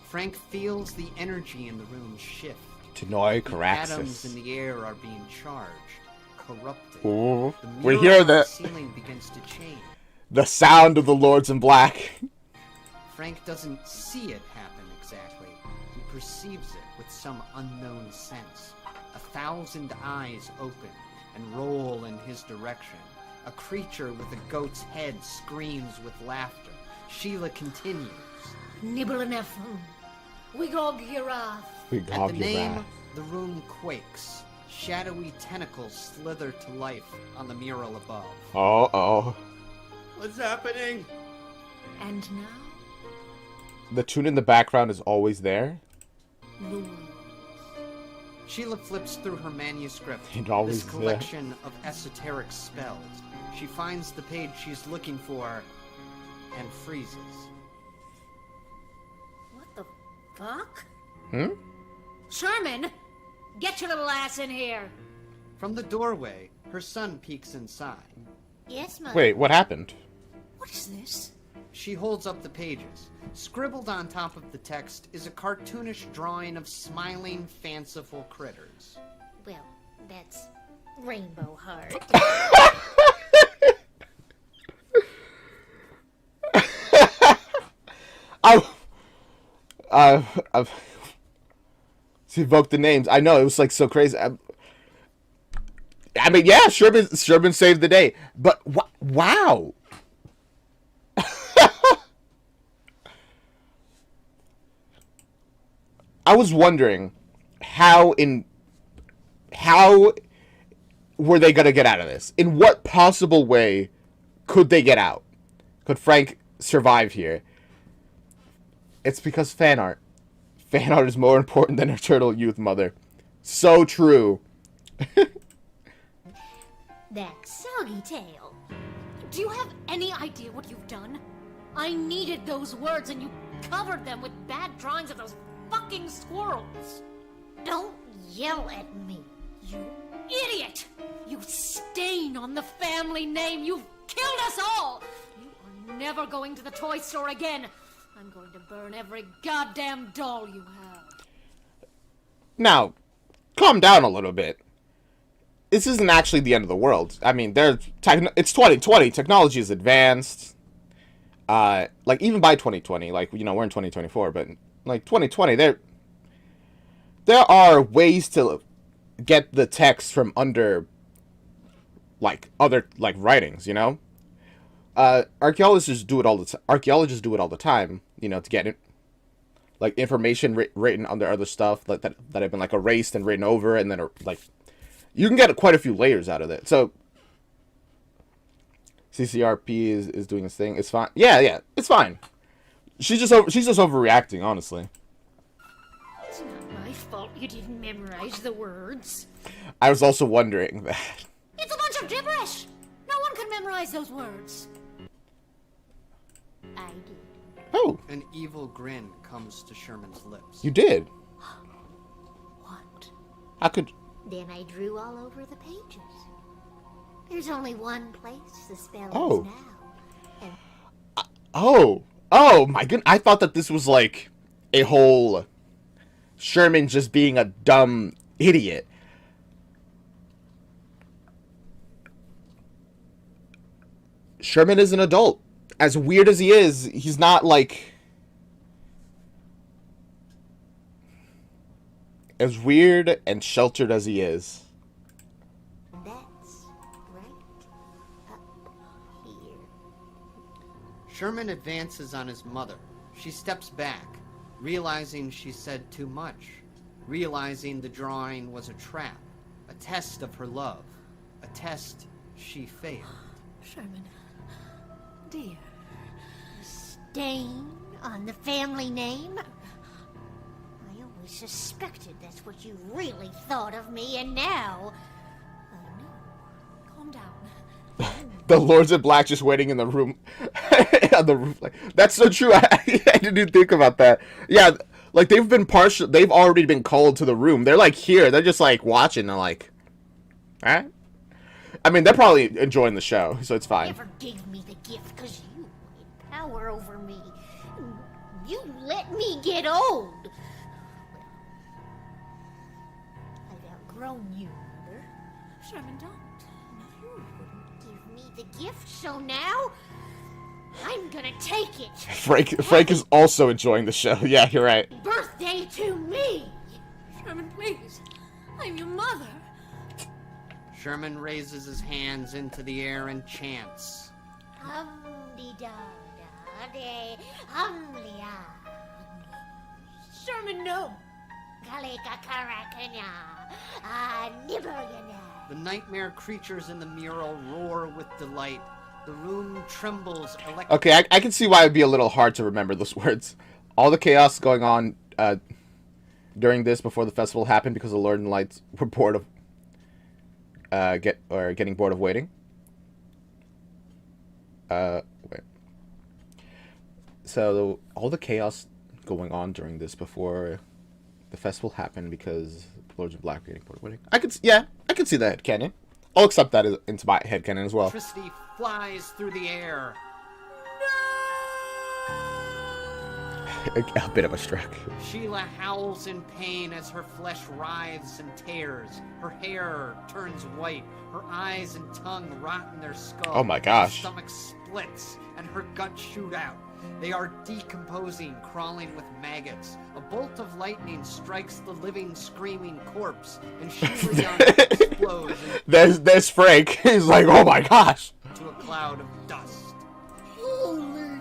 [SPEAKER 6] Frank feels the energy in the room shift.
[SPEAKER 1] Tanoi
[SPEAKER 6] The atoms
[SPEAKER 1] Caraxus.
[SPEAKER 6] in the air are being charged, corrupted.
[SPEAKER 1] Ooh.
[SPEAKER 6] The
[SPEAKER 1] We
[SPEAKER 6] mural
[SPEAKER 1] hear
[SPEAKER 6] on the
[SPEAKER 1] the
[SPEAKER 6] ceiling begins to change.
[SPEAKER 1] sound of the Lords in Black.
[SPEAKER 6] Frank doesn't see it happen exactly. He perceives it with some unknown sense. 1,000 eyes open and roll in his direction. A creature with a goat's head screams with laughter. Sheila continues.
[SPEAKER 10] Nibble and Ephraim. Wigog Yirath.
[SPEAKER 1] We
[SPEAKER 6] At the
[SPEAKER 1] gog your
[SPEAKER 6] name,
[SPEAKER 1] wrath.
[SPEAKER 6] the room quakes. Shadowy tentacles slither to life on the mural above.
[SPEAKER 1] Oh.
[SPEAKER 5] What's happening?
[SPEAKER 10] And now,
[SPEAKER 1] The tune in the background is always there.
[SPEAKER 10] Lord.
[SPEAKER 6] Sheila flips through her manuscript,
[SPEAKER 1] It always
[SPEAKER 6] this
[SPEAKER 1] is
[SPEAKER 6] collection of esoteric spells. She finds the page she's looking for and freezes.
[SPEAKER 10] What the fuck?
[SPEAKER 1] Hmm?
[SPEAKER 10] Sherman! Get your little ass in here!
[SPEAKER 6] From the doorway, her son peeks inside.
[SPEAKER 10] Yes, Mother.
[SPEAKER 1] Wait, what happened?
[SPEAKER 10] What is this?
[SPEAKER 6] She holds up the pages. Scribbled on top of the text is a cartoonish drawing of smiling, fanciful critters.
[SPEAKER 10] Well, that's Rainbow Heart.
[SPEAKER 1] I've evoked the names. I know, it was like so crazy. I mean, yeah, Sherman saved the day. But wow. I was wondering how were they gonna get out of this? In what possible way could they get out? Could Frank survive here? It's because fan art. Fan art is more important than eternal youth, mother. So true.
[SPEAKER 10] That soggy tail. Do you have any idea what you've done? I needed those words and you covered them with bad drawings of those fucking squirrels. Don't yell at me, you idiot! You stain on the family name. You've killed us all. You are never going to the toy store again. I'm going to burn every goddamn doll you have.
[SPEAKER 1] Now, calm down a little bit. This isn't actually the end of the world. I mean, it's 2020. Technology is advanced. Like, even by 2020, like, you know, we're in 2024, but, like, 2020, there are ways to get the text from under, like, other, like, writings, you know? Archaeologists do it all the time, you know, to get it, like, information written under other stuff that have been, like, erased and written over, and then, like, you can get quite a few layers out of it. So, CCRP is doing its thing. It's fine. Yeah, it's fine. She's just overreacting, honestly.
[SPEAKER 10] It's not my fault you didn't memorize the words.
[SPEAKER 1] I was also wondering that.
[SPEAKER 10] It's a bunch of gibberish. No one could memorize those words. I did.
[SPEAKER 1] Oh,
[SPEAKER 6] An evil grin comes to Sherman's lips.
[SPEAKER 1] you did. How could...
[SPEAKER 10] Then I drew all over the pages. There's only one place the spell
[SPEAKER 1] Oh.
[SPEAKER 10] is now. And
[SPEAKER 1] Oh my goodness. I thought that this was like a whole Sherman just being a dumb idiot. Sherman is an adult. As weird as he is, he's not like... As weird and sheltered as he is.
[SPEAKER 10] that's right up here.
[SPEAKER 6] Sherman advances on his mother. She steps back, realizing she said too much, realizing the drawing was a trap, a test of her love, a test she failed.
[SPEAKER 10] Sherman, dear. Stain on the family name? I always suspected that's what you really thought of me, and now... Oh no. Calm down.
[SPEAKER 1] The Lords of Black just waiting in the room. On the roof. Like, that's so true. I didn't even think about that. Yeah, like they've already been called to the room. They're like here. They're just like watching. They're like, alright. I mean, they're probably enjoying the show, so it's
[SPEAKER 10] You
[SPEAKER 1] fine.
[SPEAKER 10] never gave me the gift because you wanted power over me. You let me get old. Well, I've outgrown you, Mother. Sherman, don't. You wouldn't give me the gift, so now I'm gonna take it.
[SPEAKER 1] Frank is also enjoying the show. Yeah, you're right.
[SPEAKER 10] Birthday to me. Sherman, please. I'm your mother.
[SPEAKER 6] Sherman raises his hands into the air and chants.
[SPEAKER 10] Hum-de-da-da-de, hum-li-ah. Sherman, no. Kalika-karakanya, nibbayana.
[SPEAKER 6] The nightmare creatures in the mural roar with delight. The room trembles
[SPEAKER 1] Okay, I can see why it'd be a little hard to remember those words. All the chaos going on during this before the festival happened because the Lord and Lights were bored of getting bored of waiting. Wait. So all the chaos going on during this before the festival happened because Lords of Black were getting bored of waiting. I can see that headcanon. I'll accept that into my headcanon as well.
[SPEAKER 6] Electricity flies through the air.
[SPEAKER 1] A bit of a stroke.
[SPEAKER 6] Sheila howls in pain as her flesh writhes and tears. Her hair turns white. Her eyes and tongue rot in their skull.
[SPEAKER 1] Oh my gosh.
[SPEAKER 6] Her stomach splits and her guts shoot out. They are decomposing, crawling with maggots. A bolt of lightning strikes the living, screaming corpse, and Sheila Young explodes
[SPEAKER 1] There's Frank. He's like, oh my gosh.
[SPEAKER 6] into a cloud of dust.
[SPEAKER 5] Holy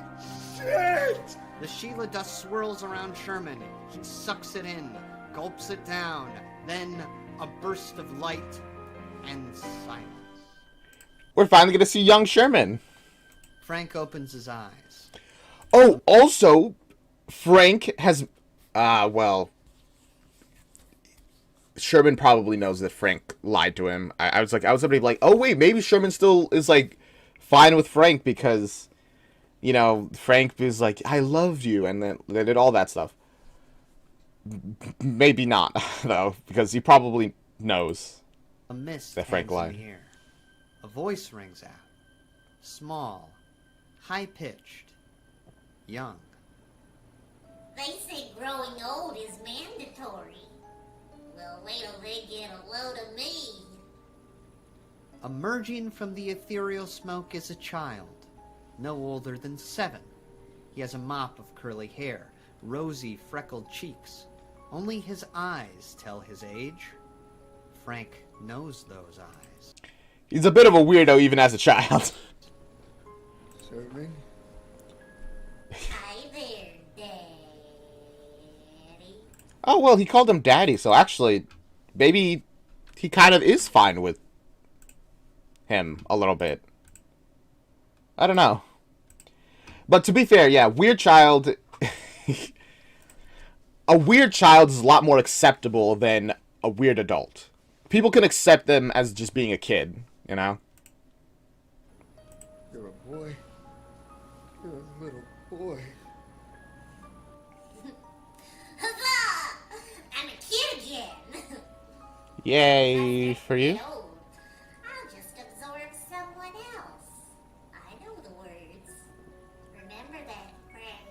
[SPEAKER 5] shit!
[SPEAKER 6] The Sheila dust swirls around Sherman. He sucks it in, gulps it down, then a burst of light and silence.
[SPEAKER 1] We're finally going to see young Sherman.
[SPEAKER 6] Frank opens his eyes.
[SPEAKER 1] Oh, also, Frank has... well... Sherman probably knows that Frank lied to him. I was somebody like, oh wait, maybe Sherman still is like fine with Frank because, you know, Frank is like, I loved you, and then they did all that stuff. Maybe not, though, because he probably knows
[SPEAKER 6] A mist
[SPEAKER 1] that Frank
[SPEAKER 6] hangs in
[SPEAKER 1] lied.
[SPEAKER 6] the air. A voice rings out. Small, high-pitched, young.
[SPEAKER 12] They say growing old is mandatory. Well, wait till they get a load of me.
[SPEAKER 6] Emerging from the ethereal smoke is a child, no older than 7. He has a mop of curly hair, rosy, freckled cheeks. Only his eyes tell his age. Frank knows those eyes.
[SPEAKER 1] He's a bit of a weirdo even as a child.
[SPEAKER 5] Sherman?
[SPEAKER 12] Hi there, Daddy.
[SPEAKER 1] Oh, well, he called him Daddy, so actually, maybe he kind of is fine with him a little bit. I don't know. But to be fair, yeah, weird child... a weird child is a lot more acceptable than a weird adult. People can accept them as just being a kid, you know?
[SPEAKER 5] You're a boy. You're a little boy.
[SPEAKER 12] Huzzah! I'm a kid again.
[SPEAKER 1] Yay for you.
[SPEAKER 12] Get old, I'll just absorb someone else. I know the words. Remember that, Frank.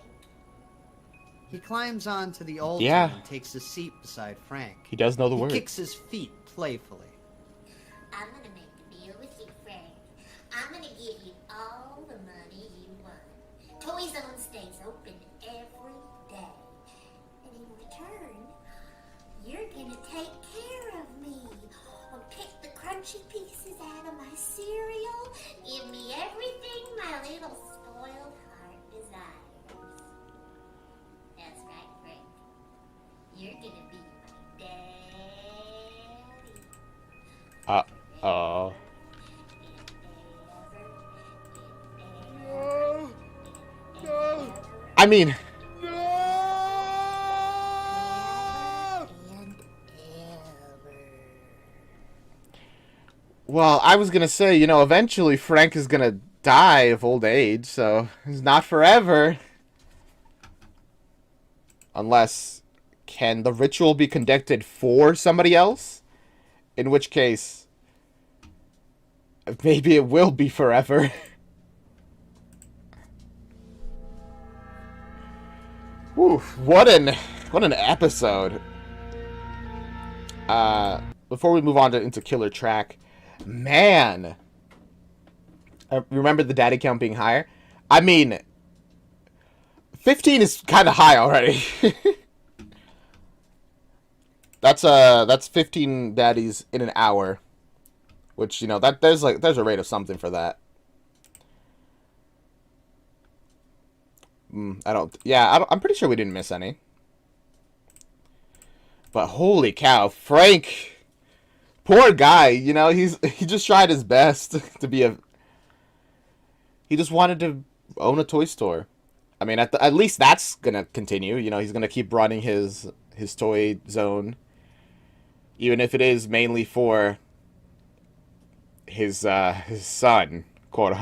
[SPEAKER 6] He climbs onto the altar
[SPEAKER 1] Yeah.
[SPEAKER 6] and takes a seat beside Frank.
[SPEAKER 1] He does know the
[SPEAKER 6] He
[SPEAKER 1] words.
[SPEAKER 6] kicks his feet playfully.
[SPEAKER 12] I'm gonna make a deal with you, Frank. I'm gonna give you all the money you want. Toy Zone stays open every day. And in return, you're gonna take care of me. Or pick the crunchy pieces out of my cereal. Give me everything my little spoiled heart desires. That's right, Frank. You're gonna be my daddy.
[SPEAKER 1] Uh-oh. I mean, well, I was gonna say, you know, eventually Frank is gonna die of old age, so it's not forever. Unless, can the ritual be conducted for somebody else? In which case, maybe it will be forever. Whew, what an episode. Before we move on into Killer Track, man, remember the daddy count being higher? I mean, 15 is kind of high already. That's 15 daddies in an hour, which, you know, that there's a rate of something for that. I'm pretty sure we didn't miss any. But holy cow, Frank, poor guy, you know, he just tried his best to be he just wanted to own a toy store. I mean, at least that's gonna continue, you know, he's gonna keep running his toy zone, even if it is mainly for his son, quote.